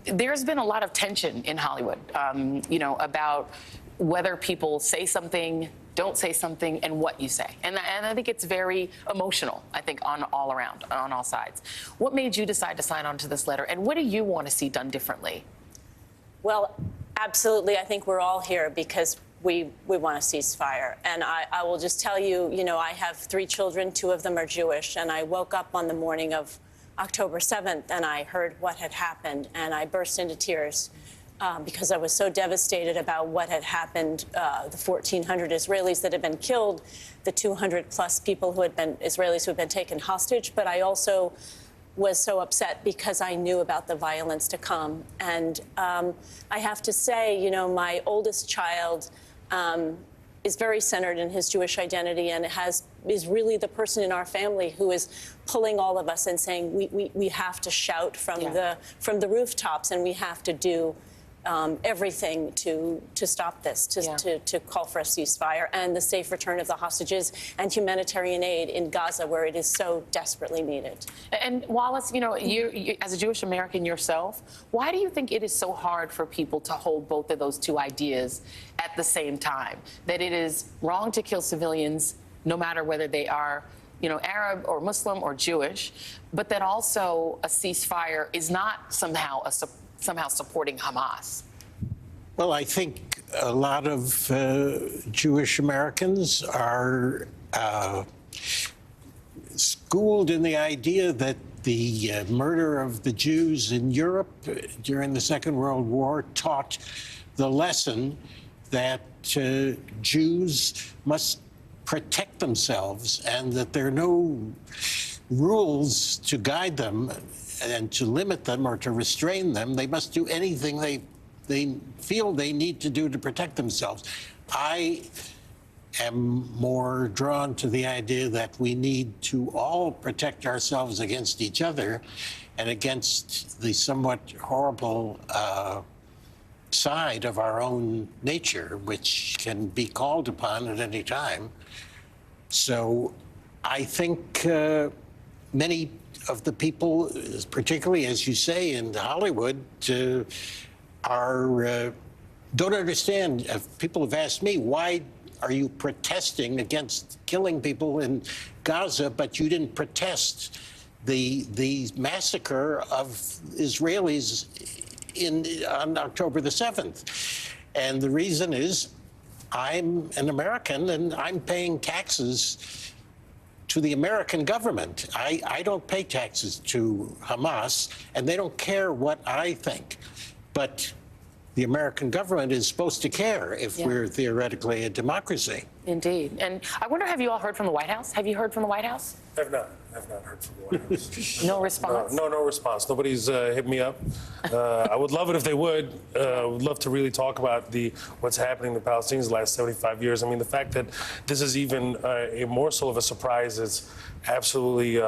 Speaker 16: there's been a lot of tension in Hollywood, about whether people say something, don't say something, and what you say. And I think it's very emotional, I think, on all sides. What made you decide to sign on to this letter, and what do you want to see done differently?
Speaker 4: Well, absolutely. I think we're all here because we want a ceasefire. And I will just tell you, I have 3 children, 2 of them are Jewish, and I woke up on the morning of October 7th and I heard what had happened, and I burst into tears because I was so devastated about what had happened, the 1,400 Israelis that had been killed, the 200+ people Israelis who had been taken hostage, but I also was so upset because I knew about the violence to come. And I have to say, my oldest child is very centered in his Jewish identity and is really the person in our family who is pulling all of us and saying we have to shout from the rooftops, and we have to do everything to stop this, to call for a ceasefire and the safe return of the hostages and humanitarian aid in Gaza, where it is so desperately needed.
Speaker 16: And Wallace, you as a Jewish American yourself, why do you think it is so hard for people to hold both of those two ideas at the same time? That it is wrong to kill civilians, no matter whether they are Arab or Muslim or Jewish, but that also a ceasefire is not somehow supporting Hamas?
Speaker 9: Well, I think a lot of Jewish Americans are schooled in the idea that the murder of the Jews in Europe during the Second World War taught the lesson that Jews must protect themselves and that there are no rules to guide them and to limit them or to restrain them. They must do anything they feel they need to do to protect themselves. I am more drawn to the idea that we need to all protect ourselves against each other and against the somewhat horrible side of our own nature, which can be called upon at any time. So I think many of the people, particularly, as you say, in Hollywood, don't understand. People have asked me, why are you protesting against killing people in Gaza, but you didn't protest the massacre of Israelis on October the 7th? And the reason is, I'm an American and I'm paying taxes to the American government. I don't pay taxes to Hamas, and they don't care what I think. But the American government is supposed to care if we're theoretically a democracy.
Speaker 16: Indeed. And I wonder, have you all heard from the White House? Have you heard from the White House?
Speaker 21: I've not heard from the White House.
Speaker 16: No response?
Speaker 21: No response. Nobody's hit me up. I would love it if they would. Would love to really talk about what's happening to the Palestinians the last 75 years. I mean, the fact that this is even a morsel of a surprise is absolutely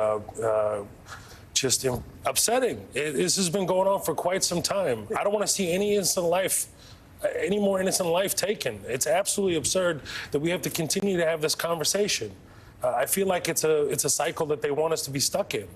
Speaker 21: just upsetting. This has been going on for quite some time. I don't want to see any more innocent life taken. It's absolutely absurd that we have to continue to have this conversation. I feel like it's a cycle that they want us to be stuck in,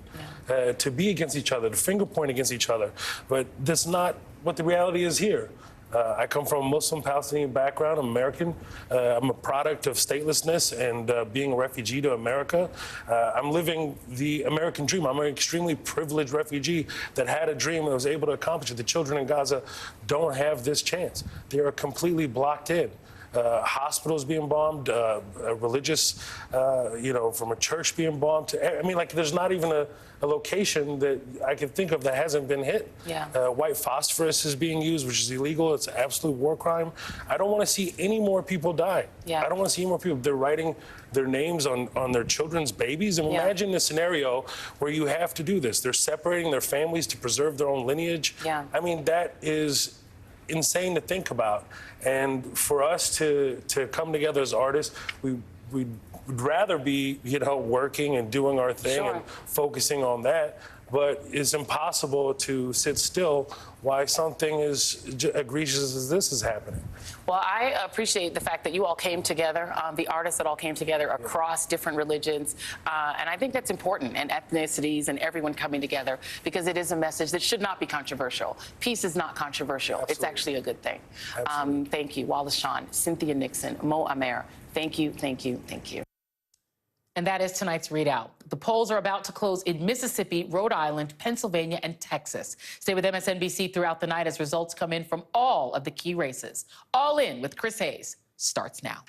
Speaker 21: to be against each other, to finger point against each other. But that's not what the reality is here. I come from a Muslim Palestinian background. I'm American. I'm a product of statelessness and being a refugee to America. I'm living the American dream. I'm an extremely privileged refugee that had a dream and was able to accomplish it. The children in Gaza don't have this chance. They are completely blocked in. Hospitals being bombed, religious, from a church being bombed. I mean, like, there's not even a location that I can think of that hasn't been hit.
Speaker 16: Yeah.
Speaker 21: White phosphorus is being used, which is illegal. It's an absolute war crime. I don't want to see any more people die.
Speaker 16: Yeah.
Speaker 21: I don't want to see any more people. They're writing their names on their children's babies. And imagine a scenario where you have to do this. They're separating their families to preserve their own lineage.
Speaker 16: Yeah.
Speaker 21: I mean, that is insane to think about. And for us to come together as artists, we'd rather be, working and doing our thing and focusing on that. But it's impossible to sit still while something as egregious as this is happening.
Speaker 16: Well, I appreciate the fact that you all came together, the artists that all came together across different religions. And I think that's important, and ethnicities and everyone coming together, because it is a message that should not be controversial. Peace is not controversial. Absolutely. It's actually a good thing. Thank you, Wallace Shawn, Cynthia Nixon, Mo Amer. Thank you, thank you, thank you. And that is tonight's ReadOut. The polls are about to close in Mississippi, Rhode Island, Pennsylvania, and Texas. Stay with MSNBC throughout the night as results come in from all of the key races. All In with Chris Hayes starts now.